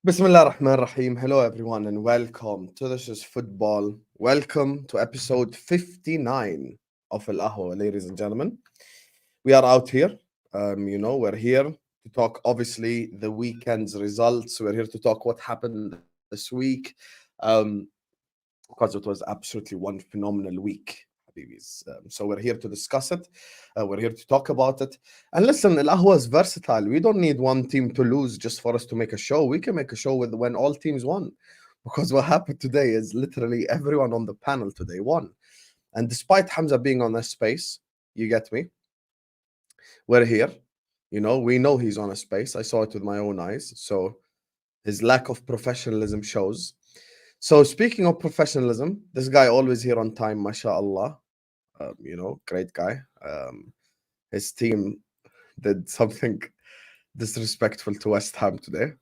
Bismillah ar-Rahman ar-Rahim. Hello, everyone, and welcome to This is Football. Welcome to episode 59 of Ahwa, ladies and gentlemen. We are out here. We're here to talk, obviously, the weekend's results. We're here to talk what happened this week, because it was absolutely one phenomenal week. So we're here to discuss it. We're here to talk about it. And listen, Al-Ahwa is versatile. We don't need one team to lose just for us to make a show. We can make a show with when all teams won. Because what happened today is literally everyone on the panel today won. And despite Hamza being on a space, you get me? We're here. We know he's on a space. I saw it with my own eyes. So his lack of professionalism shows. So speaking of professionalism, this guy always here on time, mashallah. Great guy. His team did something disrespectful to West Ham today.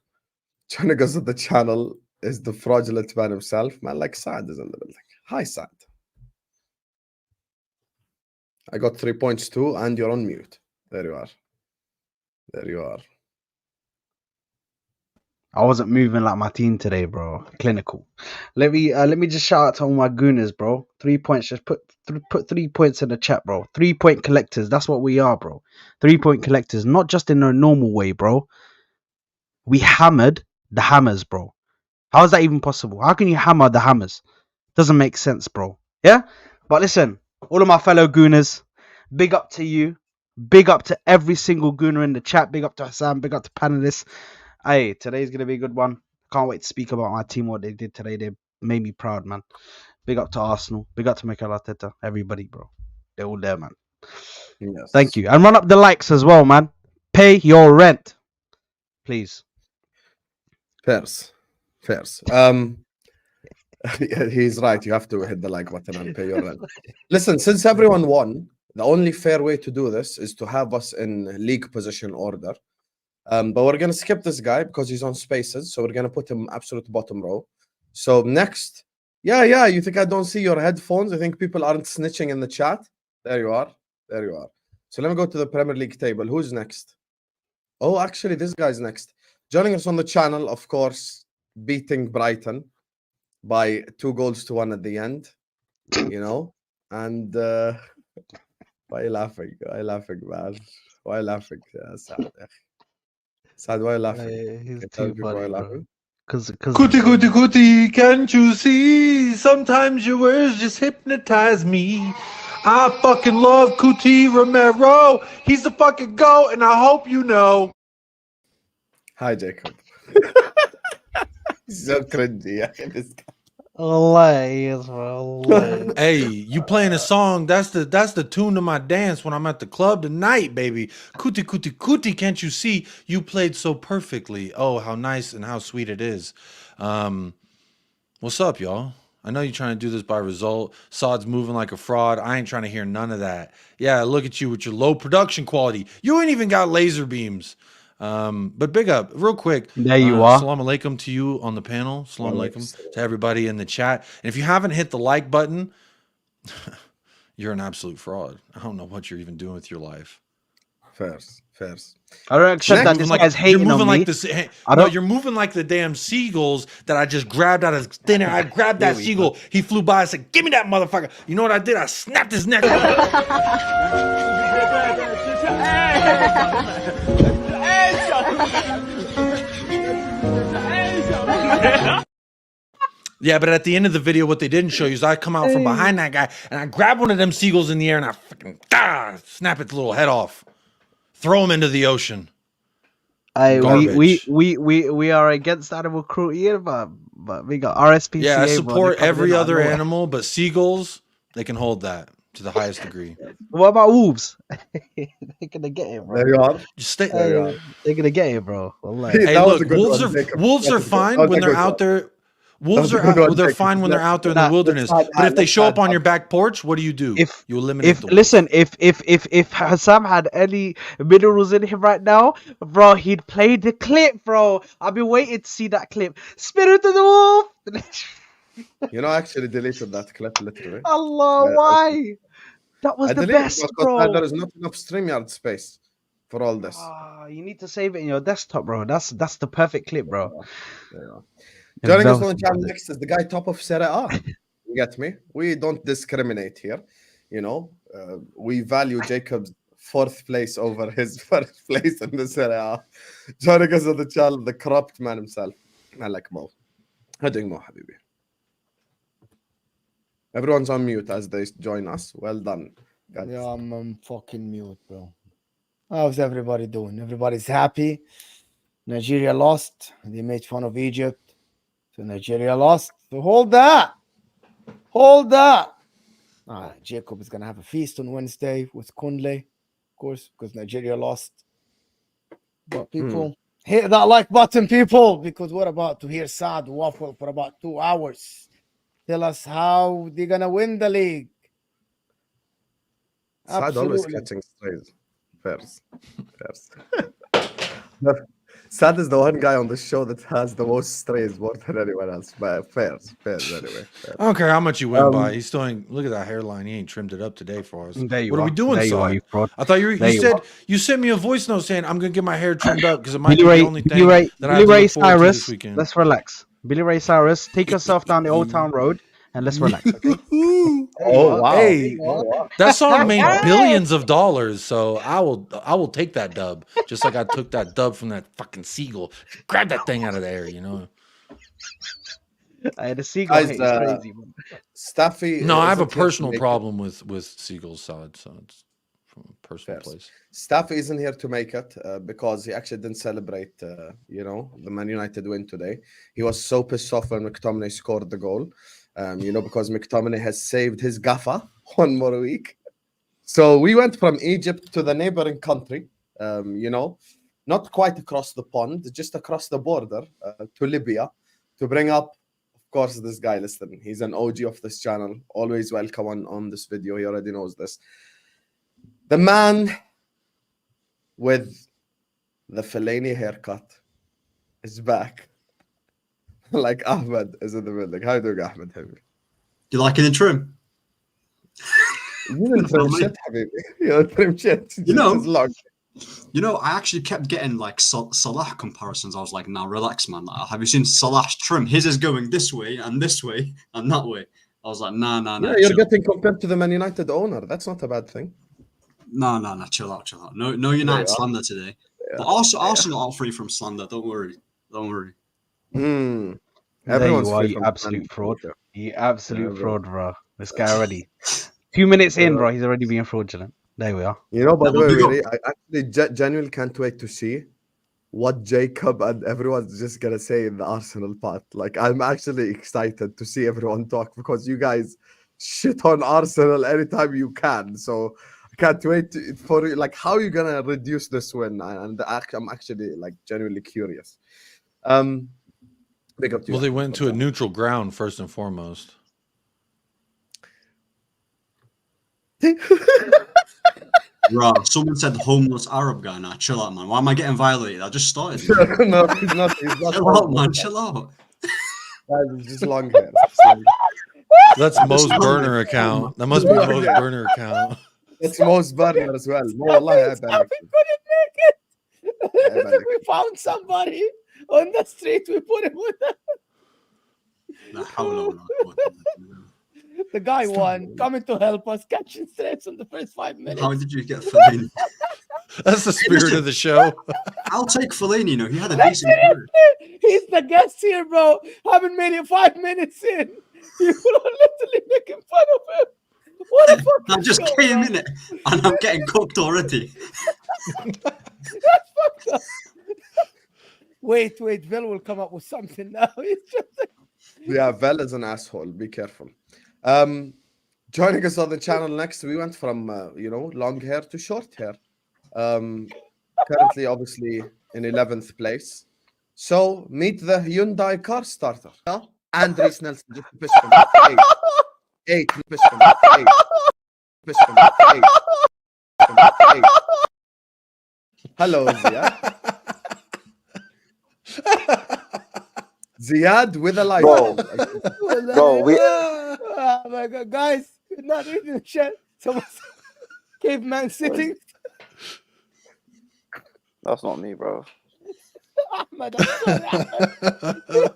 Joining us on the channel is the fraudulent man himself, man like Saad is in the building. Hi, Saad. I got 3 points too, and you're on mute. There you are. There you are. I wasn't moving like my team today, bro. Clinical. Let me just shout out to all my gooners, bro. 3 points. Just put 3 points in the chat, bro. 3-point collectors. That's what we are, bro. 3-point collectors. Not just in a normal way, bro. We hammered the hammers, bro. How is that even possible? How can you hammer the hammers? Doesn't make sense, bro. Yeah? But listen, all of my fellow gooners, big up to you. Big up to every single gooner in the chat. Big up to Hassan. Big up to panelists. Hey, today's going to be a good one. Can't wait to speak about my team, what they did today. They made me proud, man. Big up to Arsenal. Big up to Mikel Arteta. Everybody, bro. They're all there, man. Yes. Thank you. And run up the likes as well, man. Pay your rent. Please. Fairs. He's right. You have to hit the like button and pay your rent. Listen, since everyone won, the only fair way to do this is to have us in league position order. But we're going to skip this guy because he's on spaces. So we're going to put him absolute bottom row. So next. Yeah. You think I don't see your headphones? I think people aren't snitching in the chat. There you are. So let me go to the Premier League table. Who's next? Oh, actually, this guy's next. Joining us on the channel, of course, beating Brighton by 2-1 at the end. And why are you laughing? Why are you laughing, man? Why are you laughing? Saad, why are you laughing? He's too funny, bro. Cootie, can't you see? Sometimes your words just hypnotize me. I fucking love Cuti Romero. He's the fucking GOAT, and I hope you know. Hi, Jacob. So cringy. This guy. Lies, bro. Hey, you playing a song? That's the tune to my dance when I'm at the club tonight, baby. Cootie, can't you see? You played so perfectly. Oh, how nice and how sweet it is. What's up, y'all? I know you're trying to do this by result. Saad's moving like a fraud. I ain't trying to hear none of that. Yeah, look at you with your low production quality. You ain't even got laser beams. But big up, real quick. There you are. Salam alaikum to you on the panel. Salam alaikum to everybody in the chat. And if you haven't hit the like button, you're an absolute fraud. I don't know what you're even doing with your life. Fairs. I don't accept that this guy's hating on me. You're moving like the damn seagulls that I just grabbed out of thin air. I grabbed that seagull. He flew by. I said, "Give me that motherfucker." You know what I did? I snapped his neck. Yeah, but at the end of the video, what they didn't show you is I come out from behind that guy and I grab one of them seagulls in the air and I fucking snap its little head off, throw him into the ocean. We are against animal cruelty, but we got RSPCA. Yeah, I support every other animal, but seagulls, they can hold that to the highest degree. What about wolves? They're gonna get it, bro. There you are. Just stay. They're gonna get it, bro. Hey, look, wolves are fine when they're out there. Wolves they're fine when they're out there in the wilderness. But if they show up on your back porch, what do? You eliminate the wolves. Listen, if Hassan had any minerals in him right now, bro, he'd play the clip, bro. I've been waiting to see that clip. Spirit of the wolf. I actually deleted that clip literally. Allah, why? That was the best, bro. There is not enough StreamYard space for all this. You need to save it in your desktop, bro. That's the perfect clip, bro. Yeah. Joining us on the Velvet channel Brothers. next is the guy top of Serie A. You get me? We don't discriminate here. You know, we value Jacob's 4th place over his 1st place in the Serie A. Joining us on the channel, the corrupt man himself. I like Mo. How doing, Mo, Habibi? Everyone's on mute as they join us. Well done, guys. Yeah, I'm fucking mute, bro. How's everybody doing? Everybody's happy. Nigeria lost. They made fun of Egypt. So Nigeria lost. So hold that. Hold that. Jacob is going to have a feast on Wednesday with Kunle, of course, because Nigeria lost. But people, hit that like button, people, because we're about to hear Saad waffle for about 2 hours. Tell us how they're going to win the league. Saad always Absolutely. catching strays. Fairs. Saad is the one guy on the show that has the most strays more than anyone else. But fairs anyway. Fairs. I don't care how much you went by. He's still ain't, look at that hairline. He ain't trimmed it up today for us. There you What are we are. doing, There you are, Saad? you fraud. I thought you There you said are. you sent me a voice note saying I'm gonna get my hair trimmed up because it might Billy be Ray, the only thing Billy Ray, that I Billy have to Ray look forward to Cyrus. this weekend. Let's relax. Billy Ray Cyrus, take yourself down the Old Town Road and let's relax. Okay. Oh, wow. Hey, that song made billions of dollars, so I will take that dub, just like I took that dub from that fucking seagull. Grab that thing out of the air, you know. The seagull Guys, hate is crazy. Man. Staffy. No, I have a isn't here to personal make it. problem with seagulls, Saad, so it's from a personal Fairs. place. Staffy isn't here to make it because he actually didn't celebrate, the Man United win today. He was so pissed off when McTominay scored the goal, because McTominay has saved his gaffer one more week. So we went from Egypt to the neighboring country, not quite across the pond, just across the border to Libya to bring up, of course, this guy. Listen, he's an OG of this channel. Always welcome on this video. He already knows this. The man with the Fellaini haircut is back. Like Ahmed is in the building. How do you do, Ahmed? You liking the trim? You didn't trim shit, Habibi. You don't trim shit. You know, Just long. I actually kept getting like Salah comparisons. I was like, "Now relax, man. Like, have you seen Salah's trim? His is going this way and that way." I was like, "Nah." Yeah, you're getting compared to the Man United owner. That's not a bad thing. No. Chill out. No United slander today. Yeah. But Arsenal are free from slander. Don't worry. Everyone's There you are, free you from absolute slander. fraud. You absolute Yeah, fraud, bro. This guy already. 2 minutes in, bro. He's already being fraudulent. There we are. By the way, big up. really, I actually genuinely can't wait to see what Jacob and everyone's just gonna say in the Arsenal part. Like, I'm actually excited to see everyone talk because you guys shit on Arsenal anytime you can. So I can't wait for like how you gonna reduce this win. And I'm actually like genuinely curious. Big up to you. Well, they went to a neutral ground first and foremost. Bro, someone said homeless Arab guy. Nah, chill out, man. Why am I getting violated? I just started. No, he's not. He's not. Chill out, man. Chill out. Guys, it's just long hair. That's Mo's burner account. That must be Mo's burner account. It's Mo's burner as well. Mo, wallahi, I Staffy bet. couldn't make it. Yeah, We found somebody on the street. We put him with them. Nah, hawla wala quwwata illa billah. The guy won, coming to help us, catching straights in the first 5 minutes. How did you get Fellaini? That's the spirit of the show. I'll take Fellaini. He had a decent career. He's the guest here, bro. Haven't made it 5 minutes in. You are literally making fun of him. What a fucking I just show, came bro. in it and I'm getting cooked already. That's fucked up. Wait, Vel will come up with something now. He's just Yeah, Vel is an asshole. Be careful. Joining us on the channel next, we went from long hair to short hair. Currently, obviously, in 11th place. So meet the Hyundai car starter. Andres Nelson, just push him. Eight, push him. Eight, push him. Eight. Hello, Ziad. Ziad with a light. Bro, oh my God, guys, you're not reading the chat. Someone caveman sitting. That's not me, bro. Ahmed, I'm sorry, Ahmed.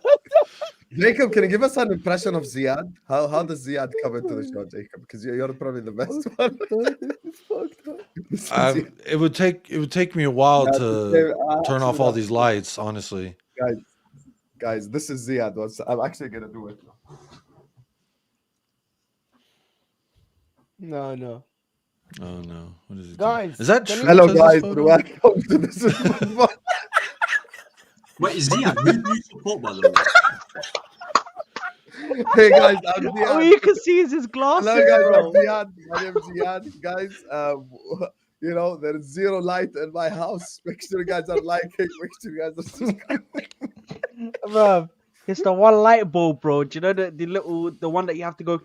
Jacob, can you give us an impression of Ziad? How does Ziad come into the show, Jacob? Because you're probably the best one. This is Ziad. It would take me a while Yeah, to turn off actually, all these lights. Honestly, guys, this is Ziad. I'm actually gonna do it now. No. oh no, what is it? Guys, Is that can you- true? Hello, Says this guys. photo? Welcome to This Is Football. Wait, is Ziad? Who do you support, by the way? Hey, guys, I'm All Ziad. you can see is his glasses, Hello, guys. bro. I'm Ziad. My name's Ziad. Guys, you know, there's zero light in my house. Make sure you guys are liking. Make sure you guys are subscribing. Bruv, it's the one light bulb, bro. Do you know the one that you have to go?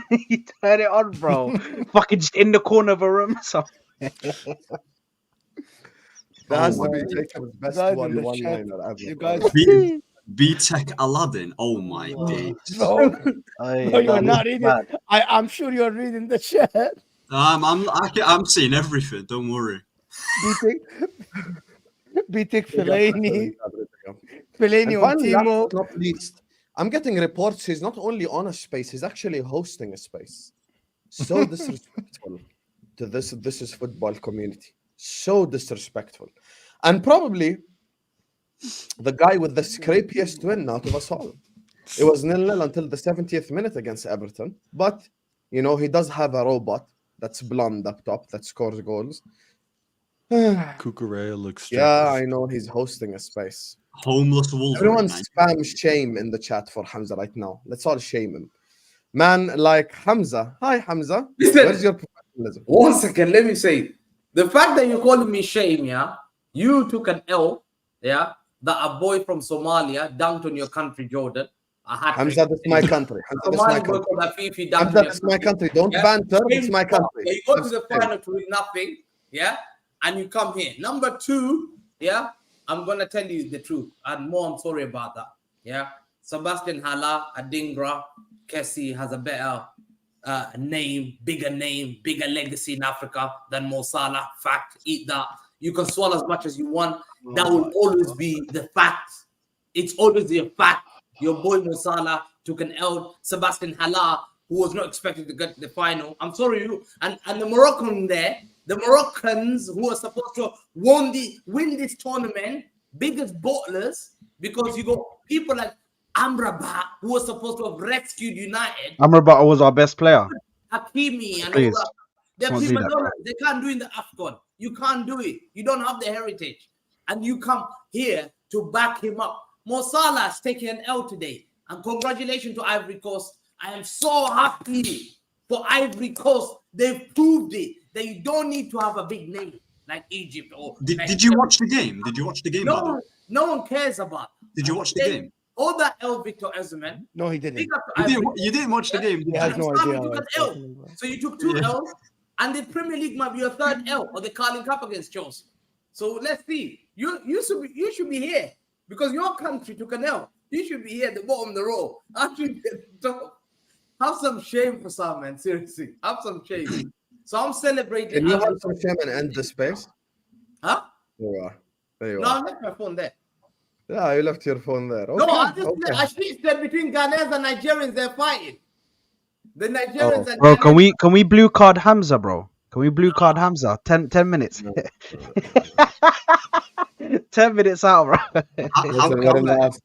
You turn it on, bro. Fucking just in the corner of a room. So That has to Oh be my- Jacob's best Guys in the chat, one-liner ever. you bro. guys- B-Tech Aladdin. Oh my days. No, no, you're not reading. I'm sure you're reading the chat. I'm seeing everything. Don't worry. Bitik Big up, Fellaini, big up. Fellaini And on finally, last Timo. but not least, I'm getting reports he's not only on a space, he's actually hosting a space. So disrespectful to this is football community. So disrespectful. And probably the guy with the scrapiest win out of us all. It was 0-0 until the 70th minute against Everton. But, you know, he does have a robot that's blonde up top that scores goals. Cucurella looks. Yeah, I know he's hosting a space. Homeless Wolverine. Everyone man. spam shame in the chat for Hamza right now. Let's all shame him. Man, like Hamza. Hi, Hamza. Listen. Where's your professionalism? 1 second, let me say. The fact that you're calling me shame, yeah, you took an L, yeah, that a boy from Somalia dunked on your country, Jordan. Hamza, this is my country. Hamza, this is my Somali boy country. called Afifi dunked Hamza, on this is your my country. Don't Yeah. banter. It's Shame my you come. country. Yeah, you go to That's the shame. final to win nothing, yeah, and you come here. Number 2, yeah, I'm gonna tell you the truth, and more. I'm sorry about that. Yeah, Sebastian Hala, Adingra, Kessie has a better name, bigger legacy in Africa than Mo Salah. Fact, eat that. You can swallow as much as you want. That will always be the fact. It's always the fact. Your boy Mo Salah took an L. Sebastian Hala, who was not expected to get to the final. I'm sorry, and the Moroccan there, the Moroccans who are supposed to win this tournament, biggest bottlers, because you got people like Amrabat who are supposed to have rescued United, Amrabat was our best player. Hakimi and Please. all that. They're Can't do prima that, donnas. They can't do in the AFCON. You can't do it. You don't have the heritage. And you come here to back him up. Mo Salah's taking an L today. And congratulations to Ivory Coast. I am so happy for Ivory Coast. They've proved it that you don't need to have a big name like Egypt or Did you watch the game? Did you watch the game? by the way? no one cares about. Did you watch the game? All that L, Victor Osimhen. No, he didn't. Big up to Ivory You didn't watch the game. He Did has you? no Sam idea. took what an he's L. talking about. So you took 2 Yeah. L's, and the Premier League might be your 3rd L or the Carling Cup against Chelsea. So let's see. You should be here because your country took an L. You should be here at the bottom of the row. I should be at the top. Have some shame for some, man. Seriously, have some shame. So I'm celebrating. Can you have some shame and end the space? Huh? There you are. There you No, are. I left my phone there. Yeah, you left your phone there. Okay. No, okay. I said between Ghanaians and Nigerians, they're fighting. The Nigerians and Bro, Ghanaians. can we blue card Hamza, bro? Can we blue card Hamza? 10 minutes. 10 minutes out, bro. Listen, we're in the-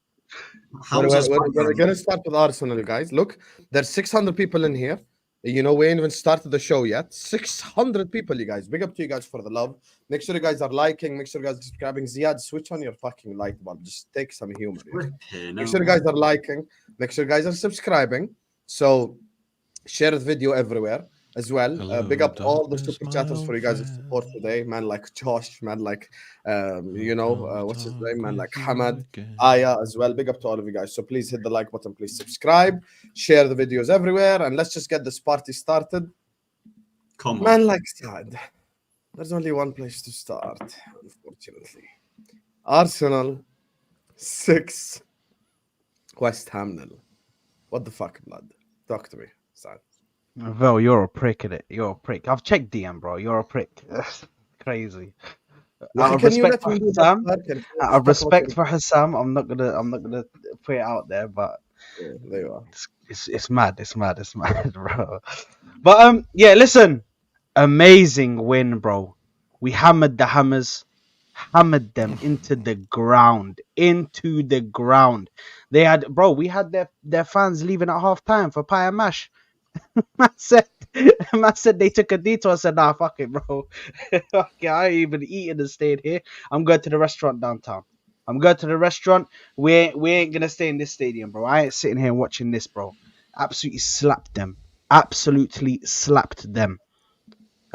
Hamza's we're background. gonna start with Arsenal, guys. Look, there's 600 people in here. You know, we ain't even started the show yet. 600 people, you guys. Big up to you guys for the love. Make sure you guys are liking. Make sure you guys are subscribing. Ziad, switch on your fucking light bulb. Just take some humor. Here. Make sure you guys are liking. Make sure you guys are subscribing. So share the video everywhere as well. Hello, Big up all the darkness, super my chatters old for you guys' friend. support today. Man like Josh, man like what's his name? Man like Hamad. Aya as well. Big up to all of you guys. So please hit the like button, please subscribe, share the videos everywhere, and let's just get this party started. Come on. Man like Saad. There's only one place to start, unfortunately. Arsenal 6, West Ham 0. What the fuck, blood? Talk to me, Saad. Vel, you're a prick, innit? You're a prick. I've checked DM, bro. You're a prick. Crazy. out of Can you respect let for him do that? Hassam, Can you out just of talk about respect for Hassam, I'm not gonna put it out there, but your- There you are. it's mad, it's mad, bro. But yeah, listen, amazing win, bro. We hammered the Hammers, hammered them into the ground, They had, bro, we had their fans leaving at half time for pie and mash. Man said, they took a detour. I said, nah, fuck it, bro. Okay, I ain't even eating and staying here. I'm going to the restaurant downtown. We ain't gonna stay in this stadium, bro. I ain't sitting here and watching this, bro. Absolutely slapped them.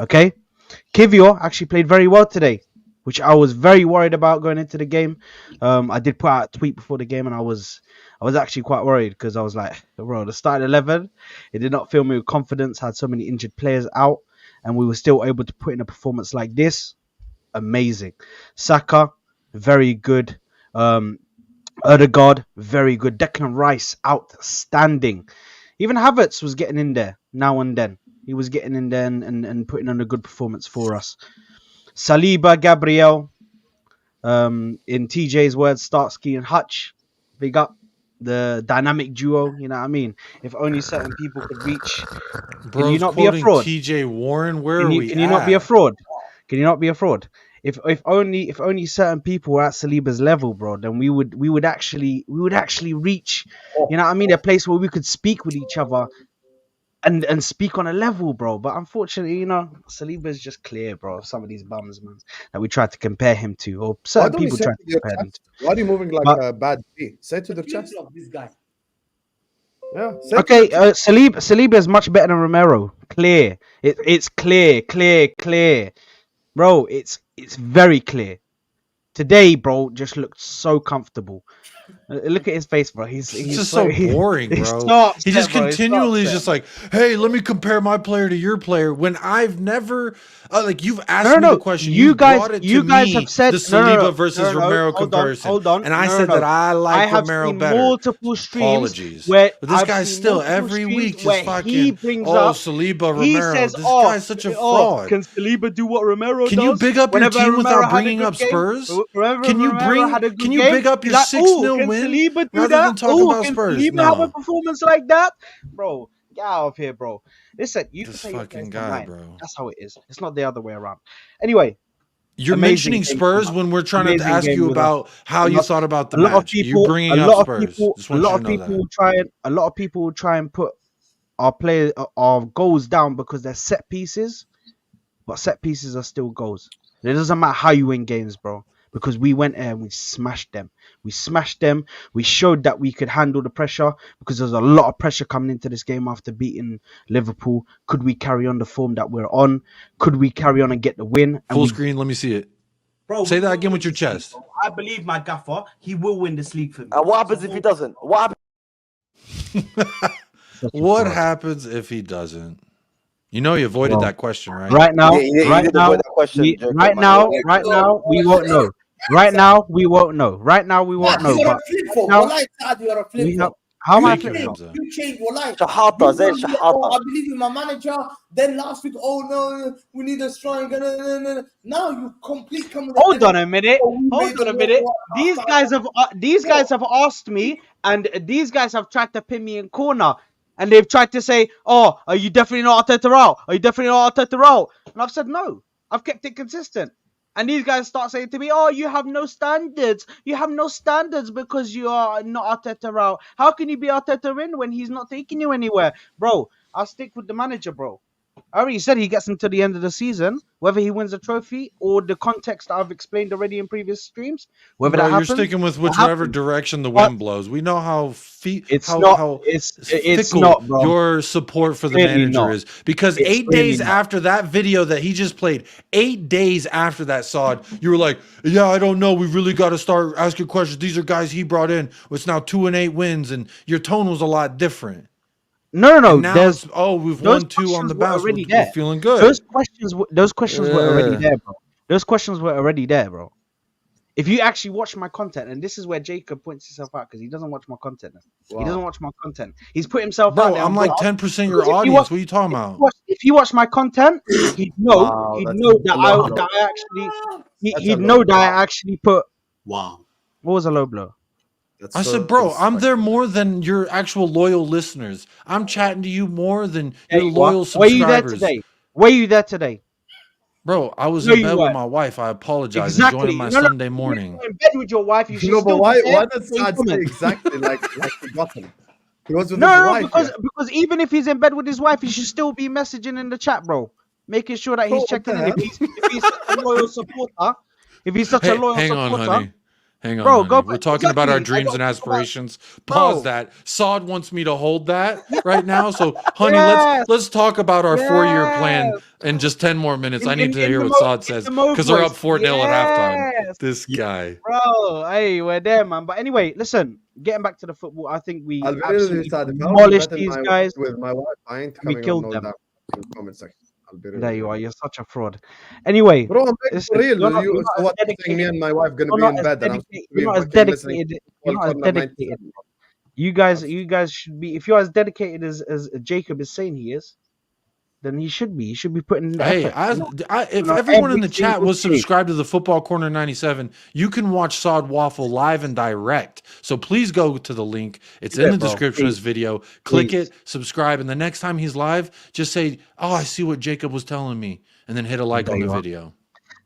Okay? Kivior actually played very well today, which I was very worried about going into the game. I did put out a tweet before the game, and I was actually quite worried because I was like, bro, the starting 11, it did not fill me with confidence. Had so many injured players out, and we were still able to put in a performance like this. Amazing. Saka, very good. Odegaard, very good. Declan Rice, outstanding. Even Havertz was getting in there now and then. He was getting in there and putting on a good performance for us. Saliba, Gabriel, in TJ's words, Starsky and Hutch, big up the dynamic duo. You know what I mean? If only certain people could reach. Can you Bro's not be a quoting fraud? TJ Warren. Where Can are you, we can you not be a at? fraud? Can you not be a fraud? If only certain people were at Saliba's level, bro, then we would actually reach. You know what I mean? A place where we could speak with each other and speak on a level, bro. But unfortunately, you know, Saliba's just clear, bro. Some of these bums, man, that we tried to compare him to, or Why certain don't you people say tried to to your compare him chest? to. Why are you moving like But- a bad B? Say to the chest. This guy. Yeah. Say to Okay, the chest. Saliba is much better than Romero. Clear. It's clear, bro. It's very clear. Today, bro, just looked so comfortable. Look at his face, bro. He's just so boring, he's bro. so upset, He just bro. He's so continually is upset. just like, "Hey, let me compare my player to your player." When I've never, like, you've asked No, me the no. question, You guys, brought it you to guys me, have said the no, no, Saliba no, versus no, no. Romero Hold on, comparison, hold on. and I No, said no, that no. I I like have Romero seen better. multiple streams Apologies, where but this I've guy's seen still multiple every streams week where just he fucking, brings oh, up. Saliba, He Romero. says, This "Oh, guy's such a fraud. can Saliba do what Romero Can you does?" big up your Whenever team Romero without had a bringing good up game, Spurs? whenever Can you Romero had a good Can you game, big up he's your like, "Oh, 6-0 can win Saliba do rather that? than talk Oh, about can Spurs? Saliba have a No, performance like that, bro? Get out of here, bro. Listen, you this compare your players fucking to guy, mine. bro. That's how it is. It's not the other way around. Anyway, You're amazing mentioning game, Spurs when we're trying to amazing ask game you with us. about how A you lot, thought about the a lot of match. You're people, bringing up Spurs. Just a want lot you of to know people that. will try and put our players, our goals down because they're set pieces, but set pieces are still goals. It doesn't matter how you win games, bro, because we went there and we smashed them. We showed that we could handle the pressure because there's a lot of pressure coming into this game after beating Liverpool. Could we carry on the form that we're on? Could we carry on and get the win? And Full we screen. Let me see it. Bro, Say we that will again win with your this league, chest. bro. I believe my gaffer. He will win this league for me. And what happens if he doesn't? What happens? What happens if he doesn't? You know, he avoided Well, that question, right? Right now, He did avoid that question, Jacob, right man. now, we won't know. Right now, we won't know. Right now, we won't know. You're But a flip flop. now, Wallahi, Saad, you're a flip we have. flop. How am I Thank you, flip flop? Hamza. You changed your life. Shahata, You Zaid, told me, oh, Shahata. I believe in my manager. Then last week, oh no, we need a striker. No. Now you complete coming. Hold on a minute. Oh, we Hold made on a the minute. wrong- These guys have asked me, and these guys have tried to pin me in corner, and they've tried to say, "Oh, are you definitely not Arteta out? Are you definitely not Arteta out?" And I've said no. I've kept it consistent. And these guys start saying to me, "Oh, you have no standards. You have no standards because you are not Arteta out. How can you be Arteta in when he's not taking you anywhere, bro?" I'll stick with the manager, bro. I already said he gets him to the end of the season, whether he wins a trophy or the context I've explained already in previous streams. Whether Bro, that you're happens, sticking with that whichever happens. direction the But wind blows. We know how it's how not. It's fickle not, bro. your support for the Clearly manager not. is. Because It's 8 clearly days not. after that video that he just played, 8 days after that, Saad, you were like, "Yeah, I don't know. We really got to start asking questions. These are guys he brought in. It's now 2-8 wins," and your tone was a lot different. No. And now There's it's, oh, we've those won 2 on questions the were bounce. already We're there. feeling good. Those questions were already Yeah. there, bro. Those questions were already there, bro. If you actually watch my content, and this is where Jacob points himself out because he doesn't watch my content. He doesn't watch my content. He's put himself out Bro, there. I'm like 10% your If you audience. watch- What are you talking about? If you watch my content, he'd know. Wow, he'd that's know that a low blow. I actually. That's a He'd low know blow. that I actually put. Wow. What was a low blow? That's I so said, bro, I'm there disrespectful. more than your actual loyal listeners. I'm chatting to you more than There your you are. loyal Were you there subscribers. today? Were you there today? Bro, I was No, in you bed with weren't. my wife. I apologize. Exactly. Enjoying my No, Sunday morning. You're in bed with your wife. You should No, but still why? be there Why does saying Saad say comments. exactly like he got him? He was with his No, wife. because even if he's in bed with his wife, he should still be messaging in the chat, bro, making sure that he's Bro, what checking the in. If he's such a loyal supporter, if he's such a loyal Hang on, supporter, honey. Hang on, Bro, honey. go We're for- talking about our exactly. I dreams don't and talk about- aspirations. Pause Bro. that. Saad wants me to hold that right now. So, honey, Yes. let's talk about our 4-year plan Yes. in just 10 more minutes. I need to in hear the what Mo- Saad in says the Mo because they're up voice. 4-0 at halftime. Yes. This guy. Bro, hey, we're there, man. But anyway, listen, getting back to the football, I think we I'll be real with you, absolutely Saad. If I was demolished betting these my guys. with my wife, I ain't We coming on killed no them. damn in the comment section. I'll be real There with you you. are. You're such a fraud. Anyway, Bro, I'm being listen, for real. you're not So what? You're saying me and my wife gonna You're be not in as bed and I'm dedicated. supposed to be You're not as fucking listening dedicated. to You're not as Corner dedicated. 97, bro. You guys should be. If you're as dedicated as Jacob is saying he is, then he should be. He should be putting in the Hey, effort. if know, everyone in every the chat single was day. subscribed to the Football Corner 97, you can watch Saad Waffle live and direct. So please go to the link. It's in Yeah, the bro, description of this please. video. Click Please. it, subscribe, and the next time he's live, just say, "Oh, I see what Jacob was telling me," and then hit a like There on the you are. video.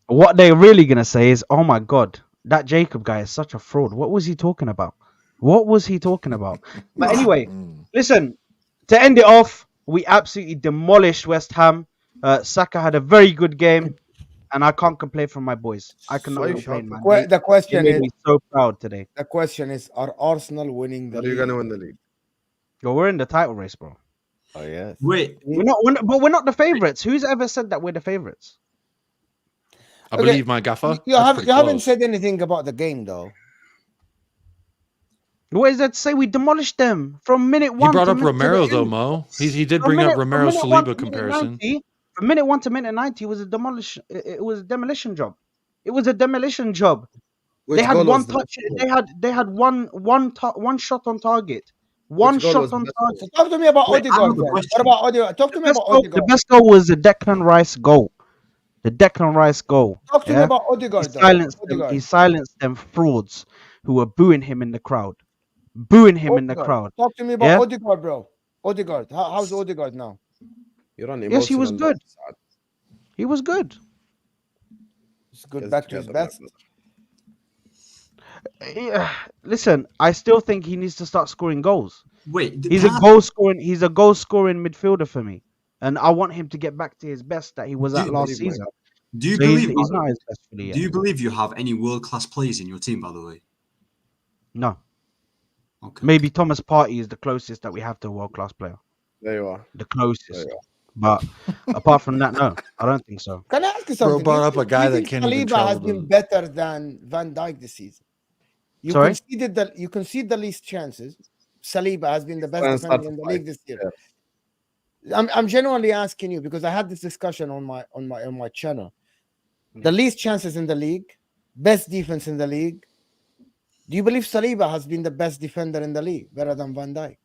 What they're really gonna say is, "Oh my God, that Jacob guy is such a fraud. What was he talking about? What was he talking about?" But anyway, listen. To end it off, we absolutely demolished West Ham. Saka had a very good game, and I can't complain from my boys. I cannot Why you complain, shouting? man. The They question made is, me so proud today. are Arsenal winning the Are you league? gonna win the league? Yo, we're in the title race, bro. Oh yes. Wait, We're not the favorites. Who's ever said that we're the favorites? I Okay, believe my gaffer. You That's haven't pretty close. said anything about the game though. What is that to say? We demolished them from minute He one. brought to up min- to the Romero though, end. Mo. He did From bring up minute- from Romero minute one Saliba to minute comparison. 90, from minute 1 to minute 90 was a demolition. It was a demolition job. It was a demolition job. Which They had goal one was the touch. best goal? They had one shot on target. One Which goal shot was the on best target. goal? Talk to me about Wait, I have Odegaard. a Then. question. What about Odegaard? Talk to me about The Odegaard. best goal was the Declan Rice goal. The Declan Rice goal. Talk to me yeah? about He Odegaard. Though. silenced them. Odegaard. He silenced them frauds who were booing him in the crowd. Booing him in the Odegaard. crowd. Talk to me about Yeah? Odegaard, bro. Odegaard. How's Odegaard now? You're on Yes, he was emotional good. note, Saad. He was good. He's good Get back to his together, best. brother. Yeah, listen, I still think he needs to start scoring goals. wait. He's a goal scoring midfielder for me, and I want him to get back to his best that he was at Do- last believe my season. Do you So he's believe? not his best fully Do yet. you believe you have any world-class players in your team? By the way. No, Okay. maybe Thomas Partey is the closest that we have to a world class player. There you are. The closest, There you but apart from that, no, I don't think so. Can I ask you Bro something? brought Do you up a think- do guy you that think can't even Saliba has travel been to- better than Van Dijk this season. You Sorry? concede the least chances. Saliba has been the best Fran defender in started the fight. league this year. I'm genuinely asking you because I had this discussion on my channel. The least chances in the league, best defense in the league. Do you believe Saliba has been the best defender in the league, better than Van Dijk,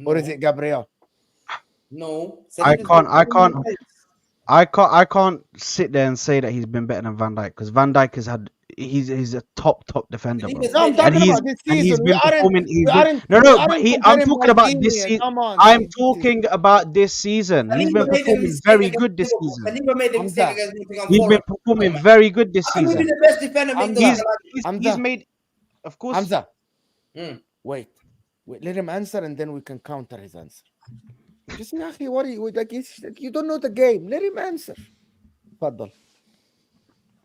or is it Gabriel? No. I Saliba's can't- I been can't- doing I can't sit there and say that he's been better than Van Dijk because Van Dijk has had he's a top defender, bro. Saliba's No, I'm better. talking he's- about this And he's season. We been aren't. performing. We aren't. No, we but aren't I'm comparing talking about Maldini this and- season. Come on, I'm this is- talking about this season. He's been Saliba made a performing mistake very against good this Liverpool. season. Saliba made a mistake Hamza. against Nottingham He's been Forest. performing very good this How can he be season. the best defender make those He's highlights? he's made, of course. Hamza, Mm. wait, let him answer and then we can counter his answer. Just Nahi, what are you like? You don't know the game. Let him answer. Faddal.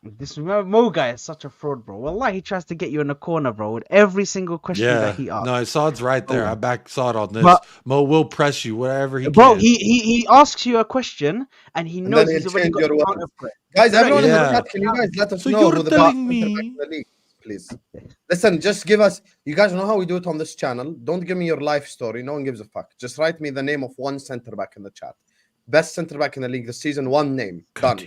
This Mo guy is such a fraud, bro. Wallah, he tries to get you in a corner, bro, with every single question Yeah, that he asks. no, Saad's right there. I back Saad on this. But- Mo will press you wherever he Bro, can. he asks you a question and he And knows then he's he'll already change got your the words. counter for it. Guys, everyone in Yeah. the chat, can you guys let us So know you're who the telling best center back me- in the league, please? Listen, just give us. You guys know how we do it on this channel. Don't give me your life story. No one gives a fuck. Just write me the name of one center back in the chat. Best center back in the league this season. One name. Done.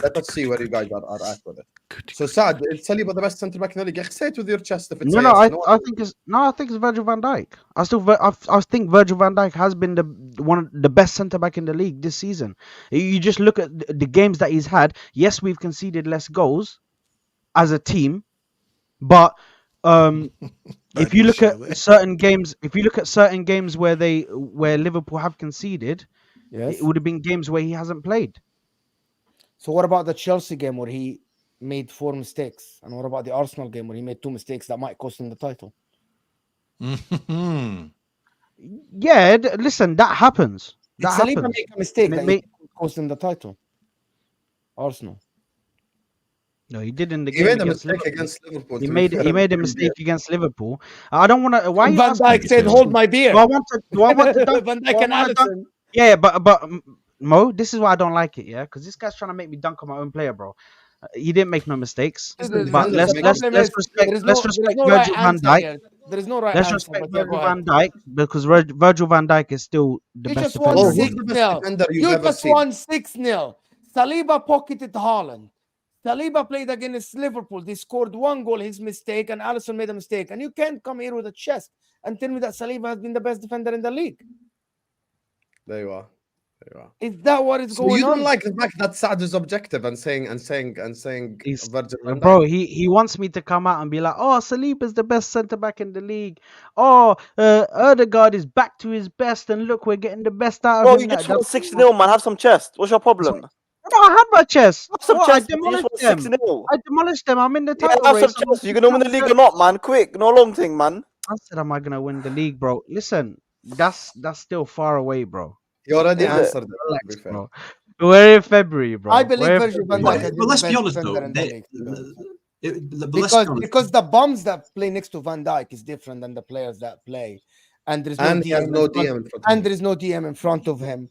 Let us see where you guys are at with it. So Saad, is Saliba the best centre back in the league? Say it with your chest if it's No, a no, yes. I think it's Virgil van Dijk. I think Virgil van Dijk has been one of the best centre back in the league this season. You just look at the games that he's had. Yes, we've conceded less goals as a team, but if you look at certain games, where Liverpool have conceded, Yes. it would have been games where he hasn't played. So what about the Chelsea game where he made 4 mistakes? And what about the Arsenal game where he made 2 mistakes that might cost him the title? Yeah, listen, that happens. Did That Saliba happens. make a mistake And it that cost him the title? Arsenal. No, he did in the He game made a against mistake Liverpool. against Liverpool. He to be made fair. a mistake against Liverpool. I don't want to. Why are you Van asking Dijk me said, to- "Hold my beer." Do I want to dunk? Van do Dijk I and wanna dunk? Allison. Yeah, but Mo, this is why I don't like it. Yeah, because this guy's trying to make me dunk on my own player, bro. He didn't make no mistakes. The But defenders let's make let's mistakes. respect There is no Virgil right van answer Dijk. here. There is no right Let's answer. respect But yeah, go Virgil ahead. van Dijk because Virgil van Dijk is still the You best just won defender. Oh, in the who's league. the best 6-0. defender you've You ever just seen? won 6-0. Saliba pocketed Haaland. Saliba played against Liverpool. They scored 1 goal, his mistake, and Allison made a mistake. And you can't come here with a chest and tell me that Saliba has been the best defender in the league. There you are. There you are. Is that what is So going you don't on? like the fact that Saad is objective and saying He's- Virgil van Dijk? Bro, he wants me to come out and be like, oh, Saliba is the best centre back in the league. Oh, Erdegaard is back to his best, and look, we're getting the best out Bro, of you him. just won 6-0, man. Have some chest. What's your problem? No, I have my chest. Have some Oh, chest. You just won 6-0. I demolished them. I'm in the Yeah, title have some race. chest. You gonna win the league or not, man? Quick, no long thing, man. I said, am I gonna win the league, bro? Listen, that's still far away, bro. You already Is it? answered it. To Relax, be fair. bro. We're in February, bro. I believe We're in Virgil van February. Dijk has But been let's the be best honest defender though, in the league. but let's be honest. Because the bums that play next to Van Dijk is different than the players that play, and there is no And he has DM no in front- DM in front of and him. there is no DM in front of him.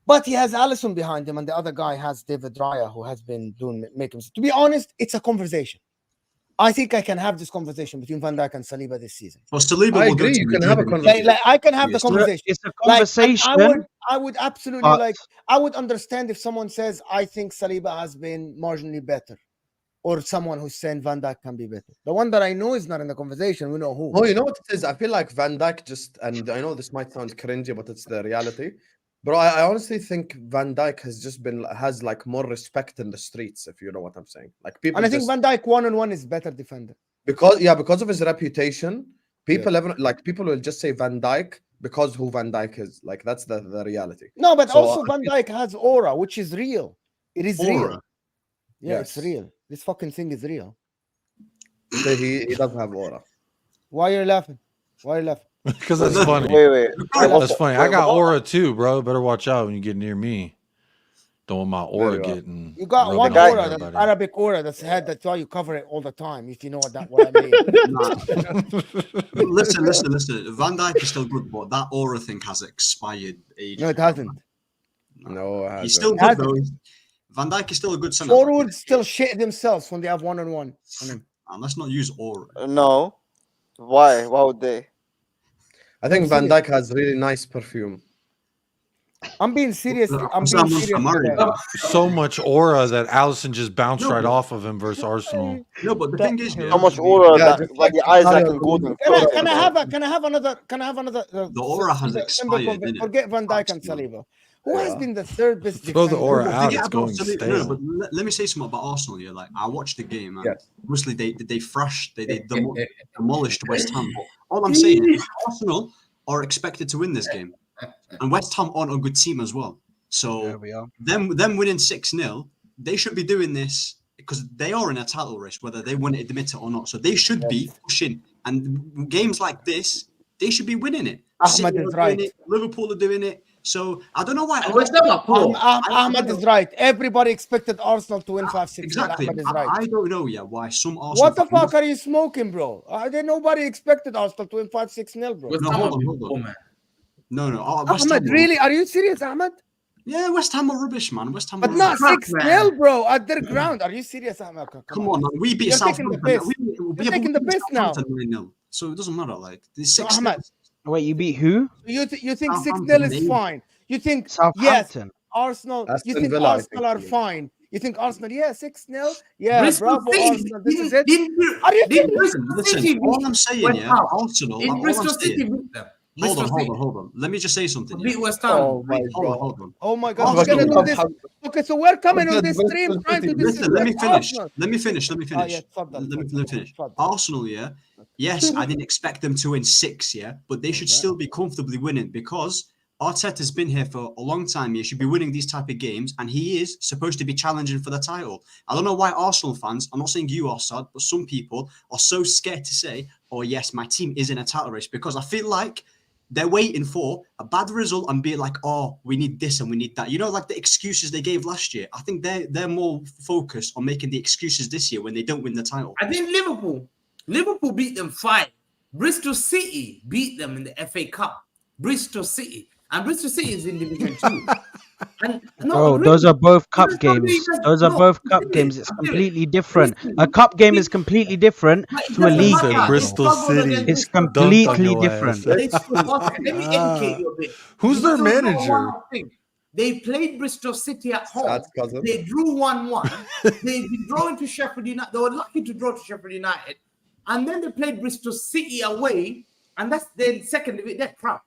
But he has Allison behind him, and the other guy has David Raya, who has been making. To be honest, it's a conversation. I think I can have this conversation between Van Dijk and Saliba this season. Well, Saliba I will go agree, to you the can have a league. conversation. Like I can have the Yes. conversation. It's a Like, and conversation. I would absolutely but- I would understand if someone says I think Saliba has been marginally better, or someone who's saying Van Dijk can be better. The one that I know is not in the conversation. We know who. Oh, you know what it is? I feel like Van Dijk just, and I know this might sound cringy, but it's the reality. Bro, I honestly think Van Dijk has like more respect in the streets, if you know what I'm saying. Like people And I think just, Van Dijk 1-on-1 is better defender. because of his reputation, people will just say Van Dijk because who Van Dijk is. Like that's the reality. No, but So, also Van Dijk has aura, which is real. It is real. Aura. Yeah, it's Yes. real. This fucking thing is real. So he does have aura. Why are you laughing? Why are you laughing? Because that's funny. Wait. That's funny. I got what? aura too, bro. Better watch out when you get near me. Don't want my aura There you are. getting. You got rubbing one off aura, that's everybody. Arabic aura, that's head. That's why you cover it all the time. If you know what I mean. Listen. Van Dijk is still good, but that aura thing has expired. No, it hasn't. No, it He's hasn't. still good though. Van Dijk is still a good centre. Forwards still shit themselves when they have 1-on-1. And let's not use aura. No. Why? Why would they? I think I'm Van serious. Dijk has really nice perfume. I'm being serious. I'm Sam being wants to serious. marry today. him. So much aura that Allison just bounced No, right but- off of him versus Arsenal. No, but the thing is, How much aura Yeah, that just like the like eyes Italian like in golden. Can I have another? The aura has expired, didn't it? Forget Van Dijk and Saliba. Who has Yeah. been the third best Throw the defender? aura But out, forget it's about going Saliba. stale. No, but let me say something about Arsenal here. Like I watched the game, and Yes. obviously they thrashed, they demolished West Ham. But all I'm saying is Arsenal are expected to win this game, and West Ham aren't a good team as well. So There we are. them winning 6-0, they should be doing this because they are in a title race, whether they want to admit it or not. So they should be pushing, and games like this, they should be winning it. Ahmed City is are doing right. it, Liverpool are doing it. So I don't know why. West Ham are poor. Ahmed is right. Everybody expected Arsenal to win 5-6. Exactly. Ahmed is right. I don't know why some Arsenal. What the fans- fuck are you smoking, bro? Nobody expected Arsenal to win 5-6-0, bro. West No, Ham hold are on, hold poor, on. man. No. West Ahmed, Ham, really? Are you serious, Ahmed? Yeah, West Ham are rubbish, man. West Ham But are not rubbish. 6-0, bro, at their ground. Are you serious, Ahmed? Come on, man. We beat You're taking the Southampton. piss. We You're taking the piss now. 9-0. So it doesn't matter. Like the So, 6. Ahmed, Wait, you beat who? you think Southampton, 6-0 is maybe. fine? You think yes? Southampton. Arsenal? You Aston think Villa, I Arsenal are think. fine? You think Arsenal? Yeah, 6-0. Yeah, Bristol bravo, City Arsenal. This is it. didn't- Are you didn't kidding? Bristol Listen, City all beat I'm saying, West yeah, Ham? Arsenal. In All I'm Bristol City saying. beat them. Hold Bristol on, hold City on, hold on. Let me just say something. beat Yeah? West Ham. Oh my Hold on, god. hold on. Oh my God, we're Arsenal, gonna do this. Okay, so we're coming on Look at this Bristol stream trying to City. Listen, let me disrespect finish. Arsenal. Let me finish. Let me Oh, yeah, finish. تفضل, Let me تفضل, finish. تفضل. Arsenal, yeah. Yes, I didn't expect them to win 6, yeah, but they should Okay. still be comfortably winning because Arteta's been here for a long time. He should be winning these type of games, and he is supposed to be challenging for the title. I don't know why Arsenal fans, I'm not saying you are, Saad, but some people are so scared to say, oh, yes, my team is in a title race, because I feel like they're waiting for a bad result and be like, oh, we need this and we need that. You know, like the excuses they gave last year. I think they're more focused on making the excuses this year when they don't win the title. I think Liverpool beat them 5. Bristol City beat them in the FA Cup. Bristol City. And Bristol City is in Division 2. And Bro, those are both cup Bristol games. City does- Those are no, both the cup thing games. is, It's I'm serious. completely different. Bristol- A cup game is completely different But it to a doesn't league matter. game. They Bristol struggled City. against It's Bristol. completely your ass. different. They struggled. Let me educate you a bit. Who's their You don't know manager? one thing. They played Bristol City at home. Saad's cousin. They drew 1-1. They draw into Sheffield United. They were lucky to draw to Sheffield United. And then they played Bristol City away. And that's their second division. They're crap.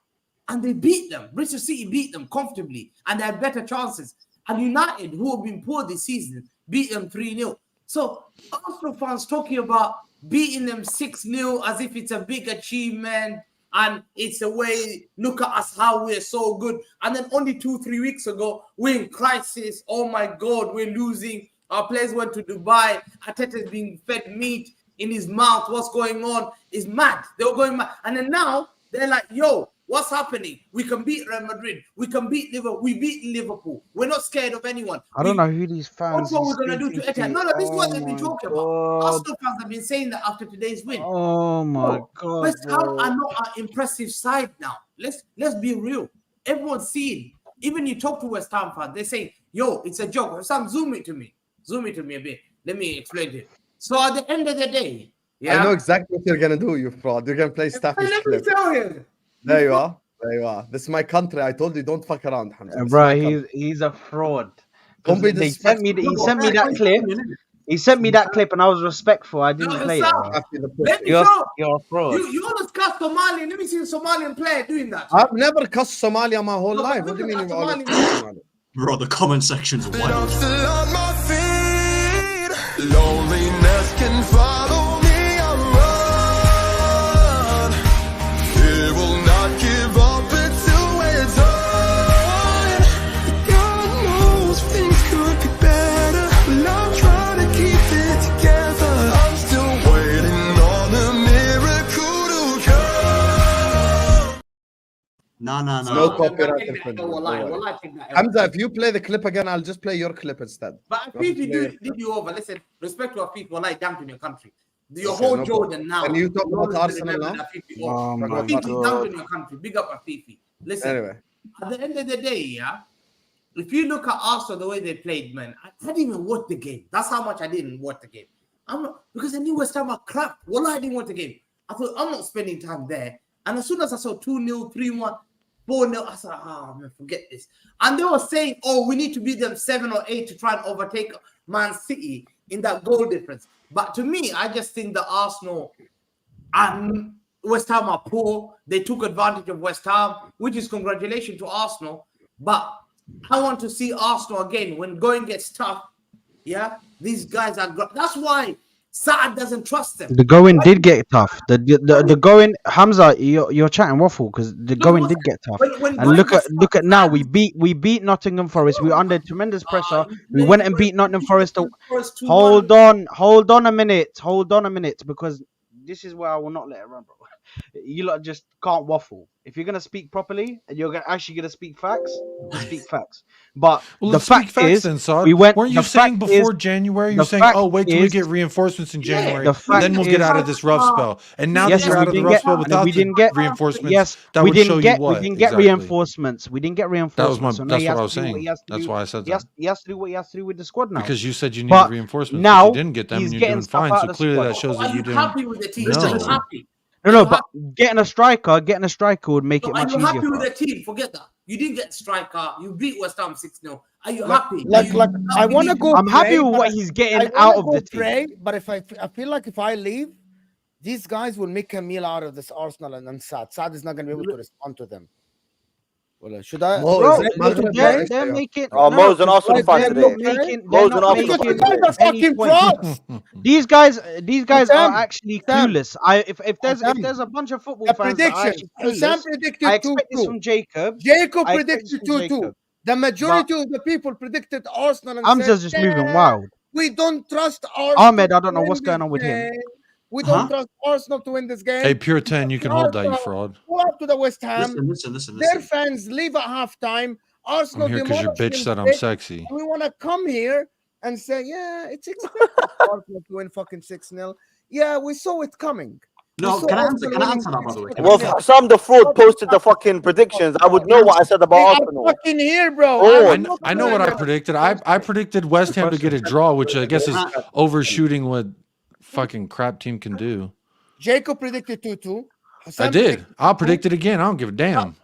And they beat them. Bristol City beat them comfortably. And they had better chances. And United, who have been poor this season, beat them 3-0. So Arsenal fans talking about beating them 6-0 as if it's a big achievement. And it's a way, look at us, how we're so good. And then only 2-3 weeks ago, we're in crisis. Oh my God, we're losing. Our players went to Dubai. Arteta's being fed meat in his mouth. What's going on? Is mad. They were going mad. And then now, they're like, yo, what's happening? We can beat Real Madrid. We can beat Liverpool. We beat Liverpool. We're not scared of anyone. I don't know who these fans. What's what we're going to do to Etihad? No, this is what they've been my talking about. God. Arsenal fans have been saying that after today's win. Oh my Bro, God, West Ham bro. are not an impressive side now. Let's be real. Everyone's seeing. Even you talk to West Ham fans, they say, yo, it's a joke. Sam, zoom it to me. Zoom it to me a bit. Let me explain to you. So at the end of the day, yeah. I know exactly what you're gonna do, you fraud. You're gonna play Staffy's Let me clip. tell you. There you are. There you are. This is my country. I told you, don't fuck around, Hamza. This is Bro, my country. he's a fraud. Don't be They sent me disrespectful. he sent me that clip. He sent me that clip and I was respectful. I didn't play it. Sam, Bro. Staffy the Let pussy. me You're show. a fraud. You always cast Somalian. Let me see a Somalian player doing that. I've never cussed Somalia my whole No, but life. What do you look mean at you've always Somali cussed Somalia? Bro, the comment section's I'm wild. still on my feet. Loneliness can follow me. I run. It will not give up until we're done. God knows things could be better. But I'm trying to keep it together. I'm still waiting on a miracle to come. No. No copyright Take that, infringement, oh, don't wallahi, worry. wallahi, take that. Hamza, if you play the clip again, I'll just play your clip instead. But Don't if you play did you over, listen, respect to our people, like damn in your country. Your Okay, whole no Jordan now. Can you talk you about always Arsenal remember now? that Fifi Oh over. my about Fifi Arsenal. down in your country. Big up Fifi. Listen, Anyway, at the end of the day, yeah, if you look at Arsenal the way they played, man, I didn't even watch the game. That's how much I didn't watch the game. Because I knew West Ham were crap. Well, I didn't watch the game. I thought I'm not spending time there. And as soon as I saw 2-0, 3-1, 4-0, I said, man, forget this. And they were saying, oh, we need to beat them 7 or 8 to try and overtake Man City in that goal difference. But to me, I just think that Arsenal and West Ham are poor. They took advantage of West Ham, which is congratulations to Arsenal. But I want to see Arsenal again when going gets tough. Yeah, these guys are. That's why Saad doesn't trust them. The going did get tough. The going Hamza, you're chatting waffle because the going did get tough. When And look at now we beat Nottingham Forest. We were under tremendous pressure. We went and beat Nottingham Forest. Hold on a minute, because this is where I will not let it run, bro. You lot just can't waffle. If you're gonna speak properly and you're actually gonna speak facts, speak facts. But Well, the let's speak fact facts is, then, Saad. we went. Weren't you the saying fact before is- January? You're the saying, fact oh, wait till we is- get reinforcements in January, the fact then we'll get is- out of this rough spell. And now Yes, that you're and out we of the didn't rough get- spell and without we the didn't get reinforcements, Yes, that we would show didn't you get. what? We didn't get Exactly. reinforcements. We didn't get reinforcements. So now That's he what has I was to do saying. he has to That's do. why I said He has, that. he has to do what he has to do with the squad now. Because you said you needed But reinforcements, now but you didn't get them, he's and you're getting doing stuff fine. out So of the clearly squad. that shows Are that you you didn't. happy with the team? No. Are you happy? No, no, but getting a striker would make it Are much you easier. happy for with us. the team? Forget that. You didn't get striker. You beat West Ham 6-0. Are you happy? Like, I want to go. I'm happy pray, with but what he's getting I out wanna of go the team. pray, but if I feel like if I leave, these guys will make a meal out of this Arsenal and Saad. Saad is not going to be able to respond to them. Well, should I? Mo, Bro, is it Maghreb Maghreb guy? guys? they're Yeah. making. Oh, no, Mo's an Arsenal because fan they're today. not making. Mo's They're an not Arsenal making fan today. These guys are any fucking points. frauds. These guys are Sam, actually Sam, clueless. If there's a bunch of football The fans that are prediction. actually Sam clueless, predicted I expect this 2-2. from Jacob. Jacob I expect this predicted from 2-2. Jacob. The majority of the people predicted Arsenal and Hamza's said, just moving "Nah, wild. we don't trust Arsenal. Ahmed, I don't to know win what's going this on with him. game. We don't trust Arsenal to win this game." Hey, Pure 10, you can hold that, you Arsenal fraud. go up to the West Ham. Listen. Their fans leave at halftime. Arsenal I'm here because your demolish bitch them said I'm big, sexy. and we want to come here and say, "Yeah, it's expected Arsenal to win fucking 6-0. Yeah, we saw it coming." No, We saw can I Arsenal answer that, winning by the way? 6-0. Well, if Sam the fraud posted the fucking predictions, I would know what I said They about are Arsenal. fucking here, bro. Oh, I'm not I know what I gonna- predicted. I predicted West Ham to get a draw, which I guess is overshooting what fucking crap team can do. Jacob predicted 2-2. I Sam did. predicted I'll 2-2. predict it again. I don't give a damn.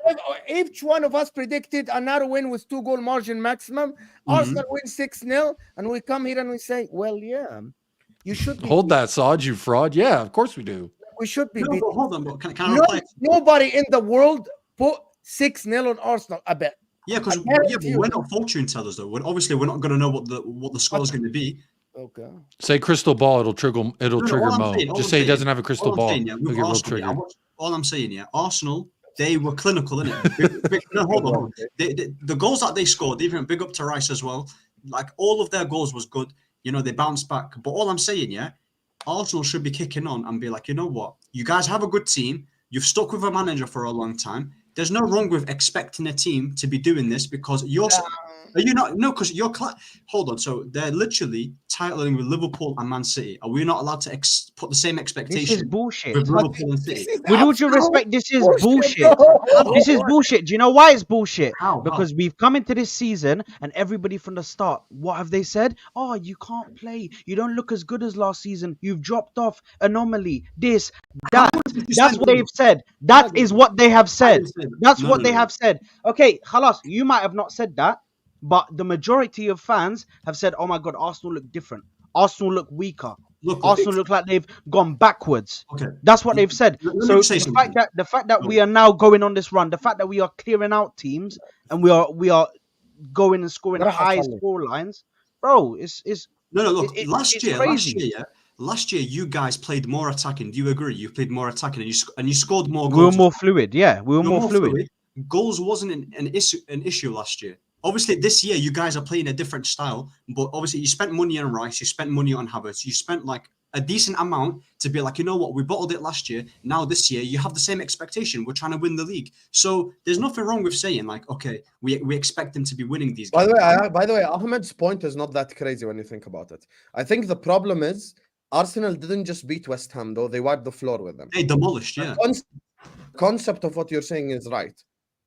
Each one of us predicted another win with 2-goal margin maximum. Arsenal wins 6-0, and we come here and we say, "Well, yeah, you should be Hold that, Saad, you fraud. Yeah, of course we do. We should be No, beating." but hold on, but can I reply? Nobody in the world put 6-0 on Arsenal. I bet. Yeah, because I guarantee but you. we're not fortune tellers though. Obviously, we're not going to know what the score is going to be. Okay. Say crystal ball, it'll trigger No, trigger all I'm Mo. saying- all Just I'm say he saying- doesn't have a crystal all I'm ball. saying, yeah, He'll with get real Arsenal, yeah, triggered. all I'm saying, yeah, Arsenal, they were clinical, innit? No, hold on. The goals that they scored, even big up to Rice as well. Like all of their goals was good. You know, they bounced back. But all I'm saying, yeah, Arsenal should be kicking on and be like, you know what? You guys have a good team. You've stuck with a manager for a long time. There's no wrong with expecting a team to be doing this because you're. Are you not? No, because you're. Hold on. So they're literally titling with Liverpool and Man City. Are we not allowed to put the same expectation? This is bullshit. With Liverpool and City. With all due respect, this is bullshit. This is bullshit. Do you know why it's bullshit? How? Because we've come into this season and everybody from the start, what have they said? Oh, you can't play. You don't look as good as last season. You've dropped off. Anomaly. This, that. That's what they've said. That is what they have said. That's what they have said. Okay, Khalas, you might have not said that, but the majority of fans have said, oh my God, Arsenal look different. Arsenal look weaker. Arsenal look like they've gone backwards. Okay. That's what they've said. Let me So say the fact something. that we are now going on this run, the fact that we are clearing out teams and we are going and scoring high score lines, bro, it's No, look, it's last crazy. year, Last year, you guys played more attacking. Do you agree? You played more attacking, and you scored more goals. We were more fluid, yeah. We were more fluid. Goals wasn't an issue last year. Obviously, this year you guys are playing a different style. But obviously, you spent money on Rice, you spent money on Havertz, you spent like a decent amount to be like, you know what, we bottled it last year. Now this year, you have the same expectation. We're trying to win the league. So there's nothing wrong with saying like, okay, we expect them to be winning these games. By the way, Ahmed's point is not that crazy when you think about it. I think the problem is Arsenal didn't just beat West Ham, though. They wiped the floor with them. They demolished, yeah. The concept of what you're saying is right.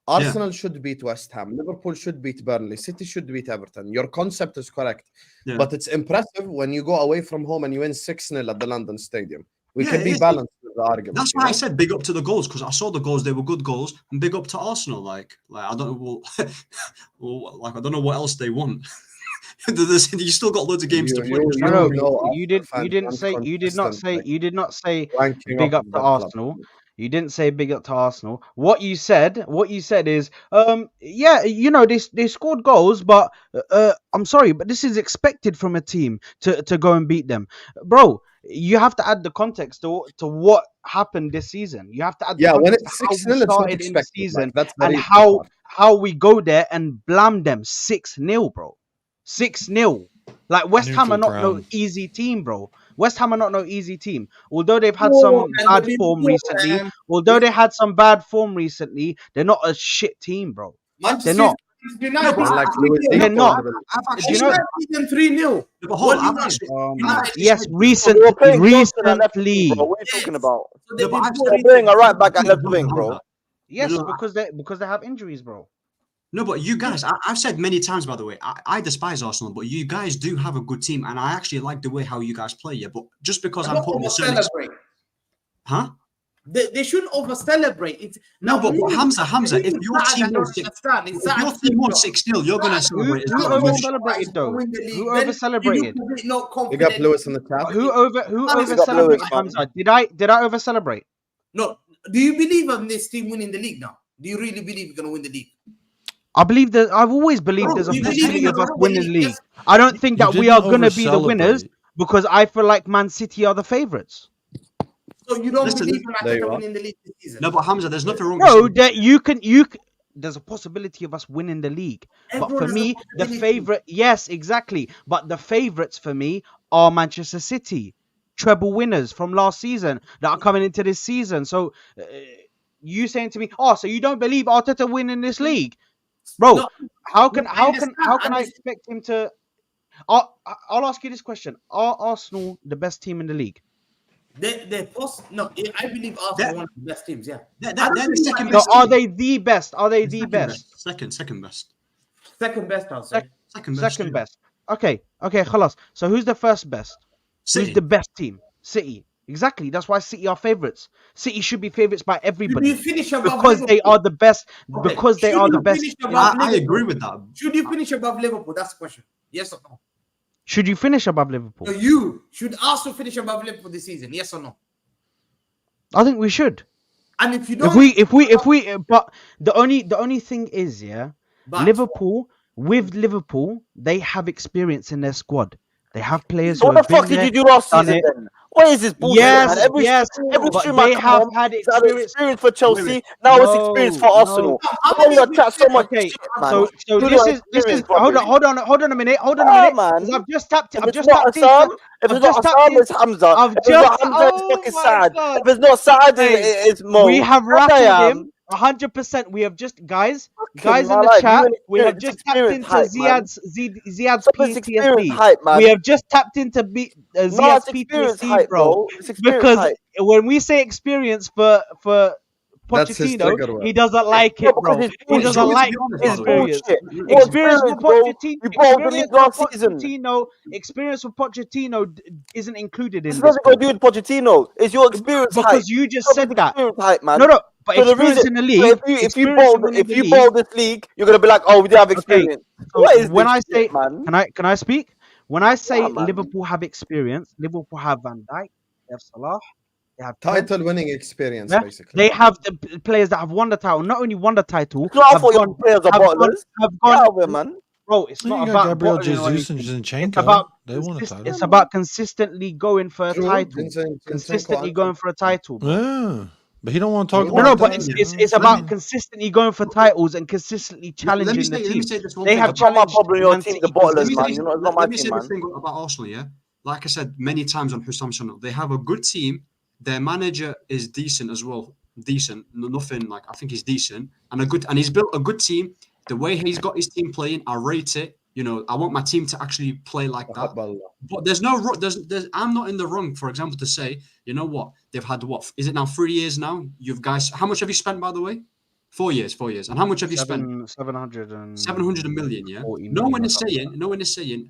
Arsenal should beat West Ham. Liverpool should beat Burnley. City should beat Everton. Your concept is correct. Yeah. But it's impressive when you go away from home and you win 6-0 at the London Stadium. We can be balanced with the argument. That's why I said big up to the goals, because I saw the goals, they were good goals, and big up to Arsenal. Like I don't know, I don't know what else they want. You still got loads of games to play. You did not say big up to Arsenal. You didn't say big up to Arsenal. What you said is, they scored goals, but I'm sorry, but this is expected from a team to go and beat them, bro. You have to add the context to what happened this season. You have to add when it's 6-0, it's not expected in the season, and how we go there and blam them 6-0, bro. 6-0. Like West Ham are not no easy team, bro. West Ham are not no easy team. Although they've had some bad form recently, they're not a shit team, bro. They're not. They're not. You know, 3-0. Yes, recently. What are you talking about? They're doing a right back at left wing, bro. Yes, because they have injuries, bro. No, but you guys, I've said many times, by the way, I despise Arsenal, but you guys do have a good team, and I actually like the way how you guys play. Yeah, but just because I'm putting a certain, They shouldn't over celebrate. It's No, but Hamza, if your team won won 6-0, you're gonna celebrate. Who as well. over celebrated though? Who over celebrated? Big up Lewis in the chat. Who over Big up celebrated? Lewis, man. Hamza, did I over celebrate? No, do you believe in this team winning the league now? Do you really believe you're gonna win the league? I believe that I've always believed Bro, there's a you believe possibility in of the us Europa winning League, league. yes. I don't think that we are didn't gonna be the winners over-celebrate. because I feel like Man City are the favorites. So you don't Listen, believe in there you Arteta are. winning the league this season? No, but Hamza, there's nothing wrong. No, with that there's a possibility of us winning the league. But Everyone for has a me, the possibility. favorite, yes, exactly. But the favorites for me are Manchester City, treble winners from last season that are coming into this season. So you saying to me, oh, so you don't believe Arteta winning this league, bro? No, how can I understand. expect him to? I'll ask you this question: are Arsenal the best team in the league? No, I believe Arsenal are one of the best teams. Yeah, They're the second No, best. are they the best? Are they the best? Second best. second best, I'll say. Second best. Second best. Okay, khalas. So who's the first best? City. Who's the best team? City. Exactly. That's why City are favorites. City should be favorites by Should everybody you finish above because they Liverpool? are the best. Okay, Because they should are you the best. finish above I Liverpool? agree with that. Should you finish above Liverpool? That's the question. Yes or no? Should you finish above Liverpool? So should Arsenal finish above Liverpool this season? Yes or no? I think we should. And if you don't, If we, but the only thing is, yeah, but Liverpool, they have experience in their squad. They have players So who what have the fuck been did you there, do last done season it. then? What is this bullshit, man? Yes, Every but stream I they come have on, had it's either experience. experience for Chelsea. Wait. Now it's experience for No, Arsenal. How Why many you chat so much Okay, shit, man? so You this don't is experience hold properly. on a minute, Ah, man. 'cause I've just tapped If I've it's just not tapped into Assam, if I've it's not just tapped Assam, in- it's Hamza. I've If it's not just Hamza, it's oh fucking my Saad. God. If it's not Saad, Hey, it's Mo. we have And rattled I him 100%. We have just guys in man, the like, chat. you We have experience- just tapped experience into hype, man. Ziad's Stop this experience PTSD. hype, man. We have just tapped into No, Ziad's it's experience PTSD, hype, bro. bro. It's experience Because hype. when we say experience for That's his Pochettino, trigger word. he doesn't like No, it, because bro. it's He bullshit. doesn't like It's experience. bullshit. What Experience for bro? Pochettino. You bought the league last season. Experience for Pochettino isn't included in It's this. nothing got to do with Pochettino. It's your experience hype. Because you just Stop said this that. experience hype, man. No, but So the experience reason- in the so league. if you experience bowl winning if the you league- bowl this league, you're gonna be like, oh, we didn't have experience. So What is when this I say, shit, man? can I speak? When I say Yeah, man. Liverpool have experience, Liverpool have Van Dijk, they have Salah, they have Trent, Title winning experience, yeah? basically. They have the players that have won the title. Not only won the title, No, I have thought your gone, players are have gone, bottlers. have Get gone. out of here, man. Bro, it's You not got about Gabriel bottling or Jesus and anything. Zinchenko. It's about They won a title. it's about consistently going for a True, title. Zinchenko Consistently and- going for a title. Bro. Yeah, but he don't want to talk No, No, about but that. it's about consistently going for titles and consistently challenging the Let team. me say this one They thing have It's not my challenged problem. Your Man team's City the bottlers, consistently. man. You know, it's not my Let me say team, this man. thing about Arsenal, yeah. Like I said many times on Hussam channel, they have a good team. Their manager is decent as well. Decent, nothing like I think he's decent and he's built a good team. The way he's got his team playing, I rate it. You know, I want my team to actually play like that. But there's no, I'm not in the wrong, for example, to say, you know what, they've had what is it now 3 years now? You've guys, how much have you spent by the way? 4 years, and how much have you spent? 700 million, yeah. No one is saying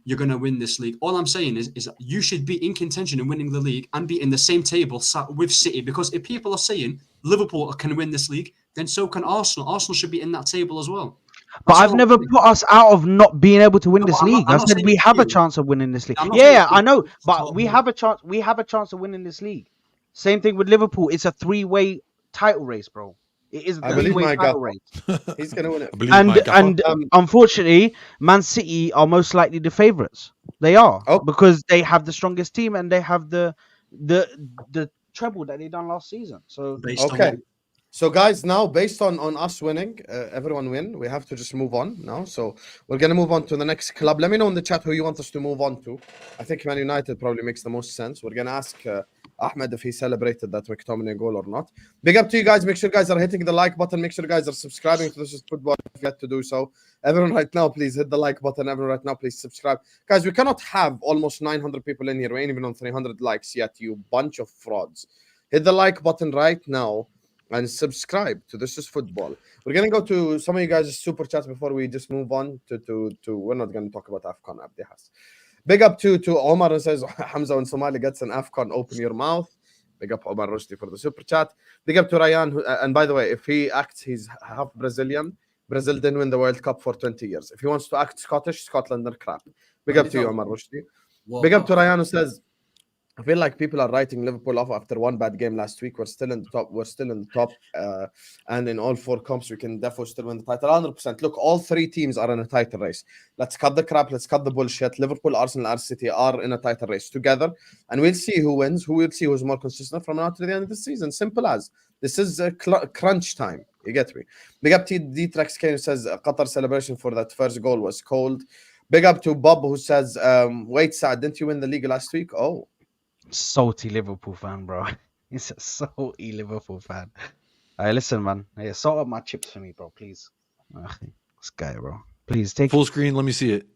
you're gonna win this league. All I'm saying is that you should be in contention in winning the league and be in the same table with City. Because if people are saying Liverpool can win this league, then so can Arsenal. Arsenal should be in that table as well. But That's I've all never I'm saying. put us out of not being able to win No, this but I'm not- league. I'm I not said saying we it's have a you. chance of winning this league. I'm not saying Yeah, it's I you. know, It's but Tottenham. we have a chance. We have a chance of winning this league. Same thing with Liverpool. It's a three-way title race, bro. It is a I believe three-way my title gut. race. He's gonna win it. I believe my God. And unfortunately, Man City are most likely the favourites. They are because they have the strongest team and they have the treble that they done last season. So Okay. So guys, now based on us winning, everyone win. We have to just move on now. So we're gonna move on to the next club. Let me know in the chat who you want us to move on to. I think Man United probably makes the most sense. We're gonna ask Ahmed if he celebrated that McTominay goal or not. Big up to you guys. Make sure you guys are hitting the like button. Make sure you guys are subscribing to This Is Football if you have to do so. Everyone right now, please hit the like button. Everyone right now, please subscribe. Guys, we cannot have almost 900 people in here. We ain't even on 300 likes yet, you bunch of frauds. Hit the like button right now and subscribe to This Is Football. We're gonna go to some of you guys' super chats before we just move on to we're not gonna talk about AFCON Abdihas. Big up to Omar and says Hamza when Somali gets an AFCON, open your mouth. Big up Omar Rushdie for the super chat. Big up to Ryan. And by the way, if he acts, he's half Brazilian. Brazil didn't win the World Cup for 20 years. If he wants to act Scottish, Scotland are crap. Big up to you, Omar Rushdie. Big up to Ryan who says, I feel like people are writing Liverpool off after one bad game last week. We're still in the top. We're still in the top. And in all 4 comps, we can definitely still win the title. 100%. Look, all 3 teams are in a title race. Let's cut the crap. Let's cut the bullshit. Liverpool, Arsenal, and City are in a title race together. And we'll see who wins. Who will see who's more consistent from now to the end of the season. Simple as. This is a crunch time. You get me? Big up to D-Trax Kane who says Qatar celebration for that first goal was cold. Big up to Bob who says, wait, Saad, didn't you win the league last week? Oh. Salty Liverpool fan, bro. He's a salty Liverpool fan. Hey, listen, man. Hey, salt up my chips for me, bro, please. This guy, bro. Please take full screen. Let me see it.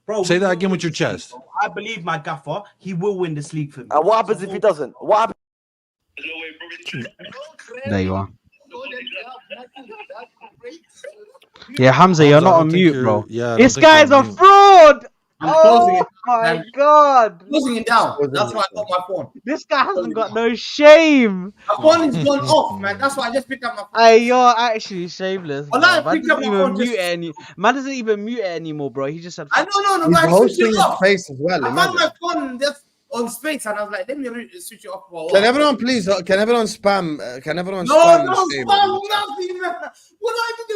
Bro, say that again with your chest. I believe my gaffer. He will win this league for me. And what happens if he doesn't? What happens? There you are. Yeah, Hamza, you're not on mute, bro. Yeah, this guy's a fraud. Oh my god! Closing it down. That's why I got my phone. This guy hasn't got no shame. My phone is gone off, man. That's why I just picked up my phone. Hey, you're actually shameless. Well, Man doesn't even mute it man doesn't even mute it anymore, bro. He just said. I know, He's but I switched hosting it off. space as well. I found my phone just on space, and I was like, let me switch it off for a while. Can everyone please? Can everyone spam? Can everyone No, spam? spam nothing, man. What do I do?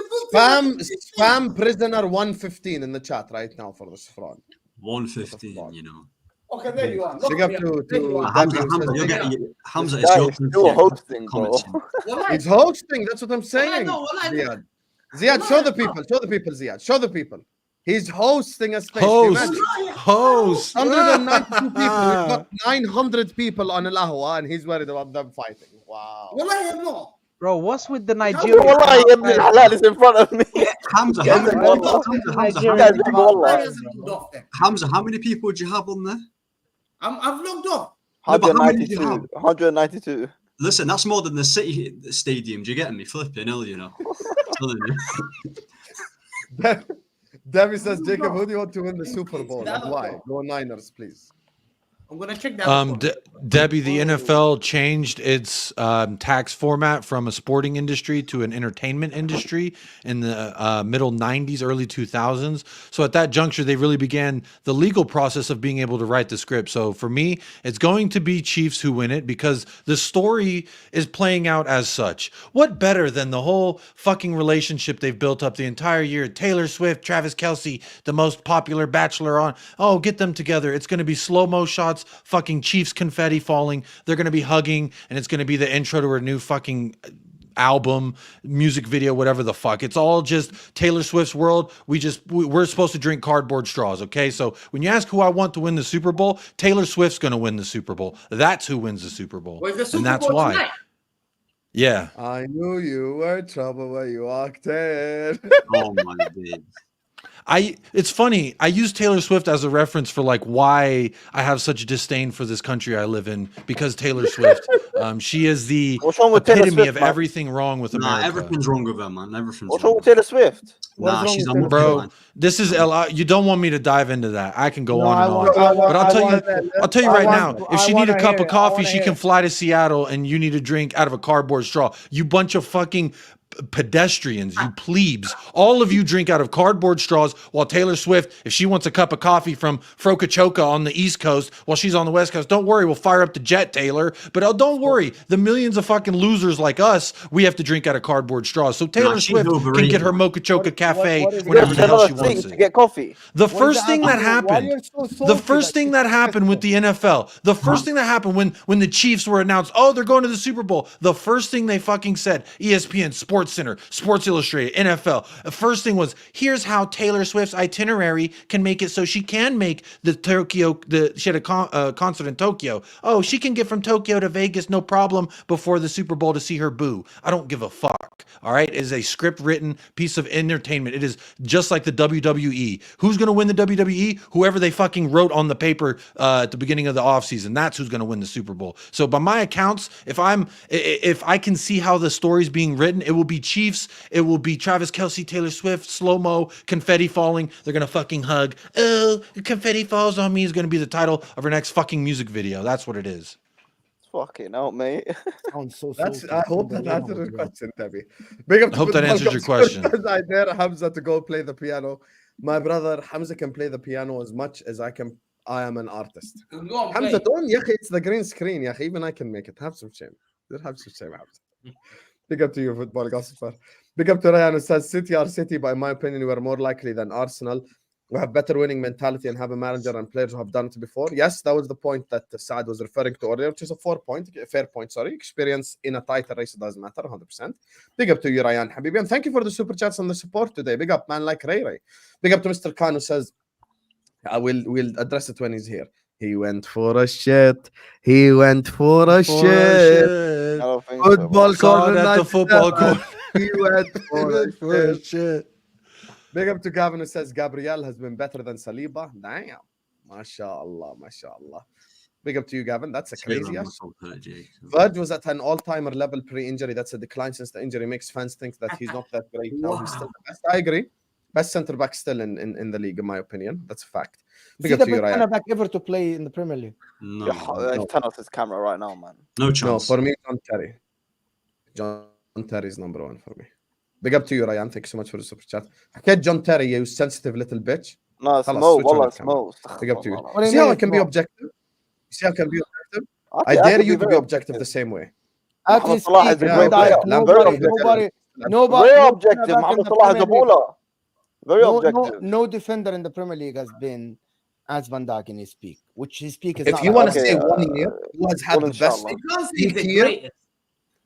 Spam prisoner 115 in the chat right now for this fraud. 115, you know. Okay, there you are. Big up to Hamza, it's your still hosting, bro. He's hosting. That's what I'm saying. Ziad, show the people. Show the people, Ziad. Show the people. He's hosting a space. Host. 192 people. We've got 900 people on Al Ahwa, and he's worried about them fighting. Wow. Well, I am not. Bro, what's with the Nigerian? Halal is in front of me. Hamza, how many people would you have on there? I've logged off. 192. Listen, that's more than the City Stadium. Do you get me? Flipping hell, you know. Debbie says, Jacob, who do you want to win the Super Bowl and why? Go Niners, please. I'm gonna check that. Debbie, the NFL changed its tax format from a sporting industry to an entertainment industry in the middle 90s, early 2000s. So at that juncture, they really began the legal process of being able to write the script. So for me, it's going to be Chiefs who win it because the story is playing out as such. What better than the whole fucking relationship they've built up the entire year? Taylor Swift, Travis Kelce, the most popular bachelor on. Oh, get them together. It's going to be slow-mo shots. Fucking Chiefs confetti falling. They're gonna be hugging, and it's gonna be the intro to her new fucking album, music video, whatever the fuck. It's all just Taylor Swift's world. We're supposed to drink cardboard straws, okay? So when you ask who I want to win the Super Bowl, Taylor Swift's gonna win the Super Bowl. That's who wins the Super Bowl, and that's why. Tonight? Yeah. I knew you were trouble when you walked in. Oh my god. It's funny. I use Taylor Swift as a reference for like why I have such disdain for this country I live in because Taylor Swift. She is the epitome of everything wrong with America. Everything's wrong with her, man. Everything's what's wrong with Taylor Swift? Nah, she's on bro. This is you don't want me to dive into that. I can go on and on, but I'll tell you right now. If she need a cup of coffee, she can fly to Seattle, and you need a drink out of a cardboard straw. You bunch of fucking pedestrians, you plebes, all of you drink out of cardboard straws while Taylor Swift, if she wants a cup of coffee from Frocachoka on the East Coast while she's on the West Coast, don't worry, we'll fire up the jet, Taylor. But don't worry, the millions of fucking losers like us, we have to drink out of cardboard straws. So Taylor Swift can get her Mochachoka Cafe whenever the hell she wants it. To get coffee. The first thing that happened, the first thing that happened with the NFL, the first thing that happened when the Chiefs were announced, oh, they're going to the Super Bowl, the first thing they fucking said, ESPN, Sports Center, Sports Illustrated, NFL. The first thing was, here's how Taylor Swift's itinerary can make it so she can make the Tokyo. She had a concert in Tokyo. Oh, she can get from Tokyo to Vegas, no problem, before the Super Bowl to see her boo. I don't give a fuck. All right, it is a script written piece of entertainment. It is just like the WWE. Who's going to win the WWE? Whoever they fucking wrote on the paper at the beginning of the offseason. That's who's going to win the Super Bowl. So by my accounts, if I can see how the story's being written, it will be Chiefs. It will be Travis Kelce, Taylor Swift, slow-mo, confetti falling. They're going to fucking hug. Oh, confetti falls on me is going to be the title of her next fucking music video. That's what it is. Fucking hell, mate. Sounds so That's. salty. I hope that Unbelievable, answers your bro. question, Debbie. Big up I to hope that Football answers your Gospel. question. I dare Hamza to go play the piano. My brother Hamza can play the piano as much as I can. I am an artist. Go on, Hamza, play. don't. Yeah, it's the green screen. Yeah, even I can make it. Have some shame. Have some shame, Hamza. Big up to you, Football Gospel. Big up to Ryan who says City are City, but in my opinion, we are more likely than Arsenal. We have better winning mentality and have a manager and players who have done it before. Yes, that was the point that Saad was referring to earlier, which is a fair point. Experience in a title race, it doesn't matter, 100%. Big up to you, Ryan Habibi. And thank you for the super chats and the support today. Big up, man, like Ray Ray. Big up to Mr. Khan who says, we'll address it when he's here. He went for a shit. He went for a shit. I don't think so, Football Saw it corner. at the football corner. He went for a For shit. shit. Big up to Gavin who says Gabriel has been better than Saliba. Damn. MashaAllah, MashaAllah. Big up to you, Gavin. That's a crazy ass. Verge was at an all-timer level pre-injury. That's a decline since the injury. Makes fans think that he's not that great now. He's still the best. I agree. Best centre back still in the league, in my opinion. That's a fact. Big Is up he to the you, best Ryan. centre back ever to play in the Premier League? No, Turn off his camera right now, man. no No, chance. for me, John Terry. John Terry is number one for me. Big up to you, Ryan. Thank you so much for the super chat. حكيت John Terry, you sensitive little bitch. No, it's خلاص, Mo. switch on Wallah, your it's camera. Mo. Big up to you. What do you See how mean I can it's be Mo? objective? See how I can be objective? Okay, I dare can you be to very be objective the same way. At Mohamed his Salah peak, is a Yeah, great okay. player. Lam- Very Very objective. nobody, Very no objective. centre back in Mohamed the Salah is a Premier League. baller. Very No objective. defender in the Premier League has been as Van Dijk in his peak, which his peak is If not you like want to Okay, say 1 year, who has had well, the best inshallah. You can't say peak the year? greatest.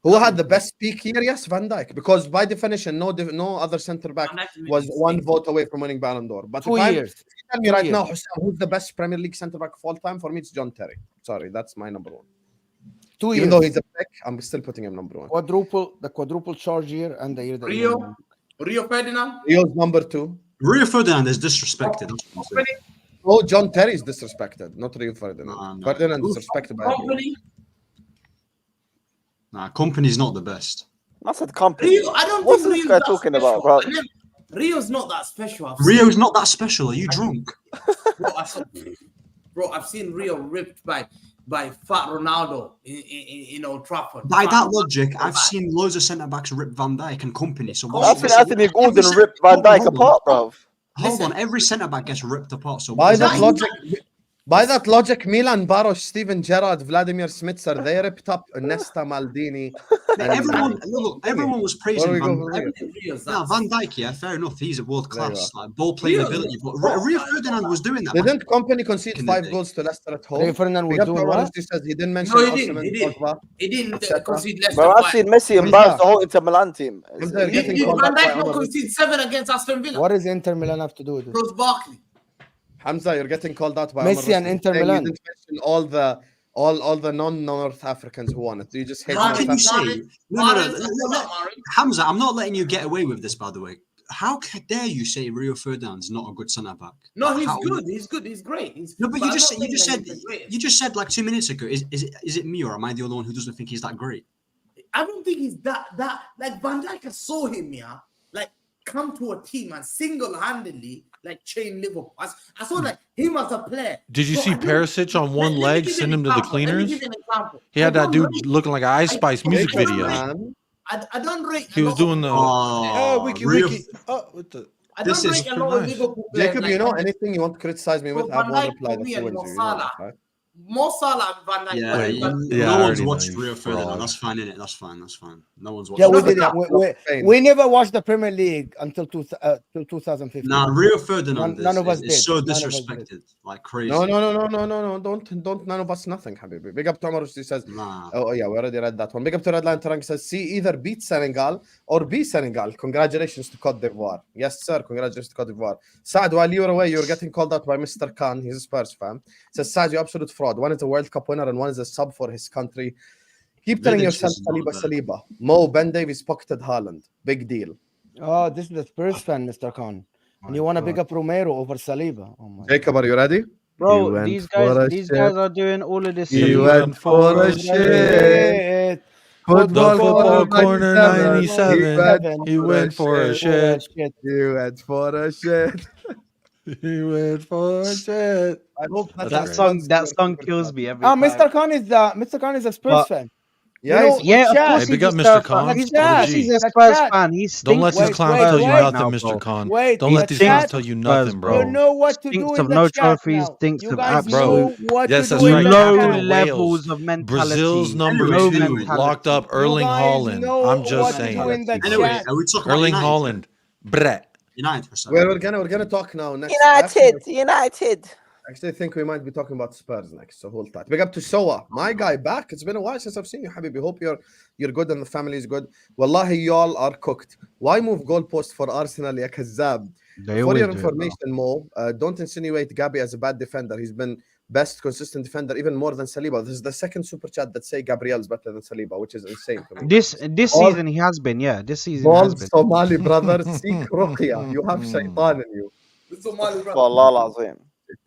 Who had the best peak year? Yes, Van Dijk. Because by definition, no other centre back Van Dijk made was mistakes. one vote away from winning Ballon d'Or. But 2 if years. you tell me 2 right years. now, Hussam, who's the best Premier League centre back of all time? For me, it's John Terry. Sorry, that's my number one. 2 Even years. though he's a pick, I'm still putting him number one. The quadruple charge year and the year that Rio Ferdinand. Rio's number two. Rio Ferdinand is disrespected. That's what I'm saying. Oh, John Terry is disrespected, not Rio Ferdinand. No. Ferdinand is disrespected by everyone. Company. Nah, company's not the best. I said company. Rio, I don't What's think this Rio's guy that talking special. about, bro? And then Rio's not that special. Rio's not that special. Are you drunk? Bro, I've seen Rio ripped by Fat Ronaldo in Old Trafford. By that logic, I've seen loads of centre backs rip Van Dijk and company. So I think Anthony Gordon every ripped Van Dijk hold on. apart, bro. Hold on, every centre back gets ripped apart. So By what that is logic, Milan, Baros, Steven Gerrard, Vladimir Smitser, they ripped up Nesta, Maldini. Everyone was praising Where Van we go Dijk. Now, Van Dijk, yeah, fair enough. He's a world There you class, like ball playing Rio- ability. But Rio Ferdinand was doing that. Didn't Company concede In the 5 day. goals to Leicester at home? Rio Ferdinand was Big up doing to Omar, what? he says he didn't mention No, he Osimhen, didn't. He didn't. Pogba. He didn't etc. concede less Bro, than I've five. seen Messi embarrass the whole Inter Milan team. I'm there Did getting Van called out by Dijk not Omar. concede 7 against Aston Villa? What does Inter Milan have to do with it? Rose Barkley. Hamza, you're getting called out by Messi Omar. and Rushdie, Inter saying Milan. You didn't mention all the non-North Africans who won it. You just hate How North can you Africans. say? No. Hamza, I'm not letting you get away with this, by the way. How dare you say Rio Ferdinand's not a good centre back? No, he's How- good. He's good. He's great. No, but I'm you just not saying that said he's the greatest. you just said like 2 minutes ago. Is it me or am I the only one who doesn't think he's that great? I don't think he's that like Van Dijk. I saw him, yeah, like come to a team and single-handedly like chain Liverpool. I saw like him as a player. Did you So see I don't- Perisic on one let me leg give you send an him to the example. Let me cleaners? give you an example. He had I that don't dude rate- looking like an Ice Spice music Jacob, video. man. I don't rate. He a was lot doing of- the Oh, wiki Rio- wiki. Oh, what the? I this don't is rate a lot of nice. Liverpool players. Jacob, like you know that. anything you want to criticize me with, So I have Van one Dijk reply for me that and wins Mo you. You know that, Salah. right? Mo Salah and Van Dijk. Yeah, Wait, you- yeah, I no already one's know watched you Rio Ferdinand. fraud. That's fine, innit? That's fine. No one's watched. Yeah, we it. did. Spain. We never watched the Premier League until 2015. Nah, Rio Ferdinand None of us is did. so None of us did. disrespected, like crazy. No. Don't none of us nothing, Habibi. Big up to Omar, he says. Nah. Oh yeah, we already read that one. Big up to Redline Tarang says, see either beat Senegal or be Senegal. Congratulations to Cote d'Ivoire. Yes, sir. Congratulations to Cote d'Ivoire. Saad, while you were away, you were getting called out by Mr. Khan. He's a Spurs fan. Says, Saad, you absolute fraud. One is a World Cup winner and one is a sub for his country. Keep telling Vidic yourself is not Saliba. Mo, Ben Davies pocketed Haaland. Big deal. Oh, this is the Spurs fan, Mr. Khan. And you want to pick up Romero over Saliba? Oh my. Jacob, are you ready? He Bro, went these for a guys shit. are doing all of this. He silly went stuff. for a shit. Shit. The football corner 97. 97. He went for a shit. You went for a shit. He went for it. I hope That's That great. song, that song kills me every time. Mr. Khan is a Spurs But- fan. Yeah, You know, Yeah, of chat- course Hey, he's big a up Mr. Spurs Khan. fan. He's Of course OG. he's a The Spurs chat. fan. He Don't stinks let these of clowns Spurs tell you right nothing, now, Mr. bro. Khan. Wait, Don't let these stinks clowns of tell you Spurs, nothing, bro. You bro. know what to Stinks do in of the no chat trophies, now. stinks You of guys Bro, know absolute what yes, to that's do in right. the low Captain chat. of levels Wales. of mentality. Brazil's number Anyway, no two anyway. locked up. You Erling guys Haaland. know I'm just what to saying. do in the Anyway, chat. are we talking about Erling United? Haaland. Brett. United for a second. we're gonna talk now next. Actually, United. I think we might be talking about Spurs next, so hold tight. Big up to Soa, my guy, back. It's been a while since I've seen you, Habibi. Hope you're good and the family is good. Wallahi, y'all are cooked. Why move goalpost for Arsenal, ya kazzab? They For always your do it, bro. information, Mo, don't insinuate Gabi as a bad defender. He's been best consistent defender, even more than Saliba. This is the second super chat that say Gabriel is better than Saliba, which is insane to me. This All- season he has been, yeah. This season he has Bald been. Somali brother, seek ruqya. You have shaitan in you. والله العظيم.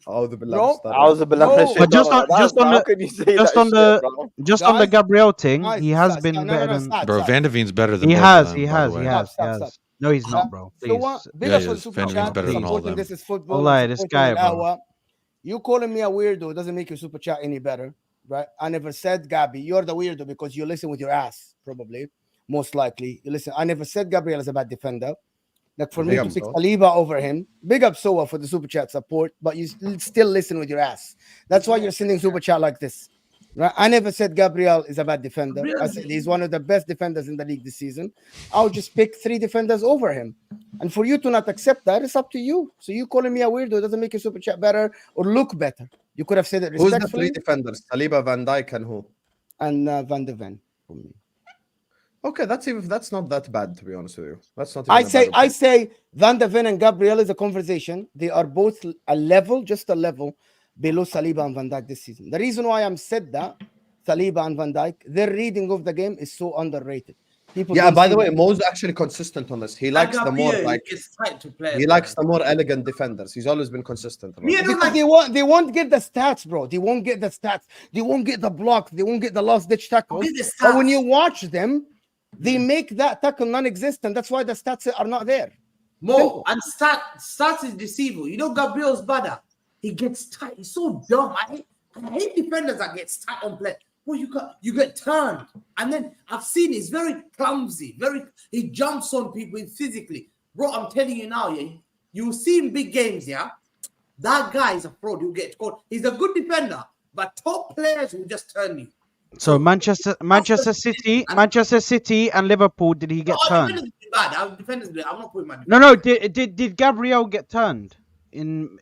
أعوذ بالله Bro, من الشيطان أعوذ بالله من الرجيم. الشيطان But just on- الرجيم. just on How the- can you say just that on the- shit, bro? Just on the Guys, Gabriel thing, guys, he has Saad, been no, no, better no, than. Saad, Bro, Saad. Van de Veen's better than He both has, of he them, by has, the he way. has, he Stop. has. No, he's not, bro. So Please. what? Big Yeah, up he for the is. super Van de Veen's chat. better than all Supporting them. This is football. Wallahi, this supporting guy, bro. Ahwa. You calling me a weirdo doesn't make your super chat any better, right? I never said Gabi. You're the weirdo because you listen with your ass, probably, most likely. You listen. I never said Gabriel is a bad defender. Like for me Big to up, pick Soa. Saliba over him, big up Soa for the super chat support, but you still listen with your ass. That's why you're sending super chat like this. Right? I never said Gabriel is a bad defender. I said he's one of the best defenders in the league this season. I'll just pick 3 defenders over him. And for you to not accept that, it's up to you. So you calling me a weirdo doesn't make your super chat better or look better. You could have said it Who's the respectfully. 3 defenders? Saliba, Van Dijk, and who? And Van de Ven for me. Okay, that's not that bad, to be honest with you. That's not. I even a bad say opinion. Van de Ven and Gabriel is a conversation. They are both a level, just a level below Saliba and Van Dijk this season. The reason why I'm said that Saliba and Van Dijk, their reading of the game is so underrated. People Yeah, don't by see the way, that. Mo's actually consistent on this. He likes the more like it's tight to play. he likes the more elegant defenders. He's always been consistent. about Yeah, it. no, Because they won't get the stats, bro. They won't get the stats. They won't get the block. They won't get the last ditch tackles. Get the But when stats. you watch them, they make that tackle non-existent. That's why the stats are not there. More and stats is deceivable. You know, Gabriel's better. He gets tight. He's so dumb. I hate defenders that get tight on play. Well, you get turned, and then I've seen he's very clumsy. He jumps on people physically. Bro, I'm telling you now, yeah, you see in big games, yeah. That guy is a fraud. You get caught. He's a good defender, but top players will just turn you. So Manchester City, and Liverpool. Did he get turned? Defenders be bad. Our defenders be- I'm not putting my No. Did Gabriel get turned in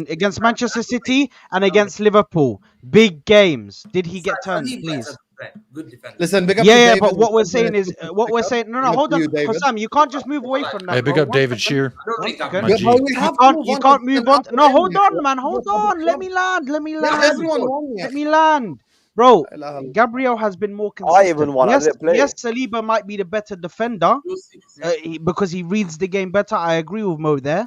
against Manchester City and against Liverpool? Big games. Did he get turned? Saliba is Please. a good defender. Listen, big up to Yeah, David. but what we're saying is, what we're saying. No, Big up hold to on, you, David. Sam. You can't just move away from that. Hey, big bro. up David Shear. I don't think One I'm My Yeah, G. but we have to You move can't on. move Then on. after No, him, hold yeah. on, man. Hold on. Let me land. Let everyone won, yeah. Let me land. Bro, La ilaha illallah. Gabriel has been more I consistent. even won. I Yes, didn't play. yes, Saliba might be the better defender You'll see. because he reads the game better. I agree with Mo there.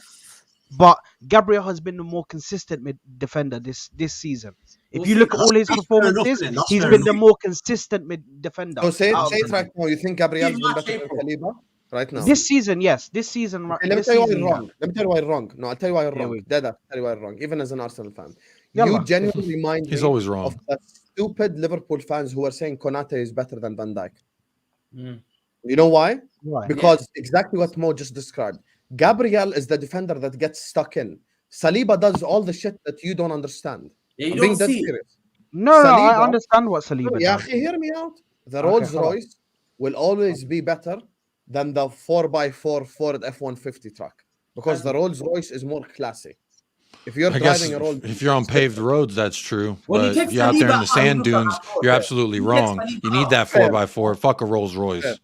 But Gabriel has been the more consistent defender this season. If We'll you see. look at all his That's fair enough, performances, then. That's he's fair been the enough. more consistent defender. So say out of it them. right now. You think Gabriel's been Much better than April. Saliba right now? This season, yes. This season, Okay, let me this tell you why season, you're yeah. wrong. Let me tell you why you're wrong. No, I'll tell you why you're Here wrong. we Dead, I'll tell you why you're wrong. Even as an Arsenal fan, Yalla. you genuinely remind He's me always wrong. of the stupid Liverpool fans who are saying Konate is better than Van Dijk. You know why? Right. Because exactly what Mo just described. Gabriel is the defender that gets stuck in. Saliba does all the shit that you don't understand. Yeah, you I'm being don't dead see it. serious. No, I Saliba- understand what Saliba Yeah, does. hear me out. The Okay, Rolls hold on. Royce will always be better than the 4x4 Ford F-150 truck because the Rolls Royce is more classy. If you're I guess driving a Rolls if you're on paved roads, that's true. When you But take if you're out there in Saliba the sand out, you look dunes, at that you're road. absolutely You take wrong. Saliba You need out. that Fair. 4x4. Fuck a Rolls Royce. Fair.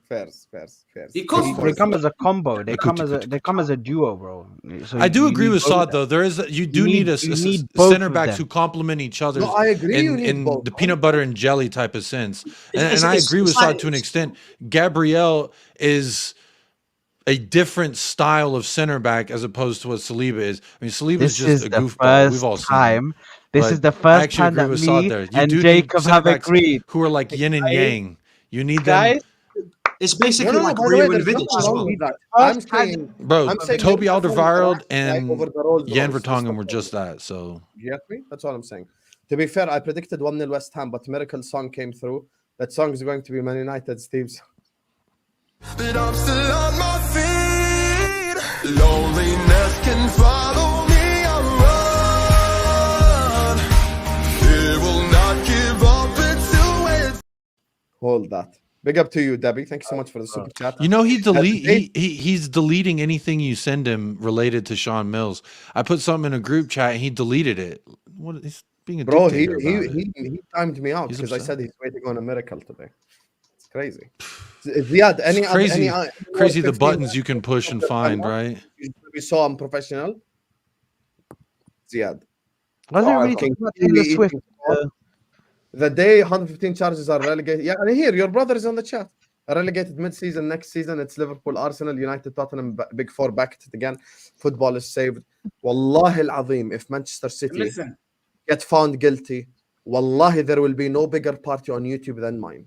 Fairs. He costs They come as a combo. They come Coochie, as a duo, bro. So I do you agree need with both Saad of though. There is you do You need need- a you need both center of backs them. who complement each other No, I agree. You need in both. the peanut butter and jelly type of sense. And It's- I it's- agree with it's Saad like- to an extent. Gabriel is a different style of center back as opposed to what Saliba is. I mean, Saliba is This just is a the goofball. We've all first seen it. time. This But is the I first actually time agree that with Saad me there. You and do need Jacob center have backs agreed. who are like yin and Guys- yang. You need Guys, them. It's basically No, like by the way, Rio and there's Vidic nothing as wrong well. with that. I'm saying, Bro, I'm saying Toby Liverpool Alderweireld is like and over the Rolls Jan Royce. Vertonghen were just that. So You get me? That's all I'm saying. To be fair, I predicted 1-0 West Ham, but Miracle Song came through. That song is going to be Man United, Steve. But I'm still on my feet. Loneliness can follow me around. It will not give up until it's Hold that. Big up to you, Debbie. Thank you so much for the super chat. you know he's deleting anything you send him related to Sean Mills. I put something in a group chat and he deleted it. What he's being a Bro, dictator about it. he timed me out He's because I upset. said he's waiting on a miracle today. It's crazy. Ziad, any It's other crazy, any crazy the 15 buttons you can push and find, right? We saw I'm professional. Ziad. I didn't really King talk about Kiwi Taylor Swift. eating squad. The day 115 charges are relegated. Yeah, and here your brother is on the chat. Relegated mid-season next season. It's Liverpool, Arsenal, United, Tottenham, Big Four back at it again. Football is saved. Wallahi al-Azim, if Manchester City Listen, get found guilty, wallahi there will be no bigger party on YouTube than mine.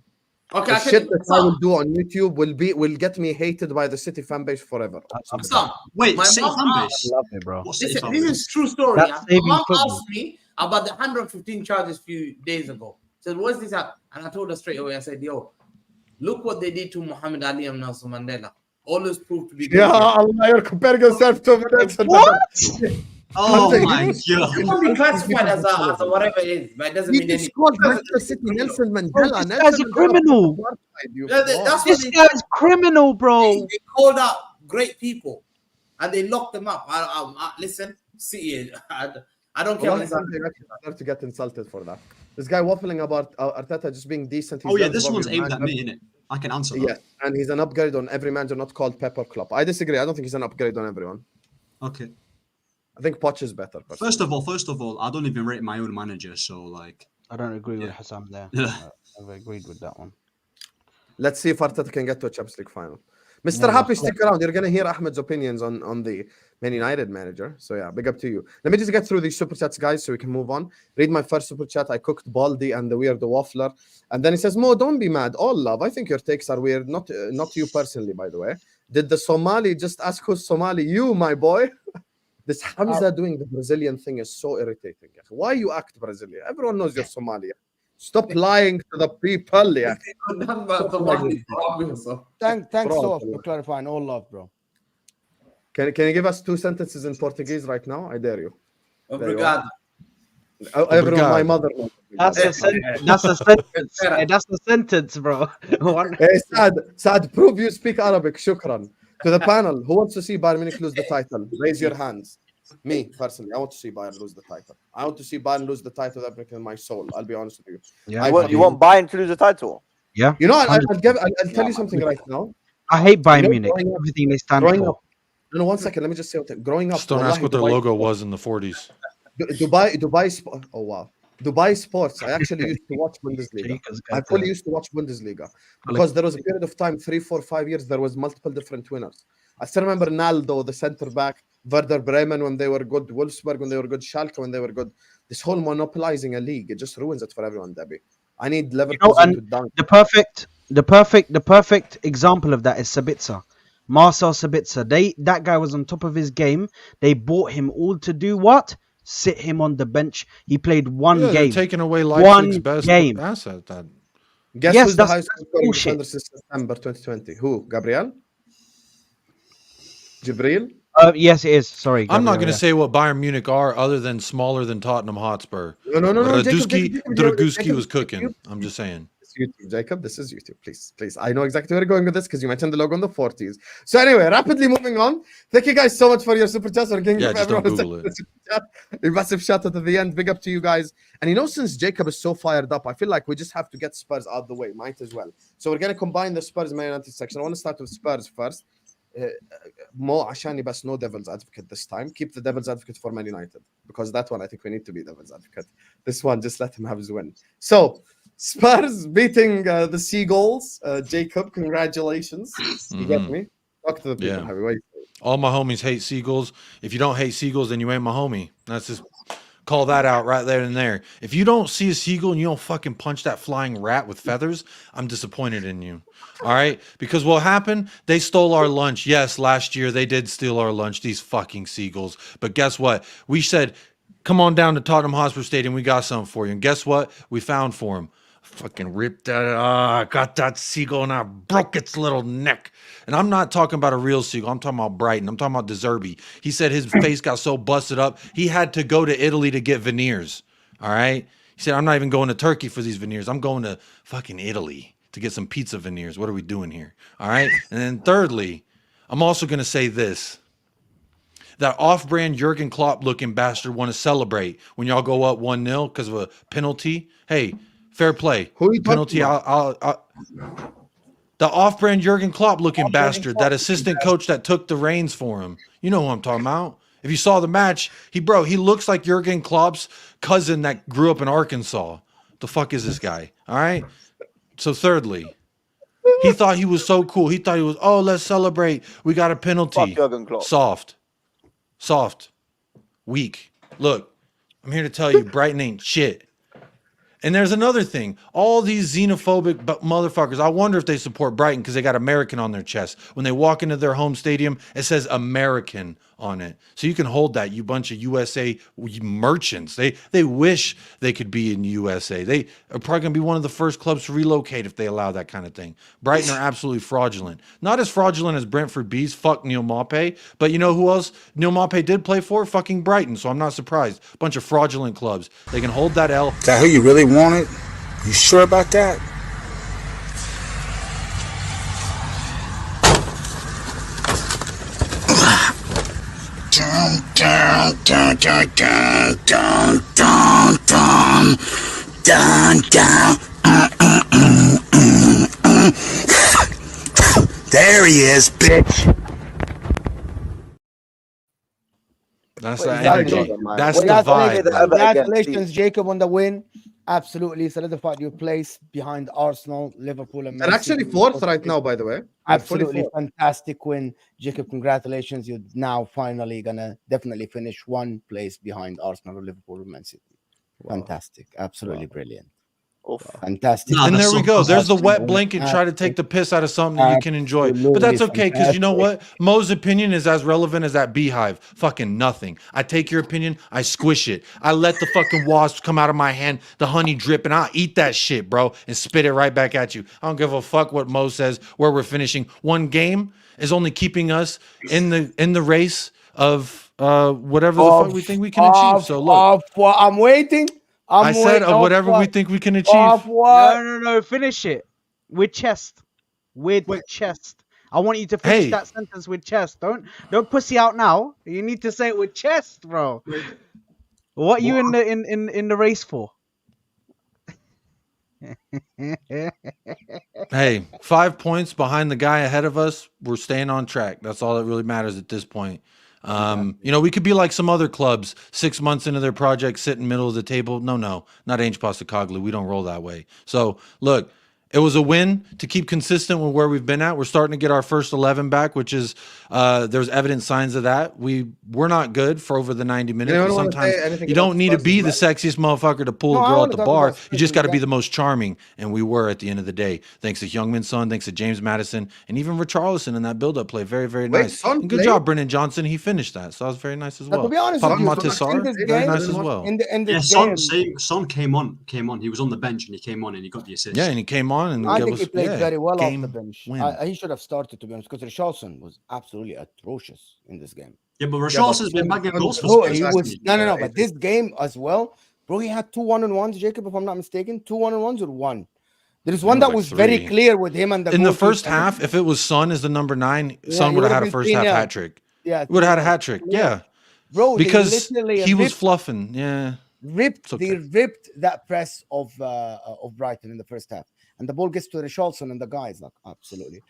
okay, The I tell shit you, that I will do on YouTube will get me hated by the City fan base forever. Sam, Wait, my City mom fan asked- base. Love it, bro. What City Listen, fan this base? is true story. That's Yeah? My saving mom football. asked me about the 115 charges a few days ago. Said, "What's this at?" And I told her straight away. I said, "Yo, look what they did to Muhammad Ali and Nelson Mandela. Always proved to be Yeah, guilty." Allah, you're comparing yourself to Nelson What? Oh Hamza, my It god. can be classified as a whatever it is, but it doesn't He mean just anything. called Manchester City Nelson Bro, Mandela. this guy's a criminal. That's what This they, guy's criminal, bro. they called out great people and they locked them up. Listen, see, I don't care. Well, What it's like. I deserve to get insulted for that. This guy waffling about Arteta just being decent. Oh yeah, learned this from one's his aimed at manager. me, innit? I can answer that. Yeah, and he's an upgrade on every manager not called Pepper Klopp. I disagree. I don't think he's an upgrade on everyone. Okay. I think Poch is better. But First of all, I don't even rate my own manager, so like I don't agree with Yeah. Hassam there. Yeah. I've agreed with that one. let's see if Arteta can get to a Champions League final. Mr. No, Happy, stick around. You're gonna hear Ahmed's opinions on the Man United manager. So yeah, big up to you. Let me just get through these super chats, guys, so we can move on. Read my first super chat. I cooked Baldy and the weird waffler, and then he says, "Mo, don't be mad. All love. I think your takes are weird. Not you personally, by the way. Did the Somali just ask who's Somali? You, my boy." This Hamza doing the Brazilian thing is so irritating. Why you act Brazilian? Everyone knows you're Somali. Stop lying to the people. Yeah. Thanks, Bro, Sof, for clarifying. All love, bro. Can you give us 2 sentences in Portuguese right now? I dare you. Obrigado. Everyone, my Obrigado. mother. That's a sentence. That's a sentence. Hey, that's a sentence, bro. One- Hey, Saad, prove you speak Arabic. Shukran. To the panel, who wants to see Bayern Munich lose the title? Raise your hands. Me, personally, I want to see Bayern lose the title. I want to see Bayern lose the title that in my soul. I'll be honest with you. Yeah, I You want Bayern to lose the title? yeah. You know, I'll tell you something right now. I hate Bayern You know, Munich. growing up- Everything they stand Growing for. up, no, 1 second. Let me just say something. Growing up, Just don't ask wallahi, what their Dubai- logo was in the 40s. Dubai. Oh wow, Dubai Sports. I actually used to watch Bundesliga. Jacob's I got fully the- used to watch Bundesliga because there was a period of time, 3, 4, 5 years, there was multiple different winners. I still remember Naldo, the center back, Werder Bremen when they were good, Wolfsburg when they were good, Schalke when they were good. This whole monopolizing a league, it just ruins it for everyone, Debbie. I need Liverpool and to down. The perfect example of that is Sabitzer. Marcel Sabitzer. That guy was on top of his game. They bought him all to do what? Sit him on the bench. He played one Yeah, they're game. taking away Leipzig's best game. asset. That Guess Yes, who's the that's highest scoring bullshit. defender since September 2020? Who? Gabriel? Jibril? Yes, it is. Sorry, I'm not Gabriel, going to say what Bayern Munich are other than smaller than Tottenham Hotspur. No. Draguski Jacob, was cooking. I'm just saying. This is YouTube, Jacob. This is YouTube. Please. I know exactly where you're going with this because you mentioned the logo in the 40s. So anyway, rapidly moving on. Thank you guys so much for your super chats. We're getting Yeah, just don't everyone Google it. super chat. A massive shout out at the end. Big up to you guys. And you know, since Jacob is so fired up, I feel like we just have to get Spurs out of the way. Might as well. So we're going to combine the Spurs Man United section. I want to start with Spurs first. Mo عشان بس no devil's advocate this time. Keep the devil's advocate for Man United because that one I think we need to be devil's advocate. This one just let him have his win. So Spurs beating the Seagulls. Jacob, congratulations. You get me? Talk to the people. Yeah. Harry. Wait. All my homies hate seagulls. If you don't hate seagulls, then you ain't my homie. That's just Call that out right there and there. If you don't see a seagull and you don't fucking punch that flying rat with feathers, I'm disappointed in you. All right? Because what happened? They stole our lunch. Yes, last year they did steal our lunch, these fucking seagulls. But guess what? We said, come on down to Tottenham Hotspur Stadium. We got something for you. And guess what? We found for him. Fucking ripped that. I got that seagull and I broke its little neck. And I'm not talking about a real seagull. I'm talking about Brighton. I'm talking about De Zerbi. He said his face got so busted up, he had to go to Italy to get veneers. All right. He said, I'm not even going to Turkey for these veneers. I'm going to fucking Italy to get some pizza veneers. What are we doing here? All right. And then thirdly, I'm also going to say this. That off-brand Jurgen Klopp looking bastard want to celebrate when y'all go up 1-0 because of a penalty. Hey, fair play. Who are you Penalty. talking about? The off-brand Jurgen Klopp looking bastard, that assistant coach that took the reins for him. You know who I'm talking about. If you saw the match, he looks like Jurgen Klopp's cousin that grew up in Arkansas. The fuck is this guy? All right. So thirdly, he thought he was so cool. He thought he was, oh, let's celebrate. We got a penalty. Fuck Jurgen Klopp. Soft, weak. Look, I'm here to tell you, Brighton ain't shit. And there's another thing. All these xenophobic motherfuckers, I wonder if they support Brighton because they got American on their chest. When they walk into their home stadium, it says American on it. So you can hold that, you bunch of USA merchants. They wish they could be in USA. They are probably going to be one of the first clubs to relocate if they allow that kind of thing. Brighton are absolutely fraudulent. Not as fraudulent as Brentford Bees. Fuck Neil Maupay. But you know who else Neil Maupay did play for? Fucking Brighton. So I'm not surprised. Bunch of fraudulent clubs. They can hold that L. Is that who you really wanted? You sure about that? Dun, dun, dun, dun, dun, dun, dun, dun, dun, There he is, bitch. That's the energy. That's the vibe. Congratulations, Jacob, on the win. Absolutely solidified your place behind Arsenal, Liverpool, and And actually fourth right now, by the way. Absolutely fantastic win, Jacob. Congratulations. You're now finally gonna definitely finish one place behind Arsenal, Liverpool, and Man City. Fantastic. Absolutely brilliant. Fantastic. And there we go. There's the wet blanket. Try to take the piss out of something that you can enjoy. But that's okay, because you know what? Mo's opinion is as relevant as that beehive. Fucking nothing. I take your opinion, I squish it. I let the fucking wasps come out of my hand, the honey drip, and I'll eat that shit, bro, and spit it right back at you. I don't give a fuck what Mo says, where we're finishing. One game is only keeping us in the race of whatever the fuck we think we can achieve. So look. I'm waiting. I said of whatever we think we can achieve. No, finish it with chest. With chest. I want you to finish that sentence with chest. Don't pussy out now. You need to say it with chest, bro. What are you in the race for? Hey, 5 points behind the guy ahead of us. We're staying on track. That's all that really matters at this point. You know, we could be like some other clubs 6 months into their project, sit in the middle of the table. No, not Ainge Postecoglou. We don't roll that way. So look, it was a win to keep consistent with where we've been at. We're starting to get our first 11 back, which is there's evident signs of that. We're not good for over the 90 minutes. Sometimes you don't need to be the sexiest motherfucker to pull a girl at the bar. You just got to be the most charming, and we were at the end of the day. Thanks to Heung-min Son, thanks to James Maddison, and even Richarlison in that build-up play. Very, very nice. And good job, Brennan Johnson. He finished that, so that was very nice as well. To be honest with you, very nice as well. Son came on. He was on the bench and he came on and he got the assist. Yeah, and he came on. And I think he played very well off the bench. He should have started, to be honest, because Richarlison was absolutely atrocious in this game. Yeah, but Richarlison's been bagging goals for Spurs. No, but this game as well, bro, he had 2 1-on-1s, Jacob, if I'm not mistaken. 2 1-on-1s or one? There's one that was very clear with him and the in the first half. If it was Son as the number 9, Son would have had a first half hat trick. Yeah, would have had a hat trick. Yeah, bro, because he was fluffing. Yeah, They ripped that press of Brighton in the first half. And the ball gets to Richarlison and the guys, like, absolutely.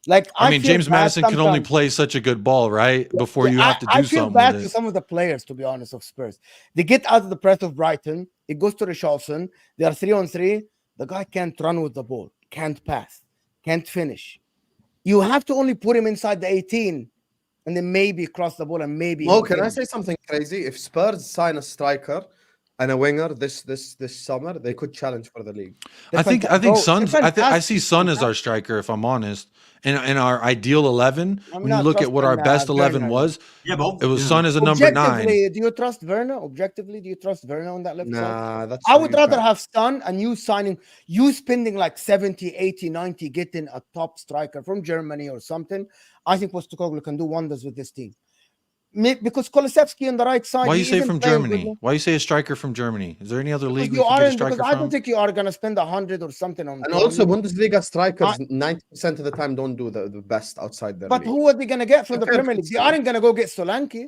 Like, I mean, James Maddison can only play such a good ball, right? Before you have to do something. I feel bad to some of the players, to be honest, of Spurs. They get out of the press of Brighton. It goes to Richarlison. They are 3-on-3. The guy can't run with the ball, can't pass, can't finish. You have to only put him inside the 18 and then maybe cross the ball and maybe. Oh, can I say something crazy? If Spurs sign a striker and a winger this summer, they could challenge for the league. I think bro, Son's. they're I fantastic. see Son as our striker, if I'm honest. In our ideal 11, I'm when you not look at what our trusting, best 11 Werner. was, Yeah, but it was Son as a number 9. Objectively, do you trust Werner? Objectively, do you trust Werner on that left side? Nah, that's I would you rather can't. have Son and you signing, you spending like 70, 80, 90, getting a top striker from Germany or something. I think Postecoglou can do wonders with this team. Because Kulusevski on the right side. Why he you say isn't from playing with Germany? them. Why you say a striker from Germany? Is there any other league we You can get a aren't, striker because I don't from? think you are gonna spend 100 or something on. And also, Germany. Bundesliga strikers 90% of the time don't do the best outside their But league. who are they gonna get from the Okay, Premier League? They aren't gonna go get Solanke.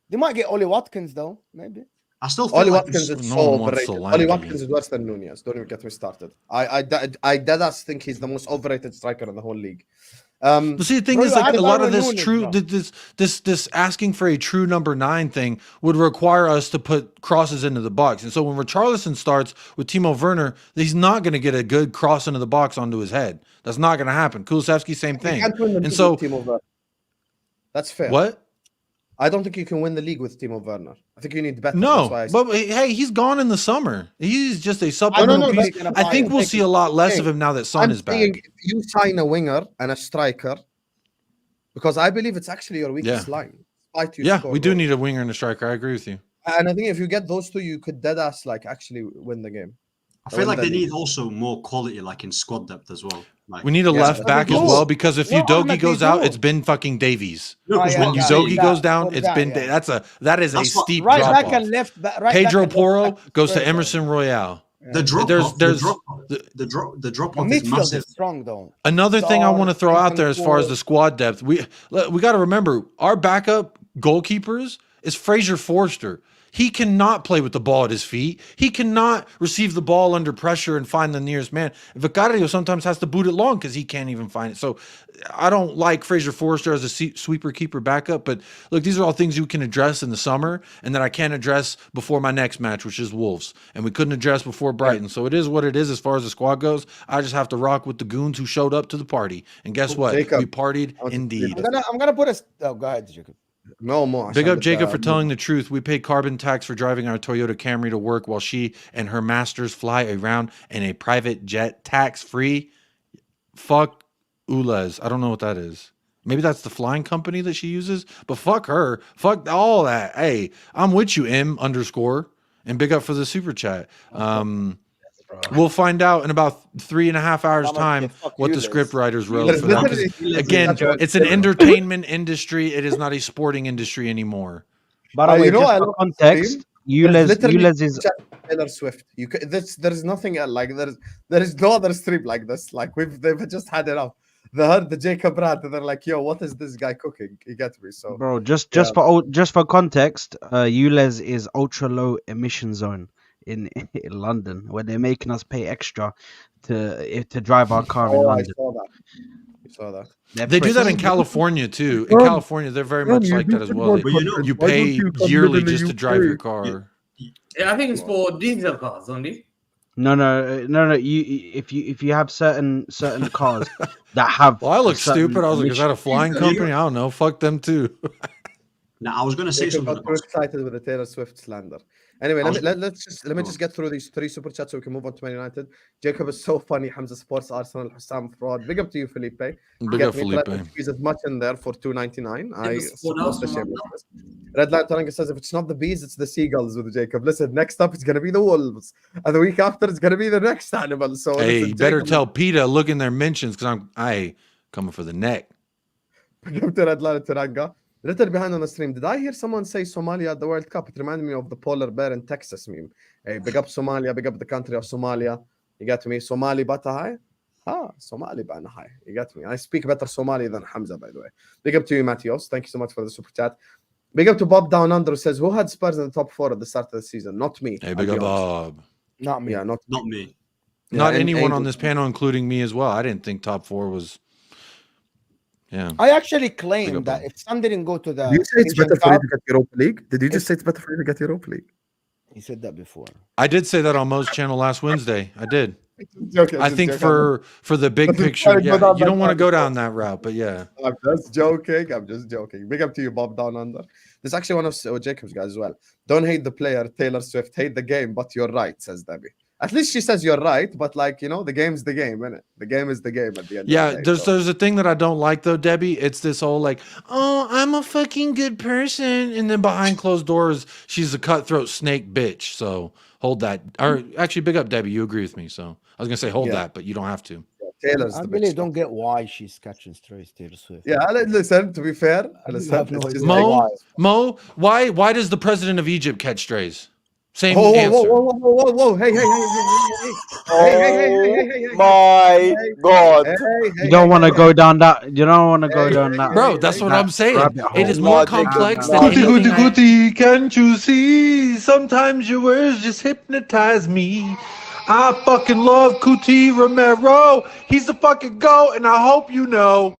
They might get Oli Watkins though, maybe. I still feel Oli like Watkins is no so one wants overrated. Solanke. Oli Watkins is worse than Nunez. Don't even get me started. I deadass think he's the most overrated striker in the whole league. But see, the thing Bro, is, you like had a lot of Darwin this Núñez, true, bro. this asking for a true number 9 thing would require us to put crosses into the box. And so when Richarlison starts with Timo Werner, he's not going to get a good cross into the box onto his head. That's not going to happen. Kulusevski, same You thing. can't win the And league so with Timo Werner. That's fair. what? I don't think you can win the league with Timo Werner. I think you need better. No, That's why I said- but hey, he's gone in the summer. He's just a supplemental no, piece. that's- I think we'll see a lot less of him now that Son I'm is back. saying if you sign a winger and a striker, because I believe it's actually your weakest line. Despite you Yeah, score we do goals. need a winger and a striker. I agree with you. And I think if you get those two, you could deadass like actually win the game. I feel like they need also more quality, like in squad depth as well. Like, We need a Yeah, left but back they as do. well, because if Well, Udogi Ahmed, goes they out, do. it's been fucking Davies. no, 'cause yeah, what When I'm yeah, saying- Udogi that- goes down, all it's that, been yeah. that is a That's what- steep Right drop back off. and left back. Right Pedro back and Porro left back goes to Spurs, Emerson Royale. the drop There's- off, there's- the drop The off is midfield massive. is strong though. Another thing I Saad, want to throw out there as far as Bentancur. the squad depth, we got to remember our backup goalkeepers is Fraser Forster. He cannot play with the ball at his feet. He cannot receive the ball under pressure and find the nearest man. Vicario sometimes has to boot it long because he can't even find it. So I don't like Fraser Forster as a sweeper keeper backup. But look, these are all things you can address in the summer and that I can't address before my next match, which is Wolves. And we couldn't address before Brighton. So it is what it is as far as the squad goes. I just have to rock with the goons who showed up to the party. And guess what? Jacob, we partied I want to indeed. I'm gonna put a. Oh, go ahead, Jacob. No, Big up Jacob for telling the truth. We pay carbon tax for driving our Toyota Camry to work while she and her masters fly around in a private jet tax-free. Fuck Ulez. I don't know what that is. Maybe that's the flying company that she uses, but fuck her. Fuck all that. Hey, I'm with you, M_. And big up for the super chat. We'll find out in about 3.5 hours time what the script writers wrote for that. 'Cause again, it's an entertainment industry. It is not a sporting industry anymore. By the way, you know, just I for love context, Ulez is Taylor Swift. There's nothing like there is no other stream like this. Like they've just had enough. They heard the Jacob Rant and they're like, yo, what is this guy cooking? You get me? So bro. Just for context, Ulez is ultra low emission zone in London, where they're making us pay extra to drive our car in I London. saw that. You saw that. They do that in California too. In California, they're very much like that as well. But you know, You pay yearly just to drive your car. Yeah, I think it's for diesel cars only. No. If you have certain cars that have. Well, I look certain stupid. I was like, is that a emission- flying company? I don't know. Fuck them too. now I was going to say Jacob something. got too excited with the Taylor Swift slander. Anyway, let me just get through these 3 super chats so we can move on to Man United. Jacob is so funny. Hamza supports Arsenal. Hussam fraud. Big up to you, Felipe. Big Get up, me, Felipe. but Squeeze as much in there for $2.99. I support support the Arsenal. shamelessness. Red Light Taranga says if it's not the bees, it's the seagulls with Jacob. Listen, next up it's gonna be the wolves, and the week after it's gonna be the next animal. So Hey, listen, you better Jacob, tell PETA, look in their mentions because I coming for the neck. Big up to Red Light Taranga. Little behind on the stream. Did I hear someone say Somalia at the World Cup? It reminded me of the polar bear in Texas meme. Hey, big up Somalia, big up the country of Somalia. You got me? Somali Batahai? Somali Banahai. You got me? I speak better Somali than Hamza, by the way. Big up to you, Matthios. Thank you so much for the super chat. Big up to Bob Down Under, who says, who had Spurs in the top 4 at the start of the season? Not me. Hey, I'll big be up, honest. Bob. Not me. Yeah, not me. Not and anyone on Angel. this panel, including me as well. I didn't think top 4 was. Yeah. I actually Big claim up, that Bob. if Sun didn't go to the Did you say it's Asian better for you Cup, to get Europa League? Did you just say it's better for you to get Europa League? he said that before. I did say that on Mo's channel last Wednesday. I did. joking. I think for the big Doesn't picture, wanna go yeah, down you that don't want to rabbit go hole. down that route, but yeah. I'm just joking. I'm just joking. Big up to you, Bob Down Under. There's actually one of Jacob's guys as well. Don't hate the player, Taylor Swift. Hate the game, but you're right, says Debbie. At least she says you're right, but like, you know, the game's the game, isn't it? The game is the game at the end Yeah, of the day. there's a thing that I don't like though, Debbie. It's this whole like, oh, I'm a fucking good person, and then behind closed doors, she's a cutthroat snake bitch. So hold that. Or actually, big up Debbie. You agree with me? So I was gonna say hold that, but you don't have to. Taylor's I the really bitch. don't get why she's catching strays, Taylor Swift. Yeah, listen, to be fair, listen, have no it's just idea like- Mo, why does the president of Egypt catch strays? Same Whoa, whoa, answer. whoa, whoa, whoa, whoa, whoa, hey, hey, hey, My God. You don't want to go down that. You don't want to go down that. Bro, that's what that I'm saying. rabbit It is hole. more Logic, complex than logic. anything. Can't you see? Sometimes your words just hypnotize me. I fucking love Kuti Romero. He's the fucking GOAT, and I hope you know.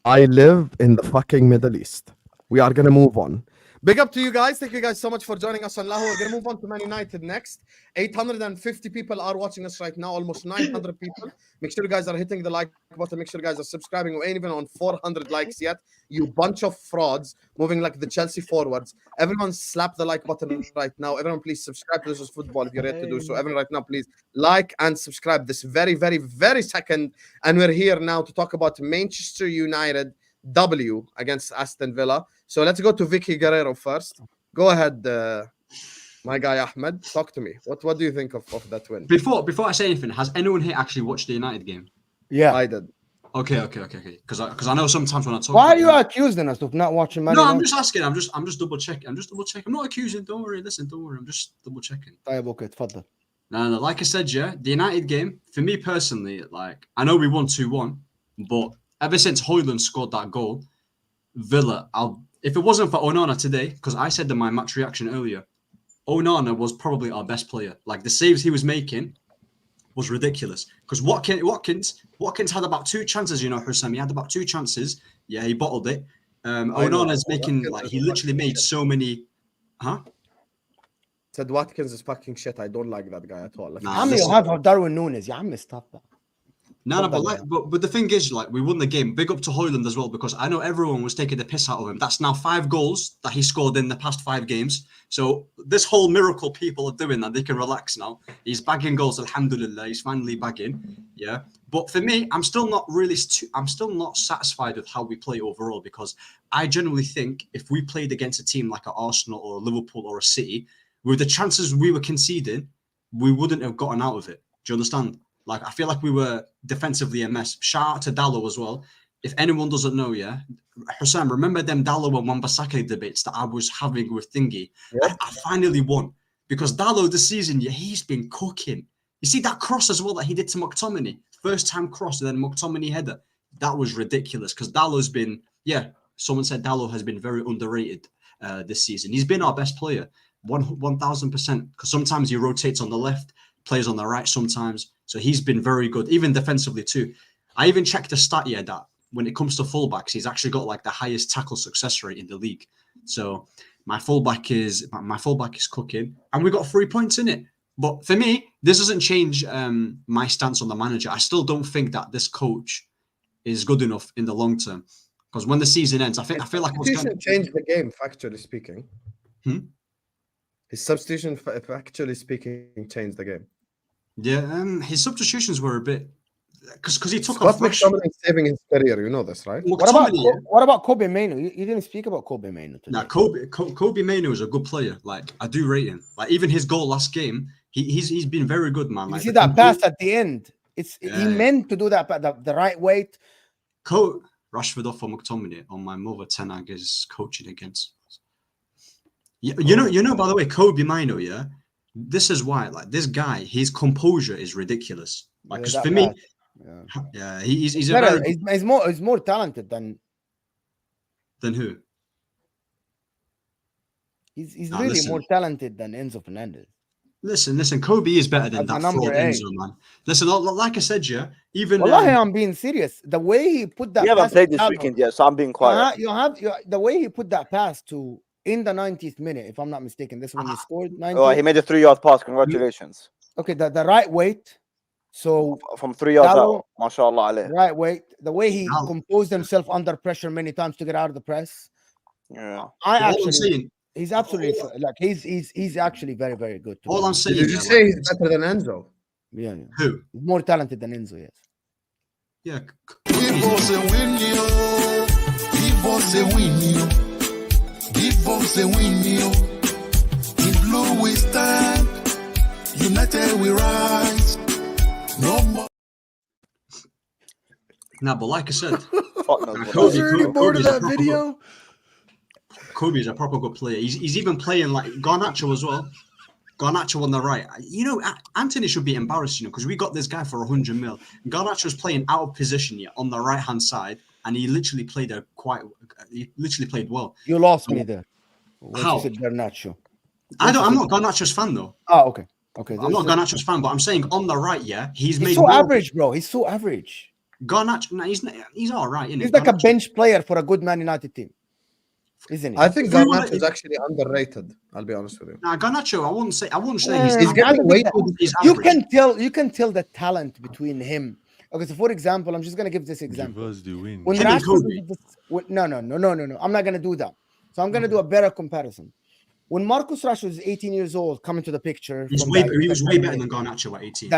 I live in the fucking Middle East. We are gonna move on. Big up to you guys. Thank you guys so much for joining us on Lahu. We're gonna move on to Man United next. 850 people are watching us right now, almost 900 people. Make sure you guys are hitting the like button. Make sure you guys are subscribing. We ain't even on 400 likes yet. You bunch of frauds moving like the Chelsea forwards. Everyone slap the like button right now. Everyone please subscribe to This Is Football if you're yet to do so. Everyone right now please like and subscribe this very, very, very second. And we're here now to talk about Manchester United W against Aston Villa. So let's go to Vicky Guerrero first. Go ahead, my guy Ahmed. Talk to me. What do you think of that win? Before I say anything, has anyone here actually watched the United game? Yeah, I did. Okay. Because I know sometimes when I talk. Why are about you it- accusing us of not watching Man No, I'm United? just asking. I'm just double checking. I'm not accusing. Don't worry. Listen, don't worry. I'm just double checking. طيب اوكي تفضل. No. Like I said, yeah, the United game for me personally, like I know we won 2-1, but ever since Højlund scored that goal, Villa, if it wasn't for Onana today, because I said in my match reaction earlier, Onana was probably our best player. Like the saves he was making was ridiculous. Because Watkins had about 2 chances, you know, Hussam. He had about 2 chances. Yeah, he bottled it. Onana's making like he literally made so many. Huh? Said Watkins is fucking shit. I don't like that guy at all. Nah, عمي listen. you have Darwin Nunes. يا عمي stop that. No, but the thing is, like, we won the game. Big up to Højlund as well, because I know everyone was taking the piss out of him. That's now 5 goals that he scored in the past 5 games. So this whole miracle people are doing that, they can relax now. He's bagging goals, alhamdulillah. He's finally bagging, yeah. But for me, I'm still not satisfied with how we play overall, because I genuinely think if we played against a team like an Arsenal or a Liverpool or a City, with the chances we were conceding, we wouldn't have gotten out of it. Do you understand? Like, I feel like we were defensively a mess. Shout out to Dallo as well. If anyone doesn't know, yeah, Hussam, remember them Dallo and Wan-Bissaka debates that I was having with Thingy? Yeah. I finally won. Because Dallo this season, yeah, he's been cooking. You see that cross as well that he did to McTominay? First time cross and then McTominay header. That was ridiculous, because Dallo's been, yeah, someone said Dallo has been very underrated this season. He's been our best player, 1,000%, because sometimes he rotates on the left, plays on the right sometimes. So he's been very good, even defensively too. I even checked the stat here that when it comes to fullbacks, he's actually got like the highest tackle success rate in the league. So my fullback is cooking, and we got 3 points in it. But for me, this doesn't change my stance on the manager. I still don't think that this coach is good enough in the long term, because when the season ends, I feel like His substitution changed the game, factually speaking. His substitution, factually speaking, changed the game. Yeah, his substitutions were a bit because he took Scott off McTominay saving his career. You know this, right? What about Kobe Mainoo? You didn't speak about Kobe Mainoo today. Nah, Kobe Mainoo is a good player. Like, I do rate him. Like, even his goal last game, he's been very good, man. Like, you see that pass at the end? He meant to do that, but the right weight. Rashford off for McTominay on my mother. Ten Hag is coaching against. Yeah, you know. By the way, Kobe Mainoo, yeah. This is why, like, this guy, his composure is ridiculous. Like, because for me, yeah, he's better. He's more talented than who? He's really more talented than Enzo Fernandez. Listen, Kobe is better than that fraud Enzo, man. Listen, like I said, yeah, even Wallahi, I'm being serious. The way he put that, we haven't played this weekend yet, so I'm being quiet. The way he put that pass to in the 90th minute, if I'm not mistaken, this one he scored. 90th. Oh, he made a 3-yard pass. Congratulations. Okay, the right weight, So from 3 yards Dallo, out. MashaAllah alayh. right way, the way he Dallo. composed himself under pressure many times to get out of the press. Yeah. I All I'm actually, saying, he's absolutely like he's actually very, very good. To be all I'm honest. saying, Did you yeah, say like, he's better than Enzo? Yeah. who? He's more talented than Enzo. Yes. Yeah, Give us a win, yo. Give us a win, yo. Give us a win, yo. In blue we stand, united we rise. No more. nah, but like I said, Fuck knows what Kobe- Was there any Kobe- more to Kobe's a that proper video? Kobe's a proper good player. He's even playing like Garnacho as well. Garnacho on the right. You know, Anthony should be embarrassed, because we got this guy for 100 mil. Garnacho's playing out of position on the right hand side, and he literally played well. You lost me there. When How? you said Garnacho. I'm not Garnacho's fan though. Oh, okay. Okay. I'm not Garnacho's fan, but I'm saying on the right, he's He's made so more- average, bro. He's so average. Garnacho, no, he's all right. He's like a bench player for a good Man United team, isn't he? I think If we wanna- Garnacho is actually underrated. I'll be honest with you. Nah, Garnacho, I wouldn't say He's he's getting way too. he's you average. can tell the talent between him. Okay, so for example, I'm just gonna give this example. Give us the win. When Him and Rashford Kobe. no, I'm not gonna do that. So I'm gonna do a better comparison. When Marcus Rashford was 18 years old, coming to the picture, He was way better than Garnacho at 18.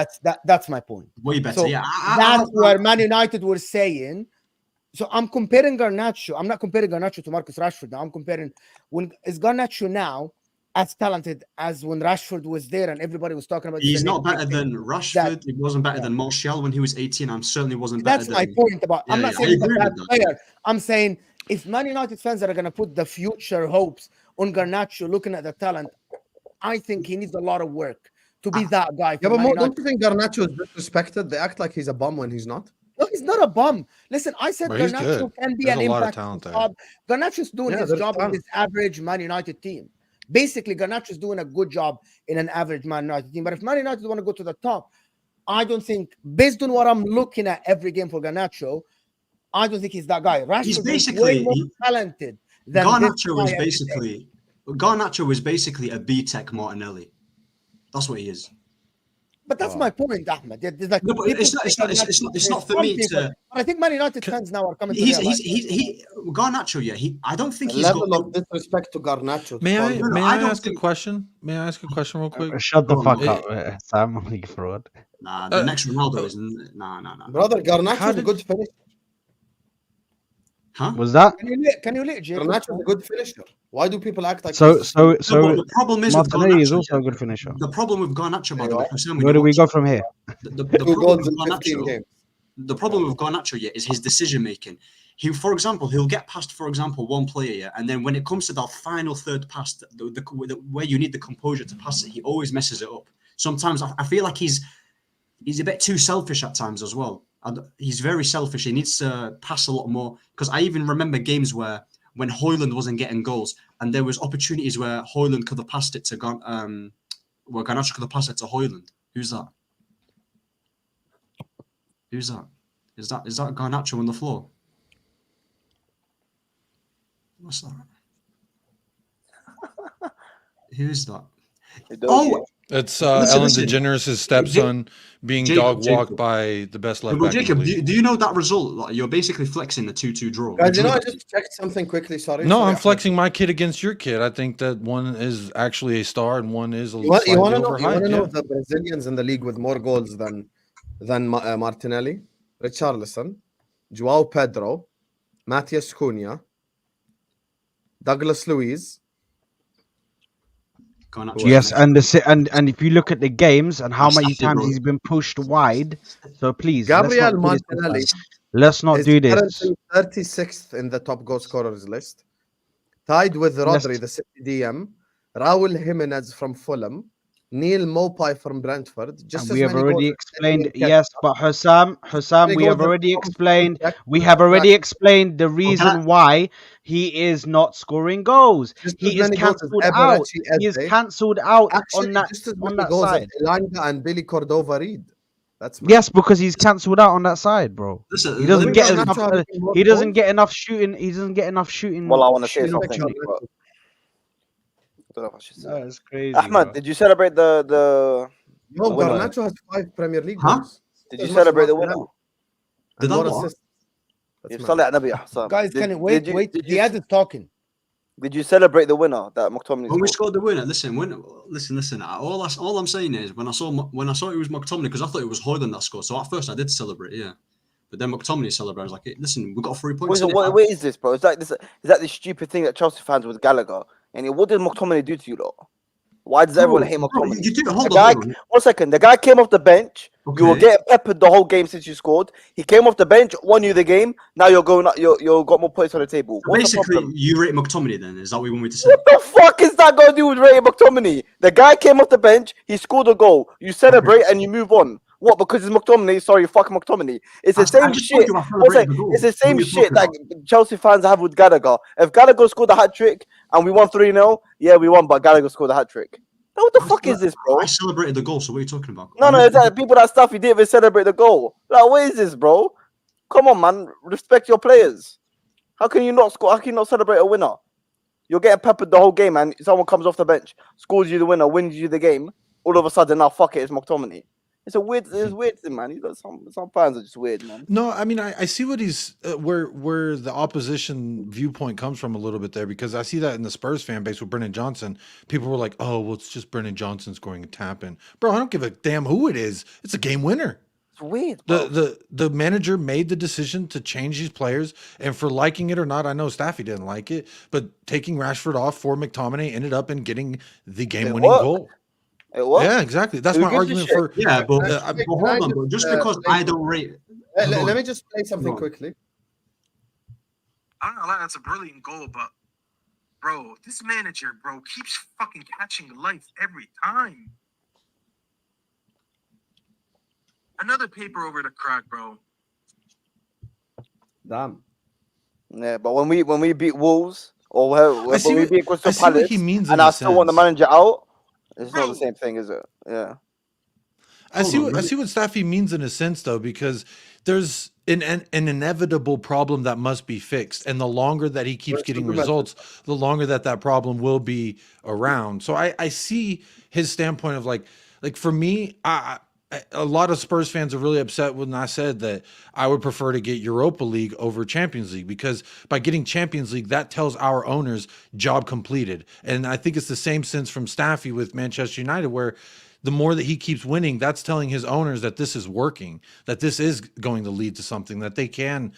That's my point. Way better. So Yeah, that's where Man United were saying. So I'm comparing Garnacho. I'm not comparing Garnacho to Marcus Rashford now. I'm comparing is Garnacho now as talented as when Rashford was there and everybody was talking about. He's the not next better big thing. than Rashford. He wasn't better than Martial when he was 18. I certainly wasn't better That's than. my point about. I'm Yeah, not yeah, saying I he's a agree bad with that. player. I'm saying if Man United fans are going to put the future hopes on Garnacho, looking at the talent, I think he needs a lot of work to be that guy. Yeah, for but Man don't United. you think Garnacho is disrespected? They act like he's a bum when he's not. No, he's not a bum. Listen, I said Bro, he's Garnacho good. can be There's an a lot of impact. talent there. Job. Garnacho's doing Yeah, his there's job talent. with this average Man United team. Basically, Garnacho's doing a good job in an average Man United team. But if Man United want to go to the top, I don't think, based on what I'm looking at every game for Garnacho, I don't think he's that guy. Rashford He's is way basically more talented than Garnacho is this guy every day. Garnacho is basically a B-Tech Martinelli. That's what he is. But that's my point, Ahmed. There's like No, but people it's not- it's say not- it's Garnacho not- it's is not for some me people, to- But I think Man United fans now are coming to He's realize Garnacho. Yeah, I don't think The he's level got. of disrespect to Garnacho. May I Sorry. may I I don't ask a think- question? May I ask a question real quick? Shut the Go on, fuck mate. up, Sam. You fraud. Nah, the next Ronaldo is nah. Brother, Garnacho How is a did- good finisher. Huh? Was that Can you let Jacob? Garnacho is a good finisher. Why do people act like so? he's- So No, but the problem is with Martinelli is Garnacho, also a good finisher. The problem with Garnacho, by the way, Hussein, when Where you do we watch- go from here? The 2 problem goals with in 15 Garnacho, games? the problem with Garnacho, is his decision making. For example, he'll get past, for example, one player, and then when it comes to that final third pass, where you need the composure to pass it, he always messes it up. Sometimes I feel like he's a bit too selfish at times as well. He's very selfish. He needs to pass a lot more. Because I even remember games where when Højlund wasn't getting goals, and there was opportunities where Højlund could have passed it to where Garnacho could have passed it to Højlund. Who's that? Who's that? Is that Garnacho on the floor? What's that? Who is that? Oh, It's Listen, Ellen listen. DeGeneres' stepson being Jacob, dog walked Jacob. by the best left well, back. in the Jacob, league. do you know that result? Like, you're basically flexing the 2-2 draw. Guys, you know, I just checked something quickly. Sorry. No, sorry, I'm Ahmed. flexing my kid against your kid. I think that one is actually a star and one is a You want to slightly know, overhyped. the Brazilians in the league with more goals than Martinelli? Richarlison, Joao Pedro, Matheus Cunha, Douglas Luiz. Garnacho. Yes, and if you look at the games and how That's many Staffy, times bro. he's been pushed wide, so please, Gabriel let's not do this, Martinelli guys. Let's not is do this. currently 36th in the top goal scorers list, tied with Rodri, the City DM, Raul Jimenez from Fulham, Neil Mopai from Brentford. Just And as we have many already goals as explained, Eddie yes, but Hussam, Many we goals have as already Tom explained. Jack- We have already explained the reason why he is not scoring goals. Just as He is many goals as cancelled out. Eberechi He is Eze. cancelled out Actually, on that just as on many that goals side. as Elanga and Billy Cordova Reed. That's Yes, because he's cancelled out on that side, bro. Listen, He doesn't Look get at enough. Nacho having more He doesn't goals. get enough shooting. He doesn't get enough shooting. Well, I want to say shooting something. opportunities. But I don't know if I should say. That's crazy. Ahmed, bro. did you celebrate the No, The winner. Garnacho has 5 Premier League Huh? goals. Did you As much as celebrate the winner? Martinelli. Did And I more what? assists. That's You've mad. Salah Nabi Hassan. Guys, can it wait? Wait. Did you, Ziad is talking. did you celebrate the winner that McTominay When we scored? scored the winner, listen. All I'm saying is when I saw it was McTominay, because I thought it was Højlund that scored. So at first I did celebrate, yeah. But then McTominay celebrated. I was like, hey, listen, we got 3 points. What is this, bro? Is that the stupid thing that Chelsea fans with Gallagher? And what did McTominay do to you, lot? Why does everyone hate McTominay? Hold on. 1 second. The guy came off the bench. You were Okay. getting peppered the whole game since you scored. He came off the bench, won you the game. Now you're going up. You got more points on the table. So What's the basically, problem? you rate McTominay then? Is that what you want me to say? What the fuck is that going to do with rating McTominay? The guy came off the bench. He scored a goal. You celebrate and you move on. What? Because it's McTominay? Sorry, fuck McTominay. It's the same shit. It's the same shit that Chelsea fans have with Gallagher. If Gallagher scored a hat trick and we won 3-0, yeah, we won. But Gallagher scored a hat trick. Now, what the fuck is this, bro? I celebrated the goal, so what are you talking about? No, it's that people that stuff. He didn't even celebrate the goal. Like, what is this, bro? Come on, man. Respect your players. How can you not score? How can you not celebrate a winner? You're getting peppered the whole game, and someone comes off the bench, scores you the winner, wins you the game. All of a sudden, now fuck it, it's McTominay. It's weird thing, man. You got some fans are just weird, man. No, I mean I see what he's where the opposition viewpoint comes from a little bit there, because I see that in the Spurs fan base with Brennan Johnson. People were like, "Oh, well, it's just Brennan Johnson scoring a tap in." Bro, I don't give a damn who it is. It's a game winner. It's weird. Bro. The manager made the decision to change these players, and for liking it or not, I know Staffy didn't like it, but taking Rashford off for McTominay ended up in getting the game-winning goal. It was. Yeah, exactly. That's my argument for. Yeah, but hold on, bro. Just because I don't rate. Let me just play something quickly. I'm not gonna lie, that's a brilliant goal, but bro, this manager, bro, keeps fucking catching life every time. Another paper over the crack, bro. Damn. Yeah, but when we beat Wolves or when we beat Crystal Palace, and I still want the manager out, it's not the same thing, is it? Yeah. I see what Staffy means in a sense, though, because there's an inevitable problem that must be fixed, and the longer that he keeps getting results, the longer that problem will be around. So I see his standpoint of like for me, a lot of Spurs fans are really upset when I said that I would prefer to get Europa League over Champions League, because by getting Champions League, that tells our owners job completed. And I think it's the same sense from Staffy with Manchester United, where the more that he keeps winning, that's telling his owners that this is working, that this is going to lead to something, that they can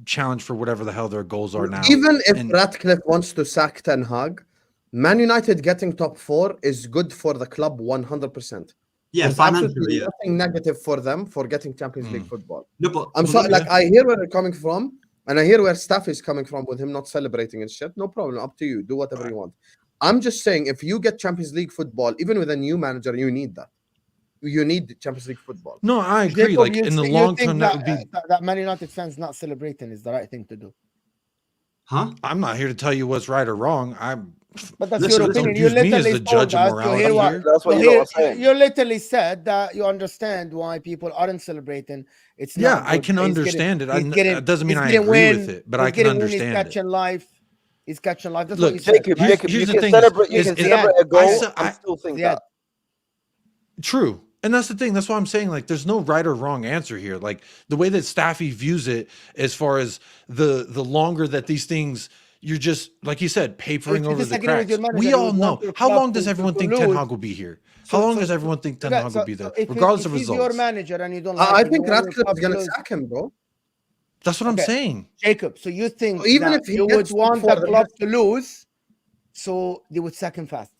challenge for whatever the hell their goals are now. Even if Ratcliffe wants to sack Ten Hag, Man United getting top 4 is good for the club 100%. Yeah, there's financially, yeah. nothing negative for them for getting Champions League football. No, but I'm sorry, like I hear where you're coming from, and I hear where Staff is coming from with him not celebrating and shit. No problem, up to you. Do whatever you want. I'm just saying, if you get Champions League football, even with a new manager, you need that. You need Champions League football. No, I agree. Jacob, like in the long term, that would be. That Man United fans not celebrating is the right thing to do. Huh? I'm not here to tell you what's right or wrong. But that's your opinion. You use me as literally the judge of morality here. That's what you're saying. You literally said that you understand why people aren't celebrating. It's Yeah, not I good. can He's understand getting- it. he's getting- That doesn't mean he's I getting agree win, with it, but he's I can getting win, understand He's catching life. He's catching life. That's Look, what you said. Jacob, here's you the can thing celebrate. You is- can is- celebrate a goal. I I still think yeah. that. True. And that's the thing. That's why I'm saying, like, there's no right or wrong answer here. Like, the way that Staffy views it, as far as the longer that these things, you're just, like you said, papering If you over the disagree with cracks. your manager, We you all would know. want your How club long does to everyone think Ten lose. Hag will be here? So- How long so- does everyone think Ten Okay, Hag will be there, if regardless if of he's your results? manager and you don't like I him, think you want your Ratcliffe club is going to to lose. sack him, bro. That's what I'm Okay. saying. Jacob, so you think So even that if he you would gets top want four, the then club to lose, so they would sack him faster.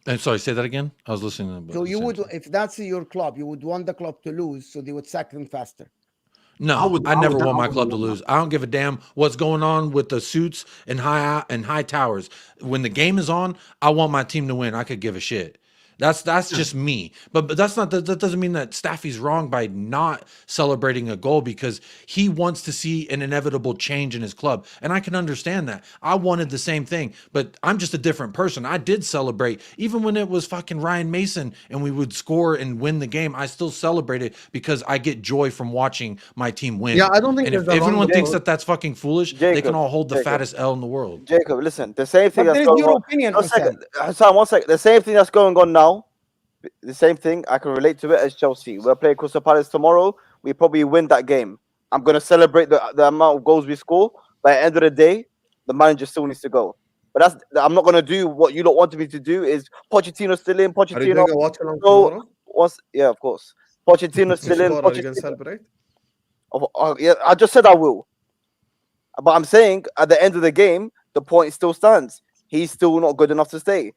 And sorry, say that again. I was listening. To So what you said. would, if that's your club, you would want the club to lose, so they would sack him faster. No, I never want my club to lose. I don't give a damn what's going on with the suits and high towers. When the game is on, I want my team to win. I could give a shit. That's just me. But that's not that doesn't mean that Staffy's wrong by not celebrating a goal, because he wants to see an inevitable change in his club. And I can understand that. I wanted the same thing, but I'm just a different person. I did celebrate. Even when it was fucking Ryan Mason and we would score and win the game, I still celebrated because I get joy from watching my team win. Yeah, I don't think And if there's a wrong everyone thinks goal. that that's fucking foolish, they Jacob, can all hold the Jacob. fattest L in the world. Jacob, listen. The same thing But that's there is going your on. opinion, One Hassan. second, Hassan. 1 second. The same thing that's going on now The same thing. I can relate to it as Chelsea. We're playing Crystal Palace tomorrow. We probably win that game. I'm gonna celebrate the amount of goals we score. By the end of the day, the manager still needs to go. But I'm not gonna do what you lot wanted me to do. Is Pochettino still in? Are you Pochettino. doing a watch along So tomorrow? yeah, of course. Pochettino still in. Score, are you going to Pochettino. celebrate? Yeah, I just said I will. But I'm saying at the end of the game, the point still stands. He's still not good enough to stay.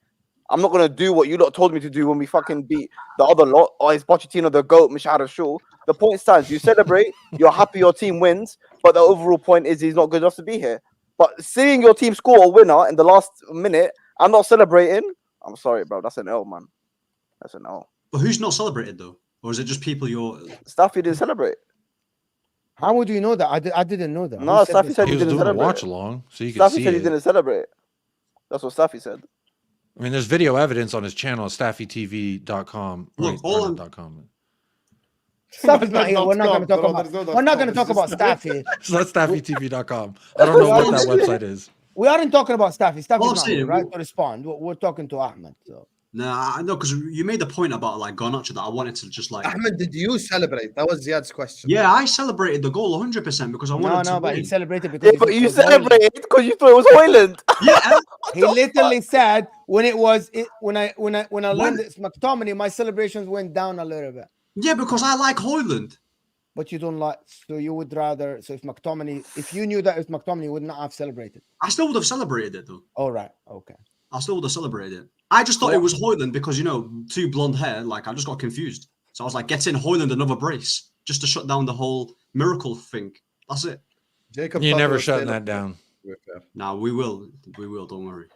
I'm not gonna do what you lot told me to do when we fucking beat the other lot. Or is Pochettino the GOAT? Mishara Shul. The point stands. You celebrate. You're happy your team wins. But the overall point is he's not good enough to be here. But seeing your team score a winner in the last minute, I'm not celebrating. I'm sorry, bro. That's an L, man. That's an L. But who's not celebrated though? Or is it just people you're... Staffy didn't celebrate. How would you know that? I didn't know that. No, Who said Staffy this? said He he was didn't doing a celebrate. watch along, so you could Staffy see said he it. didn't celebrate. That's what Staffy said. I mean, there's video evidence on his channel, staffytv.com. Look, all I'm- .com. Staffy's not here. We're not going to talk about. We're not going to talk about Staffy. So that's staffytv.com. I don't know what that website is. We aren't talking about Staffy. Well, Staffy's I'm not saying, here, right? To respond. We're talking to Ahmed. So. Nah, I know, because you made the point about like Garnacho that I wanted to just like... Ahmed, did you celebrate? That was Ziad's question. Yeah, I celebrated the goal 100% because I wanted to But he win. celebrated because Yeah, but it you was Hoyland. celebrated because you thought it was Hoyland. Yeah, He literally said when I learned it's McTominay, my celebrations went down a little bit. yeah, because I like Hoyland. But you don't like, so you would rather. So if you knew that it's McTominay, you would not have celebrated. I still would have celebrated it though. All right, okay. I still would have celebrated it. I just thought it was Hoyland because, you know, two blonde hair. Like, I just got confused. So I was like, get in Hoyland another brace just to shut down the whole miracle thing. That's it. Jacob You thought never it was shutting Taylor. that down. Now we will. We will. Don't worry.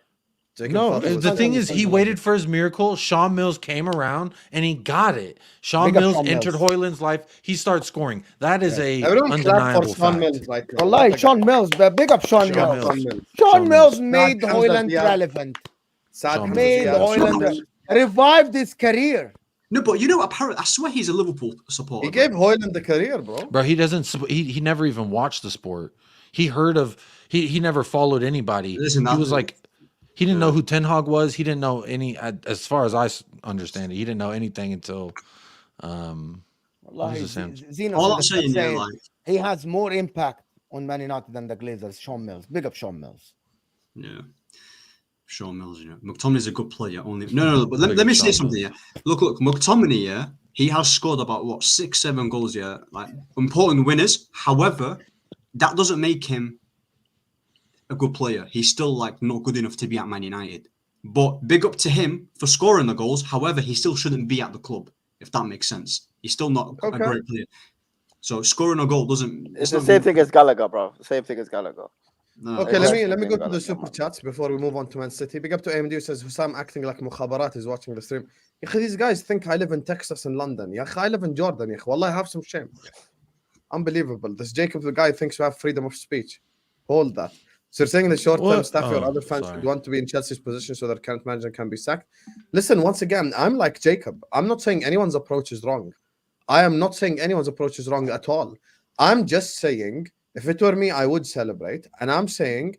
Jacob No, thought it was the Taylor. thing is, he waited for his miracle. Sean Mills came around and he got it. Sean Big up Mills Sean entered Mills. Hoyland's life. He starts scoring. That is a Everyone clap undeniable for Sean fact. Mills. Like, Wallahi, Sean Mills, but big up Sean Sean Mills. Mills. Sean Mills Mills. made Nah, Hoyland Hamza, Ziad. relevant. Saad, Sean Hamza, Made Ziad. Hoyland revived his career. No, but you know, apparently, I swear he's a Liverpool supporter. He gave Hoyland the career, bro. Bro, he doesn't. He never even watched the sport. He heard of. He never followed anybody. Listen, he was that- like, he didn't know who Ten Hag was. He didn't know any. As far as I understand it, he didn't know anything until. Wallahi, his Sam? Zeno All said I'm the saying, same. yeah, like, He has more impact on Man United than the Glazers. Sean Mills, big up Sean Mills. yeah. Sean Mills, you know, McTominay's a good player. Only no. But let me say something. Yeah, look, McTominay. Yeah, he has scored about what 6-7 goals. Yeah, like important winners. However, that doesn't make him a good player. He's still like not good enough to be at Man United. But big up to him for scoring the goals. However, he still shouldn't be at the club, if that makes sense. He's still not a great player. So scoring a goal doesn't. It's the same thing as Gallagher, bro. The same thing as Gallagher. No, Okay, it's let me go to Gallagher, the super chats before we move on to Man City. Big up to AMD who says Hussam acting like Mukhabarat is watching the stream. These guys think I live in Texas and London. I live in Jordan. Wallah, I have some shame. Unbelievable. This Jacob, the guy, thinks we have freedom of speech. Hold that. So you're saying the short-term What? staff or Oh, other fans sorry. would want to be in Chelsea's position so their current manager can be sacked? Listen, once again, I'm like Jacob. I'm not saying anyone's approach is wrong. I am not saying anyone's approach is wrong at all. I'm just saying, if it were me, I would celebrate. And I'm saying,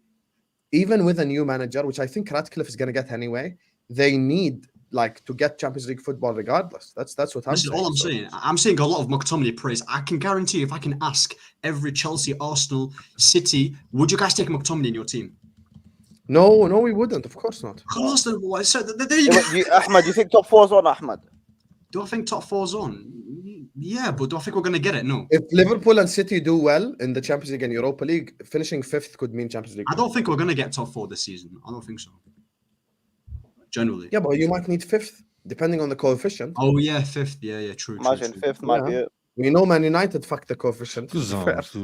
even with a new manager, which I think Ratcliffe is going to get anyway, they need like to get Champions League football regardless. That's what I'm Listen, saying. all I'm So- saying, I'm seeing a lot of McTominay praise. I can guarantee if I can ask every Chelsea, Arsenal, City, would you guys take McTominay in your team? No, we wouldn't. Of course not. Of course, so there you Yeah, go. Ahmed, do you think top four is on Ahmed? Do I think top four's on? Yeah, but do I think we're going to get it? No. If Liverpool and City do well in the Champions League and Europa League, finishing fifth could mean Champions League. I don't think we're going to get top four this season. I don't think so. Generally. Yeah, but you might need fifth, depending on the coefficient. Oh, yeah, fifth. Yeah, true. Imagine fifth might be it. We know Man United fucked the coefficient. to be fair, That's so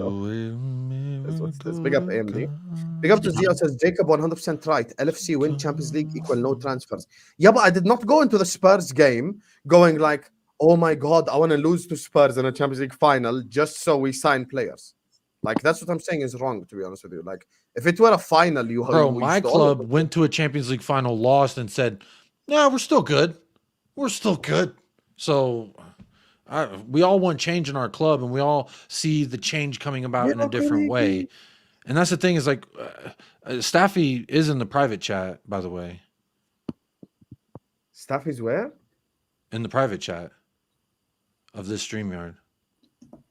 that's what's this. Big up AMD. Big up to Ziad says Jacob 100% right. LFC win Champions League equal no transfers. Yeah, but I did not go into the Spurs game going like, oh my God, I want to lose to Spurs in a Champions League final just so we sign players. Like, that's what I'm saying is wrong, to be honest with you. Like, if it were a final, Bro, we my should all club of it. went to a Champions League final, lost, and said, "Yeah, we're still good. We're still good." So we all want change in our club, and we all see the change coming about in a different way. And that's the thing is like, Staffy is in the private chat, by the way. Staffy's where? in the private chat of this StreamYard.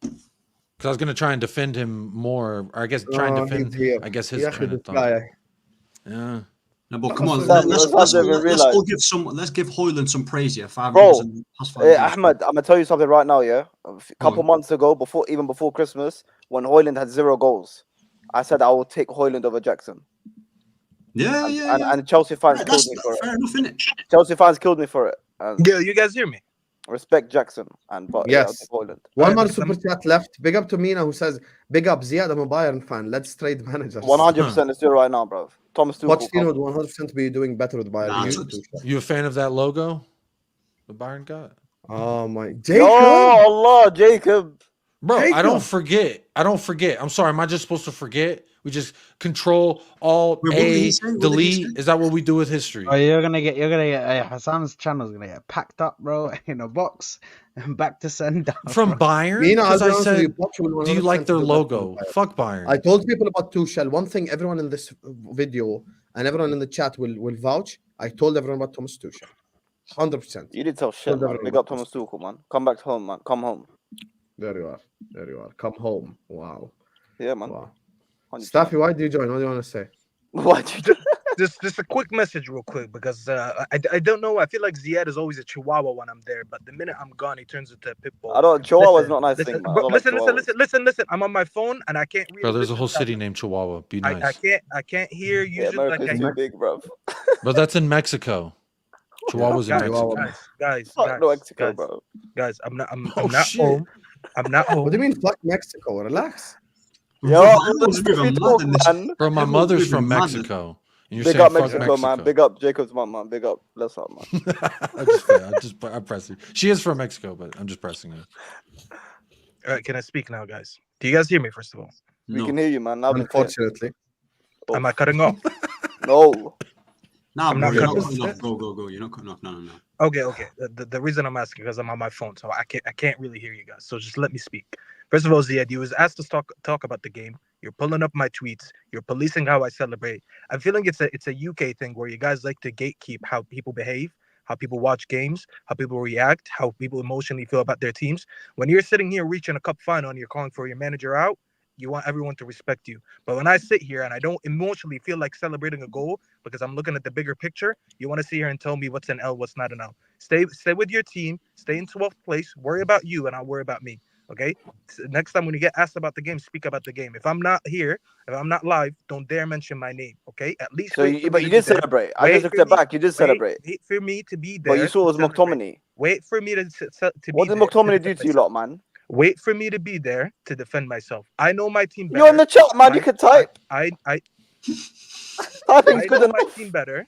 Because I was gonna try and defend him more, or I guess try and defend, I guess, his train of thought. Yeah. No, but come on, Sam, let's realize. all give let's give Højlund some praise here. 5 Bro, goals in the past 5 games. Ahmed, I'm gonna tell you something right now. Yeah, a couple months ago, before Christmas, when Højlund had 0 goals, I said I will take Højlund over Jackson. Yeah, and Chelsea fans killed me for fair it. enough, innit? Chelsea fans killed me for it. And Yeah, you guys hear me? respect Jackson, but Yes. Højlund. One more super chat left. Big up to Mina who says, "Big up Ziad, I'm a Bayern fan. Let's trade managers." 100% let's do it right now, bro. Thomas Tuchel. Pochettino would 100% be doing better with Bayern. Nah, than it's- You a fan of that logo? The Bayern got. Oh my, Yo, Jacob. Allah, Jacob. Bro, I Jacob. don't forget. I'm sorry. Am I just supposed to forget? We just control alt Wait, what did he A say? What did he delete. say? Is that what we do with history? Oh, you're gonna get Hassan's channel's gonna get packed up, bro, in a box and back to sender. From Bayern? Mina, I'll Because be I honest with you, said, Poch will do you like 100% their do better logo? than Bayern. Fuck Bayern. I told people about Tuchel. One thing everyone in this video and everyone in the chat will vouch. I told everyone about Thomas Tuchel. 100%. You did tell shit, man. Big up Thomas Tuchel, man. Come back home, man. Come home. There you are. There you are. Come home. Wow. Yeah, man. Wow. 100%. Staffy, why do you join? What do you want to say? Why'd you do? Just a quick message real quick, because I don't know. I feel like Ziad is always a chihuahua when I'm there, but the minute I'm gone, he turns into a pit bull. I don't. Chihuahua's Listen, not a nice listen, thing, man. I bro, don't like listen. I'm on my phone and I can't read. Bro, there's a pictures whole out city there. named Chihuahua. Be nice. I can't hear you. Yeah, America's too big, bro. But that's in Mexico. Chihuahua's in Guys, Mexico. guys, Fuck Mexico, bro. guys, I'm not Oh, not shit. home. I'm not home. What do you mean, fuck Mexico? Relax. Yo, Everyone's let's moving talk, mad in this- man. Bro, my Everyone's mother's moving from mad. Mexico. And you're Big saying up fuck Mexico, man. Big up Jacob's mom, man. Big up. Let's up, man. I'm pressing. She is from Mexico, but I'm just pressing her. All right, can I speak now, guys? Do you guys hear me? First of all, We can hear you, man. Loud and clear. Unfortunately. am I cutting off? No. Nah, I'm bro, not you're cutting not cutting off. off. Go. You're not cutting off. No. Okay. The reason I'm asking because I'm on my phone, so I can't really hear you guys. So just let me speak. First of all, Ziad, you was asked to talk about the game. You're pulling up my tweets. You're policing how I celebrate. I'm feeling it's a UK thing where you guys like to gatekeep how people behave, how people watch games, how people react, how people emotionally feel about their teams. When you're sitting here reaching a cup final and you're calling for your manager out, you want everyone to respect you. But when I sit here and I don't emotionally feel like celebrating a goal because I'm looking at the bigger picture, you want to sit here and tell me what's an L, what's not an L. Stay with your team, stay in 12th place, worry about you, and I'll worry about me. Okay? So next time when you get asked about the game, speak about the game. If I'm not here, if I'm not live, don't dare mention my name. Okay? At least. So, but you did celebrate. I just looked at back. You did celebrate. Wait for me to be there. But you saw it was McTominay. Wait for me to be What did there McTominay to do defend to you myself. lot, man? Wait for me to be there to defend myself. I know my team better. You're in the chat, man. You can type. Typing's I good know my enough. team better.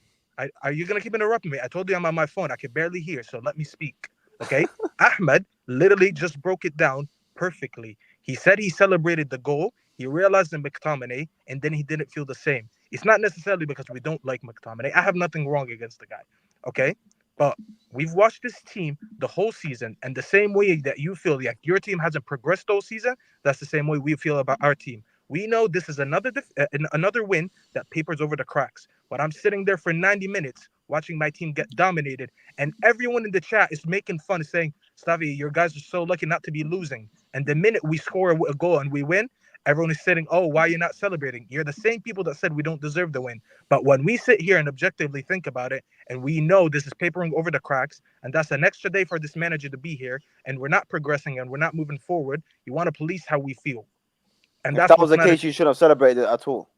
Are you gonna keep interrupting me? I told you I'm on my phone. I can barely hear, so let me speak. Okay? Ahmed literally just broke it down perfectly. He said he celebrated the goal. He realized in McTominay, and then he didn't feel the same. It's not necessarily because we don't like McTominay. I have nothing wrong against the guy. Okay? But we've watched this team the whole season, and the same way that you feel like your team hasn't progressed all season, that's the same way we feel about our team. We know this is another win that papers over the cracks. But I'm sitting there for 90 minutes watching my team get dominated, and everyone in the chat is making fun, saying, Staffy, your guys are so lucky not to be losing. And the minute we score a goal and we win, everyone is saying, oh, why are you not celebrating? You're the same people that said we don't deserve the win. But when we sit here and objectively think about it, and we know this is papering over the cracks, and that's an extra day for this manager to be here, and we're not progressing and we're not moving forward, you want to police how we feel. And If that was the case, you shouldn't have celebrated it at all.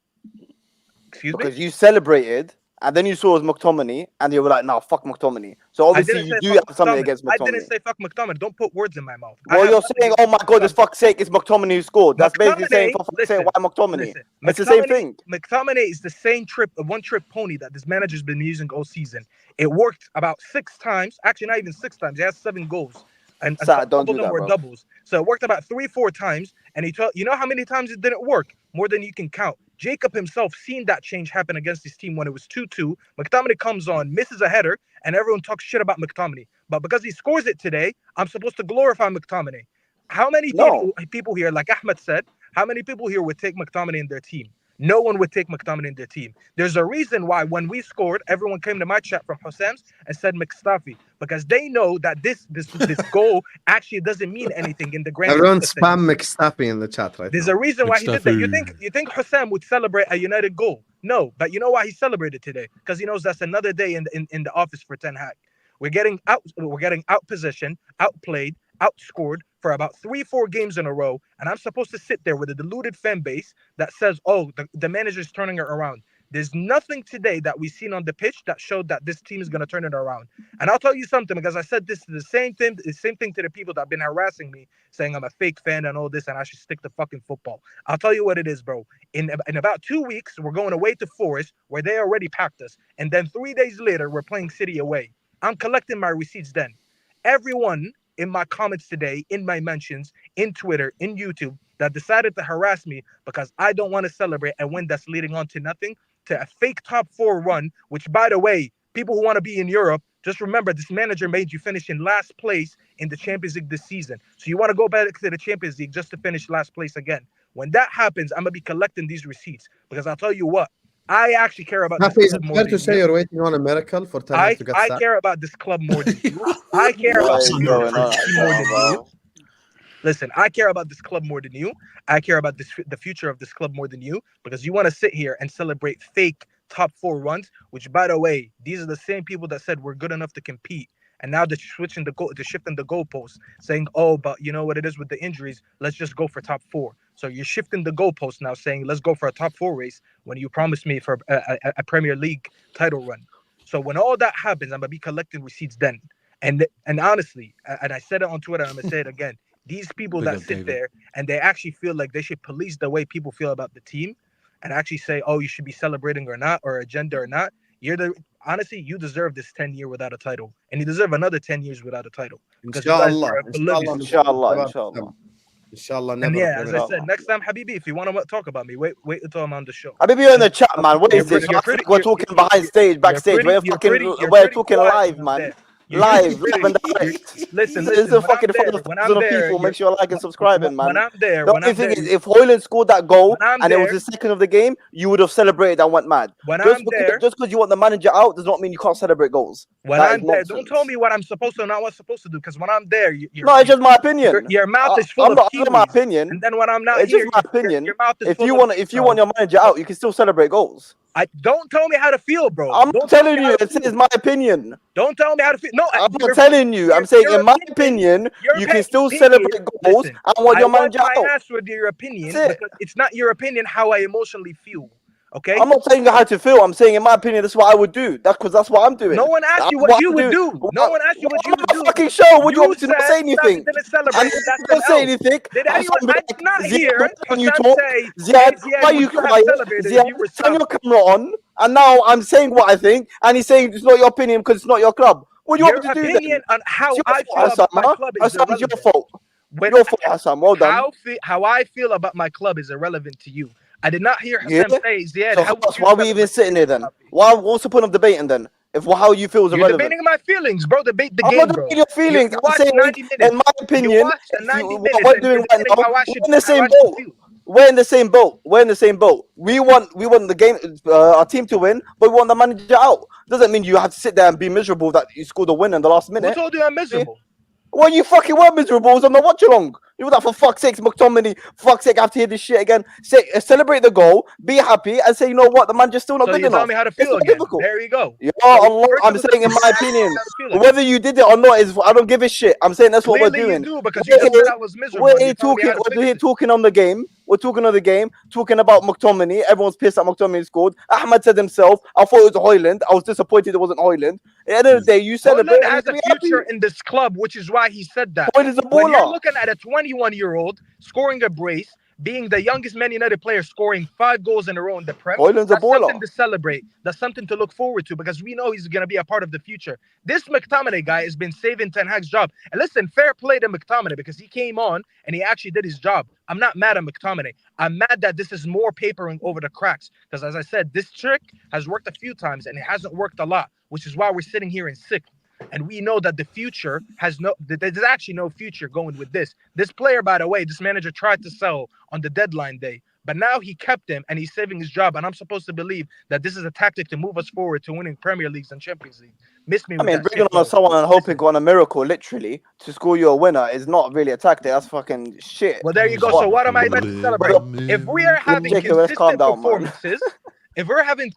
Excuse me? Because you celebrated, and then you saw it was McTominay, and you were like, "No, fuck McTominay." So obviously you do have something against McTominay. I didn't say fuck McTominay. Don't put words in my mouth. Well, you're saying, "Oh my God, this fuck's sake, it's McTominay who scored." That's basically saying, "For fuck's sake, why McTominay?" It's the same thing. McTominay is the same one-trick pony that this manager's been using all season. It worked about 6 times. Actually, not even 6 times. He has 7 goals. And Saad, don't couple do of them that, were bro. doubles. So it worked about 3-4 times. And you know how many times it didn't work? More than you can count. Jacob himself seen that change happen against his team when it was 2-2. McTominay comes on, misses a header, and everyone talks shit about McTominay. But because he scores it today, I'm supposed to glorify McTominay. How many people here, like Ahmed said, how many people here would take McTominay in their team? no one would take McTominay in their team. There's a reason why when we scored, everyone came to my chat from Hossam's and said Staffy, because they know that this goal actually doesn't mean anything in the grand. Everyone spam McStaffy in the chat right There's now. a reason why he did that. You McStaffy. think Hossam would celebrate a United goal? No, but you know why he celebrated today? Because he knows that's another day in the office for Ten Hag. We're getting out positioned, outplayed, outscored for about 3-4 games in a row, and I'm supposed to sit there with a deluded fan base that says, "Oh, the manager's turning it around." There's nothing today that we've seen on the pitch that showed that this team is going to turn it around. And I'll tell you something, because I said this the same thing to the people that have been harassing me, saying I'm a fake fan and all this, and I should stick to fucking football. I'll tell you what it is, bro. In about 2 weeks, we're going away to Forest, where they already packed us, and then 3 days later, we're playing City away. I'm collecting my receipts then. Everyone in my comments today, in my mentions, in Twitter, in YouTube, that decided to harass me because I don't want to celebrate a win that's leading on to nothing, to a fake top 4 run, which, by the way, people who want to be in Europe, just remember this manager made you finish in last place in the Champions League this season. So you want to go back to the Champions League just to finish last place again. When that happens, I'm going to be collecting these receipts, because I'll tell you what, I actually care about this Is club it more fair than to say you. you're waiting on a miracle for Ten Hag to get I sacked? care about this club more than you. I care about this club more than you. Listen, I care about this club more than you. I care about the future of this club more than you, because you want to sit here and celebrate fake top 4 runs, which, by the way, these are the same people that said we're good enough to compete. And now they're shifting the goalposts, saying, "Oh, but you know what it is with the injuries, let's just go for top 4." So you're shifting the goalposts now, saying let's go for a top 4 race when you promised me for a Premier League title run. So when all that happens, I'm gonna be collecting receipts then. And honestly, and I said it on Twitter, I'm gonna say it again. These people that sit there and they actually feel like they should police the way people feel about the team, and actually say, "Oh, you should be celebrating or not, or agenda or not." Honestly, you deserve this 10 year without a title, and you deserve another 10 years without a title. Inshallah. And yeah, as I said, next time, Habibi, if you want to talk about me, wait until I'm on the show. Habibi, you're in the chat, man. What is this? We're talking backstage. We're talking live, man. Live and direct. Listen, this is a fucking when I'm there, people. Make sure you like and subscribing, man. When I'm there, the only thing is, if Højlund scored that goal and it was the second of the game, you would have celebrated and went mad. Just because you want the manager out does not mean you can't celebrate goals. When I'm there, don't tell me what I'm supposed to or not what's supposed to do, because when I'm there, no, it's just my opinion. Your mouth is full of kiwis. My opinion. And then when I'm not it's here, just my opinion. Your mouth is if you want your manager out, you can still celebrate goals. Don't tell me how to feel, bro. I'm telling you, it's my opinion. Don't tell me how to feel. No, I'm not telling you. I'm saying, in my opinion, you can still celebrate goals and want your manager out. I want my ass with your opinion, because it's not your opinion how I emotionally feel. Okay. I'm not saying how to feel. I'm saying, in my opinion, that's what I would do. That's because that's what I'm doing. No one asked you what you would do. No one asked you what you would do. Fucking show. Would you want to not say anything? I didn't say anything. Did anyone? I did not hear. When you talk, Ziad, why are you quiet? Ziad, turn your camera on. And now I'm saying what I think, and he's saying it's not your opinion because it's not your club. What do you want me to do? Your opinion on how I feel about my club is irrelevant. It's your fault. Your fault, Hassan. Well done. How I feel about my club is irrelevant to you. I did not hear him say, Ziad. So why are we even sitting there then? What's the point of debating then? If how you feel is irrelevant. You're debating my feelings, bro. Debate the I'm game, not debating your feelings. I'm saying, in my opinion, what we're doing right now, we're in the same boat. We're in the same boat. We want the game, our team to win, but we want the manager out. Doesn't mean you have to sit there and be miserable that you scored a win in the last minute. Who told you I'm miserable? Well, you fucking were miserable. It was on the watch along. You were that for fuck's sake, McTominay. Fuck's sake, I have to hear this shit again. Celebrate the goal, be happy, and say, you know what, the manager's still not good enough. So you tell me how to feel again. Difficult. There you go. Yeah, Allah, I'm saying, in my opinion, whether you did it or not is I don't give a shit. I'm saying that's what we're doing. You do, because you said I was miserable. We're here talking on the game. We're talking on the game, talking about McTominay. Everyone's pissed that McTominay scored. Ahmed said himself, I thought it was Højlund. I was disappointed it wasn't Højlund. At the end of the day, you celebrate. Højlund has a future in this club, which is why he said that. Højlund's a baller. When you're looking at a 21-year-old scoring a brace, being the youngest Man United player, scoring 5 goals in a row in the Prem, Højlund's that's something to celebrate. That's something to look forward to, because we know he's going to be a part of the future. This McTominay guy has been saving Ten Hag's job. And listen, fair play to McTominay, because he came on and he actually did his job. I'm not mad at McTominay. I'm mad that this is more papering over the cracks, because as I said, this trick has worked a few times and it hasn't worked a lot, which is why we're sitting here in sixth. And we know that the future there's actually no future going with this. This player, by the way, this manager tried to sell on the deadline day. But now he kept him and he's saving his job. And I'm supposed to believe that this is a tactic to move us forward to winning Premier Leagues and Champions League. Miss me. I mean, bringing on someone and hoping on a miracle, literally, to score you a winner is not really a tactic. That's fucking shit. Well, there you go. So what am I meant to celebrate? If we are having consistent performances, if we're having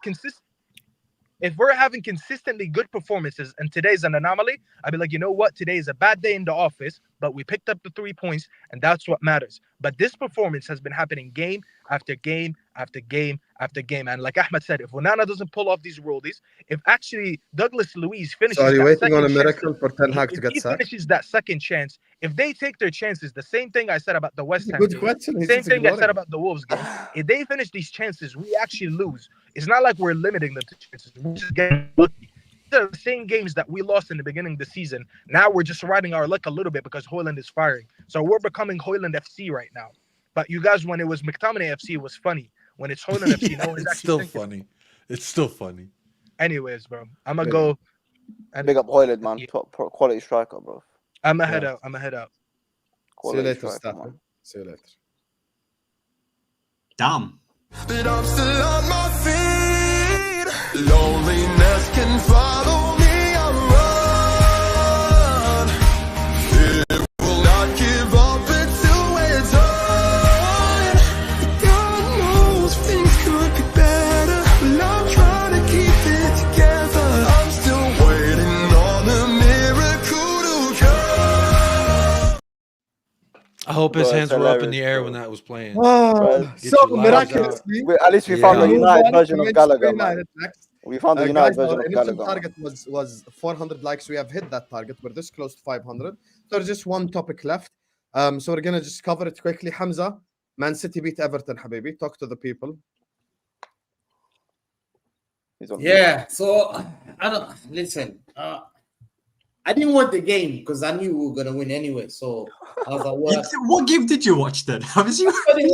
consistently good performances and today's an anomaly, I'd be like, you know what? Today is a bad day in the office, but we picked up the 3 points and that's what matters. But this performance has been happening game after game after game after game. And like Ahmed said, if Onana doesn't pull off these rollies, if actually Douglas Luiz finishes So are you that waiting on a second miracle chance, for Ten Hag to if get he sacked? finishes that second chance, if they take their chances, the same thing I said about the West Ham Good game, question. same thing I said about the Wolves game. If they finish these chances, we actually lose. It's not like we're limiting them to chances. We're just getting lucky. The same games that we lost in the beginning of the season. Now we're just riding our luck a little bit because Hoyland is firing. So we're becoming Hoyland FC right now. But you guys, when it was McTominay FC, it was funny. When it's Hoyland FC, no one's It's actually still thinking. funny. It's still funny. Anyways, bro, I'm gonna go. And Big up Hoyland, man. Top quality striker, bro. I'm gonna head out. I'm gonna head out. See you later, striker, Staffy. man. See you later. Damn. But I'm still on my feet. Loneliness can follow me around. It will not give up until we're done. God knows things could be better, but I'm trying to keep it together. I'm still waiting on a miracle to come. I hope his Bro, hands it's were up in hilarious, the air bro. when that was playing. Oh, Get so your lives out. miraculously, At least we found the Yeah. United version of Manchester Gallagher, man. United next. We found the Guys, United version our of initial Gallagher. target was 400 likes. We have hit that target. We're this close to 500. So there's just one topic left. So we're gonna just cover it quickly. Hamza, Man City beat Everton, Habibi. Talk to the people. Yeah, so I don't listen. I didn't want the game because I knew we were gonna win anyway. So I was like, well, What game did you watch then? Have you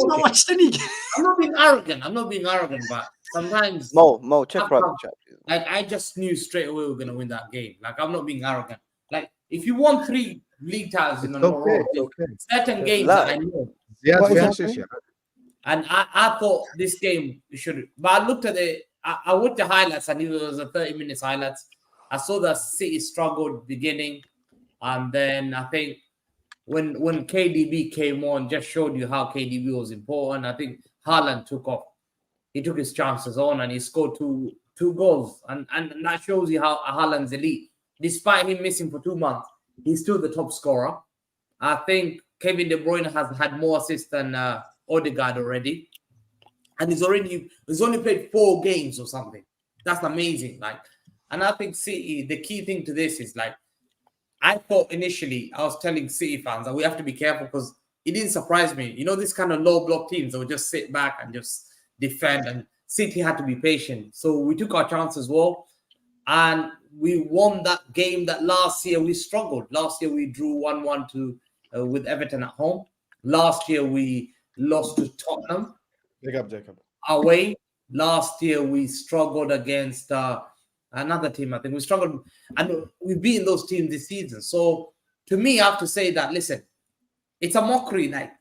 not watched any game? I'm not being arrogant, but sometimes Mo, check right chat. like I just knew straight away we were gonna win that game. Like I'm not being arrogant. Like if you won 3 league titles in a row, certain games that I know. Yeah, What is yeah, happening? yeah. And I thought this game should, but I looked at it. I watched the highlights. I knew it was a 30 minutes highlights. I saw that City struggled beginning, and then I think when KDB came on, just showed you how KDB was important. I think Haaland took off. He took his chances on, and he scored two goals, and that shows you how Haaland's elite. Despite him missing for 2 months, he's still the top scorer. I think Kevin De Bruyne has had more assists than Odegaard already, and he's only played 4 games or something. That's amazing. Like, and I think City, the key thing to this is like, I thought initially I was telling City fans that we have to be careful because it didn't surprise me. You know, this kind of low block teams that would just sit back and just defend, and City had to be patient. So we took our chance as well, and we won that game that last year we struggled. Last year we drew 1-1 with Everton at home. Last year we lost to Tottenham. Big up, Jacob. Away. Last year we struggled against another team. I think we struggled, and we've beaten those teams this season. So to me, I have to say that, listen, it's a mockery. Like,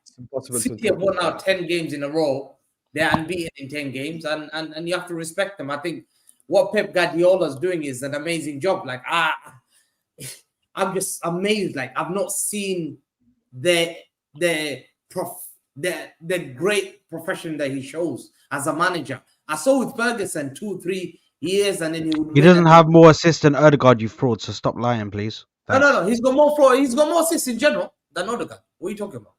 City have won out 10 games in a row. They're unbeaten in 10 games, and you have to respect them. I think what Pep Guardiola is doing is an amazing job. Like, I'm just amazed. Like, I've not seen the great profession that he shows as a manager. I saw with Ferguson 2-3 years, and then he doesn't have more assists than Odegaard, you fraud. So stop lying, please. No. He's got more assists in general than Odegaard. What are you talking about?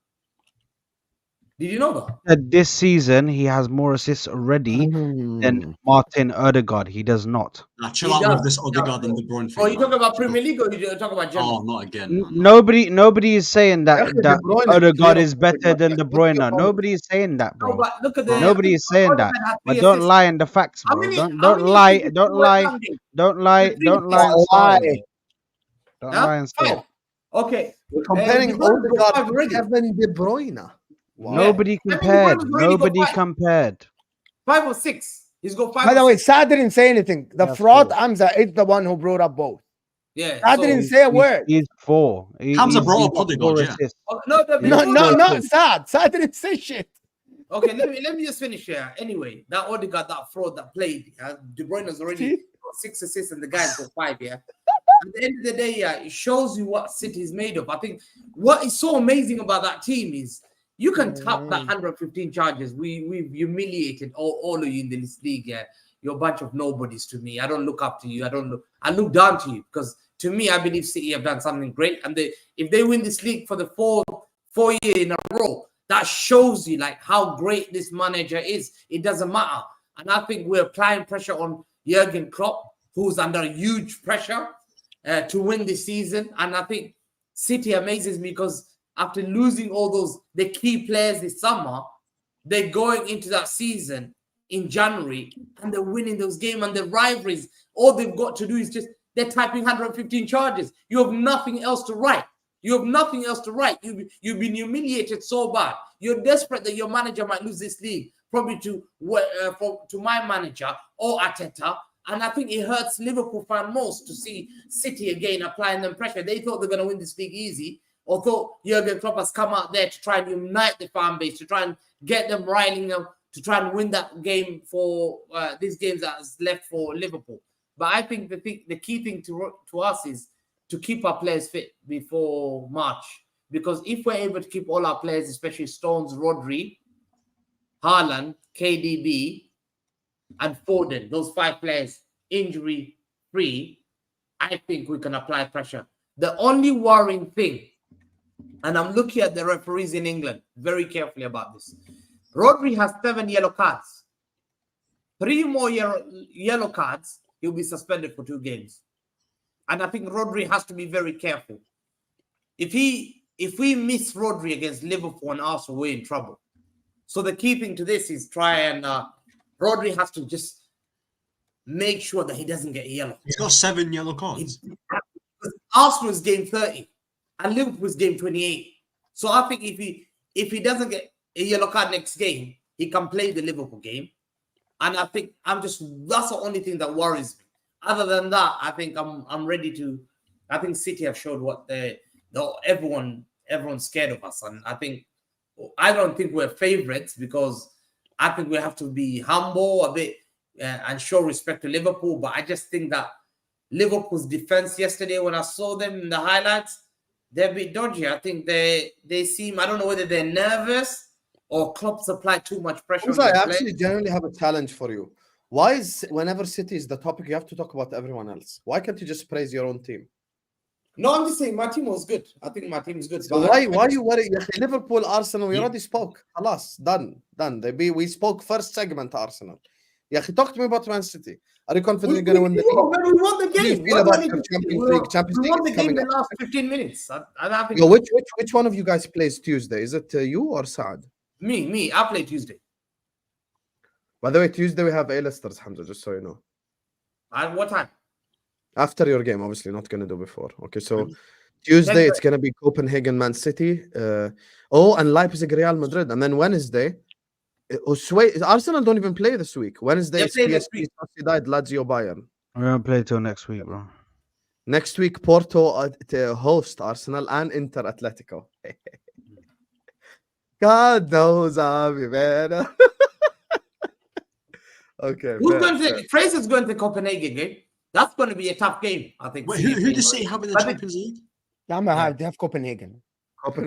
Did you know that? This season, he has more assists already than Martin Odegaard. He does not. Chill out with this Odegaard and De Bruyne thing. Are you talking about Premier League or you talking about general? Oh, not again. Nobody is saying that Odegaard is better than De Bruyne. Nobody is saying that, bro. No, but look at the, Nobody is saying that. But don't lie in the facts, bro. Don't lie. Don't lie and say it. Okay. We're comparing Odegaard to Kevin De Bruyne. Wow. Nobody compared. Nobody compared. 5 or 6. He's got 5. By the way, Saad didn't say anything. The fraud Hamza is the one who brought up both. Yeah. Saad didn't say a word. He's 4. Hamza brought up Odegaard, yeah. No, Saad. Saad didn't say shit. Okay, let me just finish here. Anyway, that Odegaard, that fraud that played, De Bruyne has already got 6 assists and the guy's got 5. Yeah. At the end of the day, it shows you what City is made of. I think what is so amazing about that team is you can tap that 115 charges. We've humiliated all of you in this league. Yeah. You're a bunch of nobodies to me. I don't look up to you. I look down to you because to me, I believe City have done something great. And if they win this league for the four year in a row, that shows you like how great this manager is. It doesn't matter. And I think we're applying pressure on Jurgen Klopp, who's under huge pressure to win this season. And I think City amazes me because after losing all the key players this summer, they're going into that season in January and they're winning those games and the rivalries. All they've got to do is they're typing 115 charges. You have nothing else to write. You've been humiliated so bad. You're desperate that your manager might lose this league, probably to my manager or Arteta. And I think it hurts Liverpool fan most to see City again applying them pressure. They thought they're going to win this league easy, or thought Jurgen Klopp has come out there to try and unite the fan base, to try and get them riling them, to try and win that game for these games that is left for Liverpool. But I think the key thing to us is to keep our players fit before March. Because if we're able to keep all our players, especially Stones, Rodri, Haaland, KDB, and Foden, those 5 players, injury-free, I think we can apply pressure. The only worrying thing, and I'm looking at the referees in England very carefully about this, Rodri has 7 yellow cards. 3 more yellow cards, he'll be suspended for 2 games. And I think Rodri has to be very careful. If we miss Rodri against Liverpool and Arsenal, we're in trouble. So the key thing to this is try and Rodri has to just make sure that he doesn't get a yellow. He's got 7 yellow cards. Arsenal's game 30 and Liverpool's game 28. So I think if he doesn't get a yellow card next game, he can play the Liverpool game. And I think that's the only thing that worries me. Other than that, I think I'm ready to. I think City have showed what everyone's scared of us, and I don't think we're favourites because I think we have to be humble a bit and show respect to Liverpool. But I just think that Liverpool's defense yesterday, when I saw them in the highlights, they're a bit dodgy. I think they seem. I don't know whether they're nervous or Klopp's applied too much pressure. I actually genuinely have a challenge for you. Why is whenever City is the topic, you have to talk about everyone else? Why can't you just praise your own team? No, I'm just saying my team was good. I think my team is good. So why you worry? Liverpool, Arsenal, we already spoke. Halas, done. We spoke first segment Arsenal. Talk to me about Man City. Are you confident you're going to win the league? We won the game. How do you feel about the Champions League? Champions League won the game in the up. last 15 minutes. I think which one of you guys plays Tuesday? Is it you or Saad? Me. I play Tuesday. By the way, Tuesday we have A-listers, Hamza, just so you know. At what time? After your game, obviously, not going to do before. Okay, so Tuesday it's going to be Copenhagen, Man City. And Leipzig, Real Madrid. And then Wednesday, Arsenal don't even play this week. Wednesday is PSG, Sociedad, Lazio, Bayern. We won't play till next week, bro. Next week, Porto host Arsenal and Inter Atletico. God knows I'm man. Okay. Fraser's going to Copenhagen game. That's going to be a tough game, I think. Wait, who does City have in the Champions League? They have Copenhagen.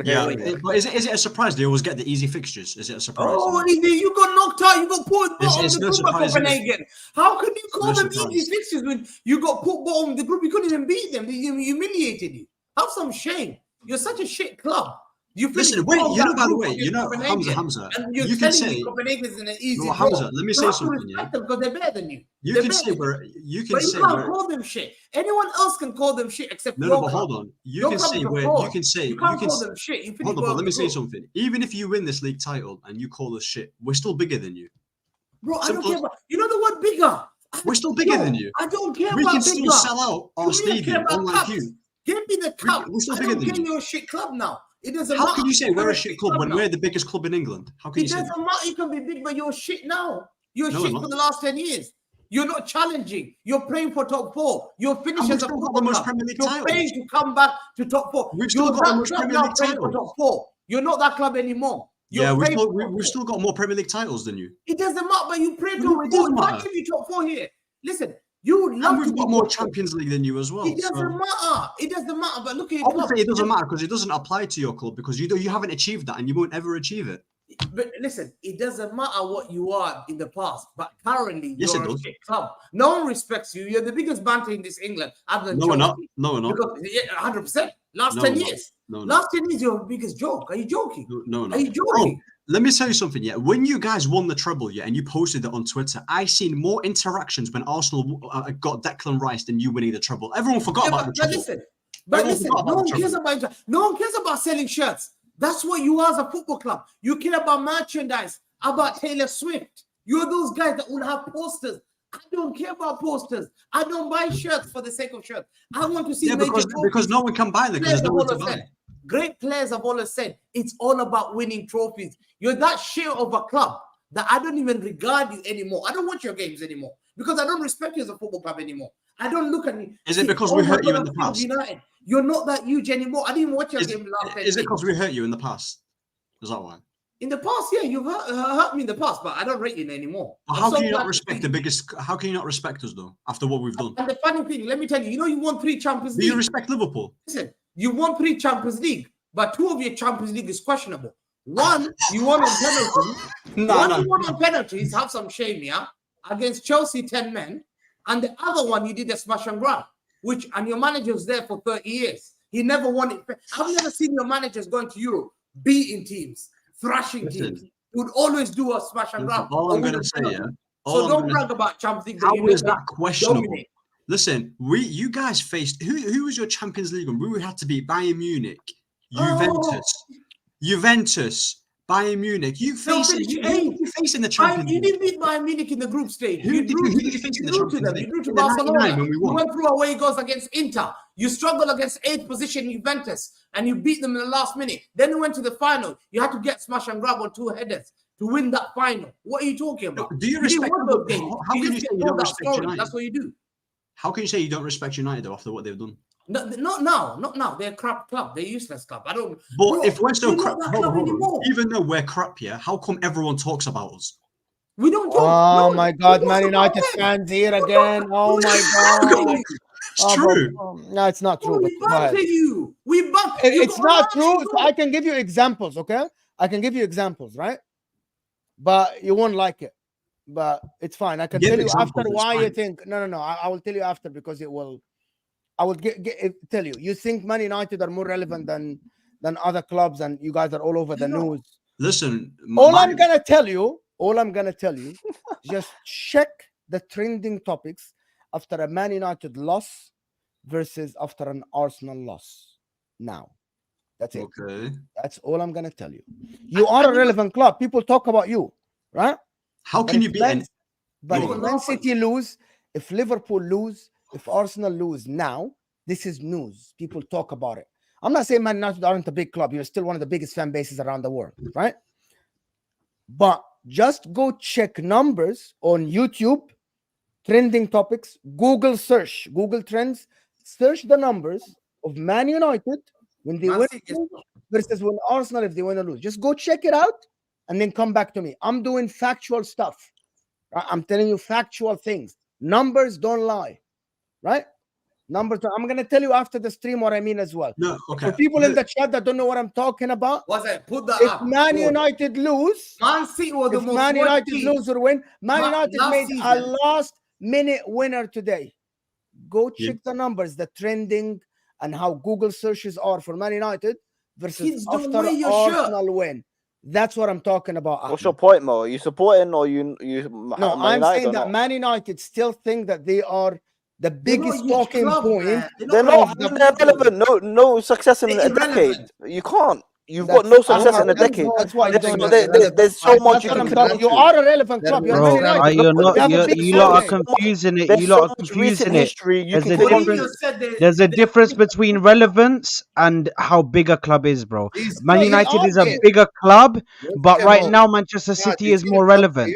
Yeah, but is it a surprise? They always get the easy fixtures. Is it a surprise? Oh, you got knocked out. You got put bottom of the group by Copenhagen. How can you call them easy fixtures when you got put bottom of the group? You couldn't even beat them. They humiliated you. Have some shame. You're such a shit club. Listen, wait, by the way, Hamza, and you're you can say Copenhagen is an easy Hamza, let me say something. Because they're better than you. You can say you can't call them shit. Anyone else can call them shit except no, but hold on. You can call them shit. Hold on, but let me say something. Even if you win this league title and you call us shit, we're still bigger than you. Bro, I don't care about. You know the word bigger. We're still bigger than you. I don't care we about can still sell out our stadium, unlike you. Give me the cup. We're still bigger than you. You're a shit club now. It doesn't How matter. can you say we're a shit club when we're the biggest club in England? How can you say that? It doesn't matter. You can be big, but you're shit now. You're shit for the last 10 years. You're not challenging. You're praying for top 4. You're finishing the most Premier League titles. You're praying to come back to top 4. We've still got the most Premier League titles. For top 4. You're not that club anymore. Yeah, You're we've still got more Premier League titles than you. It doesn't matter, but you pray No, to it doesn't God. I matter. give you top 4 here. Listen, you would love And to we've be got more top 4. Champions League than you as well. It doesn't so. matter. It doesn't matter. But look at your I would club. say it doesn't matter because it doesn't apply to your club because you haven't achieved that and you won't ever achieve it. But listen, it doesn't matter what you are in the past, but currently Yes, you're it a does. shit club. No one respects you. You're the biggest banter in this England. Other than No, we're not. Chelsea. No, we're not. Because 100%. Last No, 10 we're not. years. No, Last 10 years, you're the biggest joke. Are you joking? No, no. Are you Bro, joking? let me tell you something. Yeah, when you guys won the treble, yeah, and you posted it on Twitter, I seen more interactions when Arsenal got Declan Rice than you winning the treble. Everyone forgot about the treble. But listen, no one cares about selling shirts. That's what you are as a football club. You care about merchandise, about Taylor Swift. You're those guys that will have posters. I don't care about posters. I don't buy shirts for the sake of shirts. I want to see because no one can buy them because there's no one to buy. Great players have always said it's all about winning trophies. You're that shit of a club that I don't even regard you anymore. I don't watch your games anymore because I don't respect you as a football club anymore. I don't look at you. Is it because we hurt you in the past? United. You're not that huge anymore. I didn't watch your game last time. Is it because we hurt you in the past? Is that why? In the past, yeah, you've hurt me in the past, but I don't rate you anymore. But how can you not respect the biggest? How can you not respect us though after what we've done? And the funny thing, let me tell you, you won 3 Champions League. Do you respect Liverpool? Listen, you won 3 Champions League, but 2 of your Champions League is questionable. One, you won on penalties. You won on penalties. Have some shame, yeah. Against Chelsea, 10 men, and the other one you did a smash and grab, and your manager was there for 30 years. He never won it. I've never seen your managers going to Europe, beating teams, thrashing teams. He would always do a smash and grab. All I'm going to say, yeah. So don't brag about Champions League. How is that questionable? Listen, you guys faced who was your Champions League? We had to beat Bayern Munich, Juventus, Bayern Munich. You facing the Champions League. You didn't beat Bayern Munich in the group stage. Who did you face in the Champions League? You drew to Barcelona. You went through away goals against Inter. You struggled against 8th position Juventus, and you beat them in the last minute. Then you went to the final. You had to get smash and grab on 2 headers to win that final. What are you talking about? Do you respect those games? How can you say you don't respect United? That's what you do. How can you say you don't respect United though after what they've done? No, not now. They're a crap club. They're a useless club. I don't. But if we're so crap, anymore. even though we're crap, yeah, how come everyone talks about us? We don't talk. Oh my God, Man United fans here again. Oh my God. It's true. No, it's not true. We bumped you. We bumped. It's not true. So I can give you examples, okay? I can give you examples, right? But you won't like it. But it's fine. I can tell you after why you think. No. I will tell you after because it will. I will tell you. You think Man United are more relevant than other clubs, and you guys are all over the news. Listen, all I'm gonna tell you, just check the trending topics after a Man United loss versus after an Arsenal loss. Now, that's it. Okay, that's all I'm gonna tell you. You are a relevant club. People talk about you, right? How can you be? But if Man City lose, if Liverpool lose, if Arsenal lose now, this is news. People talk about it. I'm not saying Man United aren't a big club. You're still one of the biggest fan bases around the world, right? But just go check numbers on YouTube, trending topics, Google search, Google Trends, search the numbers of Man United when they win versus when Arsenal if they win or lose. Just go check it out and then come back to me. I'm doing factual stuff. Right? I'm telling you factual things. Numbers don't lie, right? Numbers. I'm going to tell you after the stream what I mean as well. No, okay. For people in the chat that don't know what I'm talking about, what's that? Put that if up. Man United lose, Man City was the most Man United lose or win, Man United made season. a last-minute winner today. Go check the numbers, the trending, and how Google searches are for Man United versus after Arsenal win. That's what I'm talking about. What's your point, Mo? Are you supporting or you? No, I'm saying that Man United still think that they are the biggest talking point. They're not relevant. No success in a decade. You can't. You've got no success in a decade. That's why there's so much you can do. You are a relevant club. You lot are confusing it. You lot are confusing it. There's a difference between relevance and how big a club is, bro. Man United is a bigger club, but right now Manchester City is more relevant.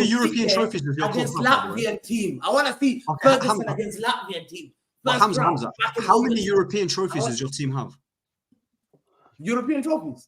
many will sit European there trophies does your club against have, by the way? Latvian team. I want to see Okay, Ferguson Hamza. against Latvian team. But First round, Hamza, back in how many August. European trophies does your team have? European trophies?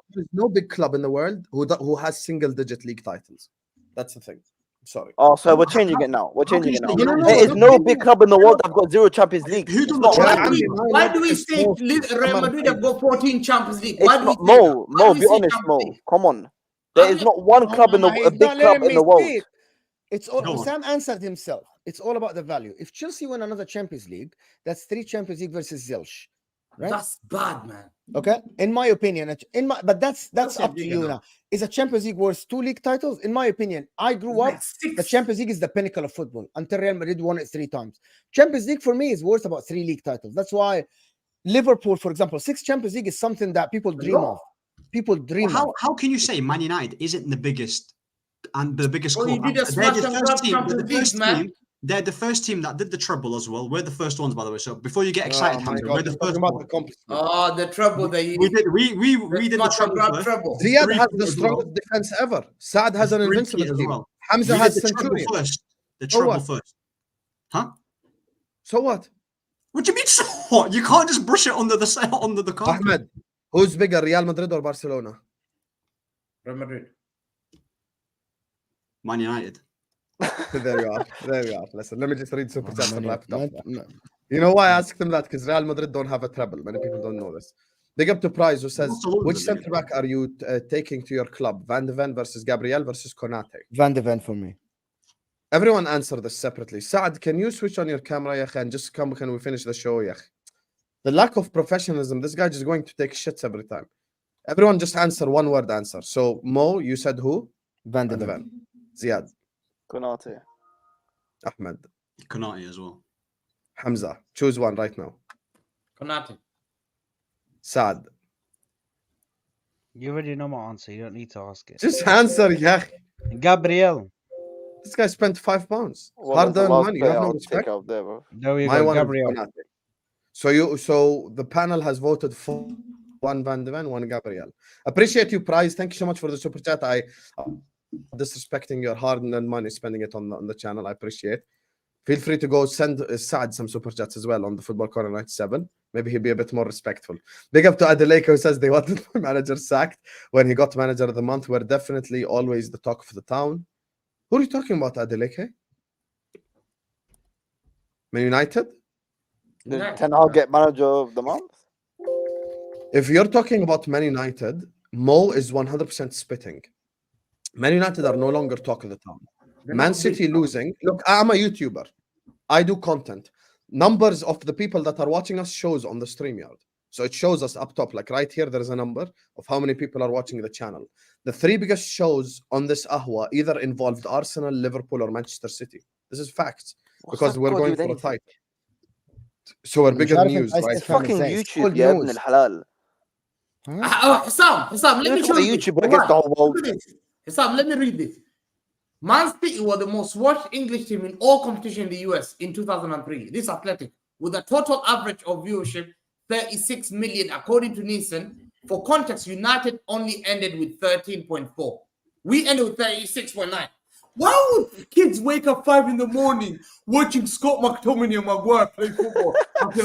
up. There's no big club in the world who has single-digit league titles. That's the thing. Sorry. Oh, so we're changing it now. We're changing it now. No, There is no big club in the world that've got 0 Champions League. Who It's done not the right. triple? Why do we say Real Madrid have got 14 Champions League? Why It's do we not say Mo. that? Why Mo, do be we say honest, Champions Mo. League? Come on. There is not one club in the He's a big not club letting in me the world. speak. It's all Go on. Sam answered himself. It's all about the value. If Chelsea win another Champions League, that's 3 Champions League versus Zilch. Right? That's bad, man. Okay, in my opinion, but that's up to you now. now. Is a Champions League worth 2 league titles? In my opinion, I grew up. The Champions League is the pinnacle of football until Real Madrid won it 3 times. Champions League for me is worth about 3 league titles. That's why Liverpool, for example, 6 Champions League is something that people dream of. People dream of. How can you say Man United isn't the biggest and the biggest Well, you club? did a They're the smash and first grab team. They're the Champions first League, man. team. They're the first team that did the treble as well. We're the first ones, by the way. So before you get excited, my Hamza, God, we're the you're talking first about one. the accomplishment. Oh, the trouble that you We did the smash and treble grab first. trouble. Ziad Three has the as strongest well. defense ever. Saad has an Three invincible as team. well. Hamza We has did the treble Centurion. first. The So treble what? first. Huh? So what? What do you mean? So what? You can't just brush it under the carpet. Ahmed, who's bigger, Real Madrid or Barcelona? Real Madrid. Man United. There you are. There you are. Listen, let me just read super chats and wrap it up. No. You know why I asked him that? Because Real Madrid don't have a treble. Many people don't know this. Big up to Prize, who says, which centre back are you taking to your club? Van de Ven versus Gabriel versus Konate? Van de Ven for me. Everyone answer this separately. Saad, can you switch on your camera, Yakh, and just come? Can we finish the show, Yakh? The lack of professionalism. This guy just going to take shits every time. Everyone just answer one word answer. So Mo, you said who? Van de Ven. Ziad. Konate. Ahmed. Konate as well. Hamza. Choose one right now. Konate. Saad. You already know my answer. You don't need to ask it. Just answer, Yakh. Gabriel. This guy spent £5. Well, Hard that's the earned last money. You player have no I'll respect. take out there, bro. There you My go, one is Gabriel. Konate. So the panel has voted for one Van de Ven, one Gabriel. Appreciate you, Prize. Thank you so much for the super chat. I disrespecting your hard-earned money, spending it on the channel. I appreciate. Feel free to go send Saad some super chats as well on the Football Corner 97. Maybe he'll be a bit more respectful. Big up to Adeleke, who says they wanted my manager sacked when he got manager of the month. We're definitely always the talk of the town. Who are you talking about, Adeleke? Man United? Did Ten Hag get manager of the month? If you're talking about Man United, Mo is 100% spitting. Man United are no longer talk of the town. Man City losing. Look, I'm a YouTuber. I do content. Numbers of the people that are watching us shows on the StreamYard. So it shows us up top. Like right here, there is a number of how many people are watching the channel. The 3 biggest shows on this Ahwa either involved Arsenal, Liverpool, or Manchester City. This is facts. Because we're going for a title. So we're bigger news, right? It's fucking YouTube, yeah, Ibn al-Halal. Hassam, let me show you YouTube against the whole world. Hassam, let me read this. Man City were the most watched English team in all competition in the US in 2003. This athletic, with a total average of viewership 36 million, according to Nielsen. For context, United only ended with 13.4. We ended with 36.9. Why would kids wake up 5 in the morning watching Scott McTominay and Maguire play football? Okay,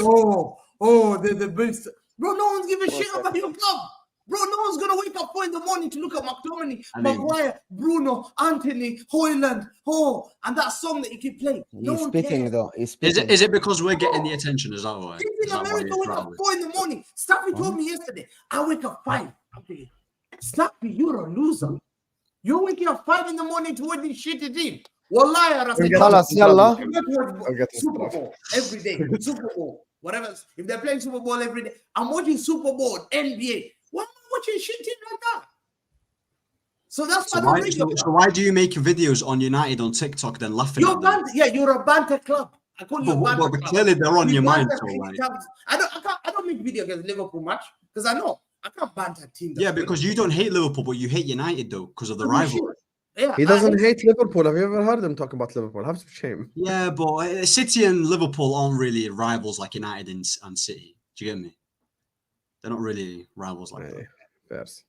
they're the best. Bro, no one's giving a shit about your club. Bro, no one's going to wake up 4 in the morning to look at McTominay, Maguire, Bruno, Anthony, Hoyland, and that song that you keep playing. He's spitting, though. He's spitting. Is it because we're getting the attention? Is that why? Kids in America wake up 4 in the morning. Staffy told me yesterday, I wake up 5. I'm thinking, Staffy, you're a loser. You're waking up 5 in the morning to watch this shitty team. Wallahi, Super Bowl every day. Super Bowl, whatever. If they're playing Super Bowl every day, I'm watching Super Bowl, NBA. Why am I watching shit team like that? So that's why do you make videos on United on TikTok then laughing you're at them? you're a banter club. I call you a banter club. Clearly they're on your mind. I don't make video against Liverpool much because I know I can't banter team. Yeah, because you don't hate Liverpool, but you hate United though because of the rivalry. Yeah, he doesn't hate Liverpool. Have you ever heard him talk about Liverpool? Have some shame. Yeah, but City and Liverpool aren't really rivals like United and City. Do you get me? They're not really rivals like that. Fairs.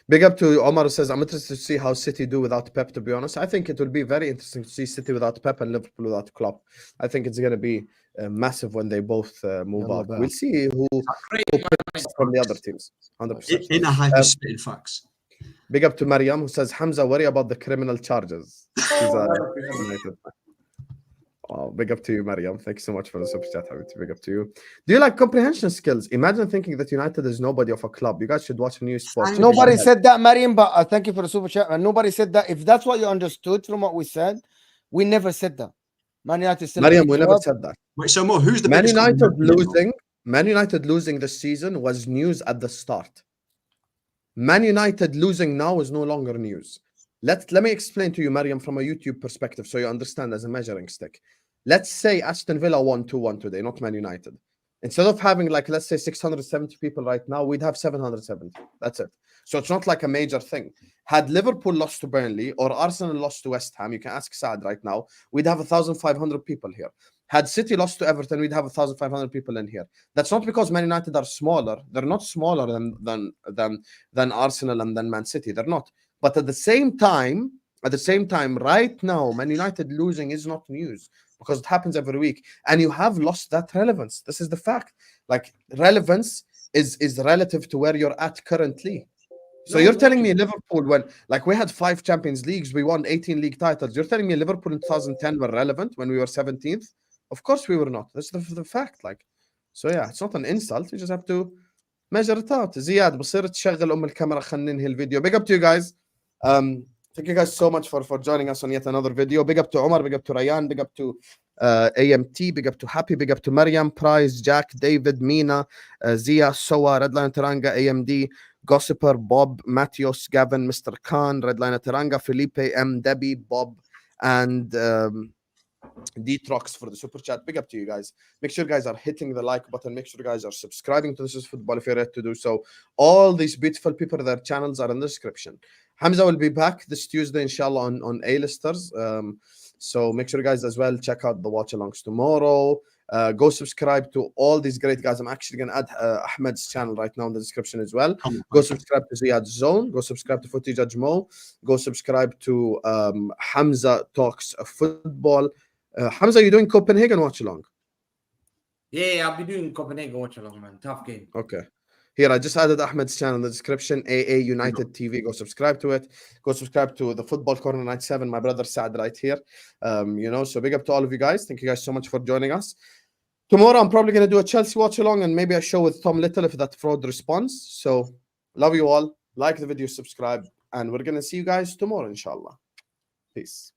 Big up to Omar, who says, I'm interested to see how City do without Pep, to be honest. I think it will be very interesting to see City without Pep and Liverpool without Klopp. I think it's going to be massive when they both move out. We'll see who picks from the other teams. 100%. In a hyper-spitting facts. Big up to Mariam, who says, Hamza, worry about the criminal charges. She's United. Oh, big up to you, Mariam. Thank you so much for the super chat, Habibti. Big up to you. Do you like comprehension skills? Imagine thinking that United is nobody of a club. You guys should watch a new sport. Nobody said that, Mariam, but thank you for the super chat. And nobody said that. If that's what you understood from what we said, we never said that. Man United still Mariam, we never said that. Wait, so Mo, who's the Man biggest club in United Europe? losing? Man United losing this season was news at the start. Man United losing now is no longer news. Let me explain to you, Mariam, from a YouTube perspective, so you understand as a measuring stick. Let's say Aston Villa won 2-1 today, not Man United. Instead of having, like, let's say 670 people right now, we'd have 770. That's it. So it's not like a major thing. Had Liverpool lost to Burnley or Arsenal lost to West Ham, you can ask Saad right now, we'd have 1,500 people here. Had City lost to Everton, we'd have 1,500 people in here. That's not because Man United are smaller. They're not smaller than Arsenal and than Man City. They're not. But at the same time, right now, Man United losing is not news because it happens every week. And you have lost that relevance. This is the fact. Like, relevance is relative to where you're at currently. So you're telling me Liverpool, when, like, we had 5 Champions Leagues, we won 18 league titles. You're telling me Liverpool in 2010 were relevant when we were 17th? Of course we were not. That's the fact. Like, so yeah, it's not an insult. You just have to measure it out. Ziad, بصير تشغل الكاميرا خلينا ننهي الفيديو. Big up to you guys. Thank you guys so much for joining us on yet another video. Big up to Omar, big up to Ryan, big up to AMT, big up to Happy, big up to Mariam, Prize, Jack, David, Mina, Zia, Soa, Redline Taranga, AMD, Gossiper, Bob, Matthios, Gavin, Mr. Khan, Redline Taranga, Felipe, M, Debbie, Bob, and Detrox for the super chat. Big up to you guys. Make sure you guys are hitting the like button. Make sure you guys are subscribing to This Is Football if you're ready to do so. All these beautiful people, their channels are in the description. Hamza will be back this Tuesday, inshallah, on A-listers. So make sure you guys as well check out the watch alongs tomorrow. Go subscribe to all these great guys. I'm actually going to add Ahmed's channel right now in the description as well. Go subscribe to Ziad's Zone. Go subscribe to Footy Judge Mo. Go subscribe to Hamza Talks Football. Hamza, you doing Copenhagen watch along? Yeah, I'll be doing Copenhagen watch along, man. Tough game. Okay. Here, I just added Ahmed's channel in the description, AA United TV. Go subscribe to it. Go subscribe to the Football Corner 97, my brother Saad right here. So big up to all of you guys. Thank you guys so much for joining us. Tomorrow, I'm probably going to do a Chelsea watch along and maybe a show with Tom Little if that fraud responds. So, love you all. Like the video, subscribe, and we're going to see you guys tomorrow, inshallah. Peace.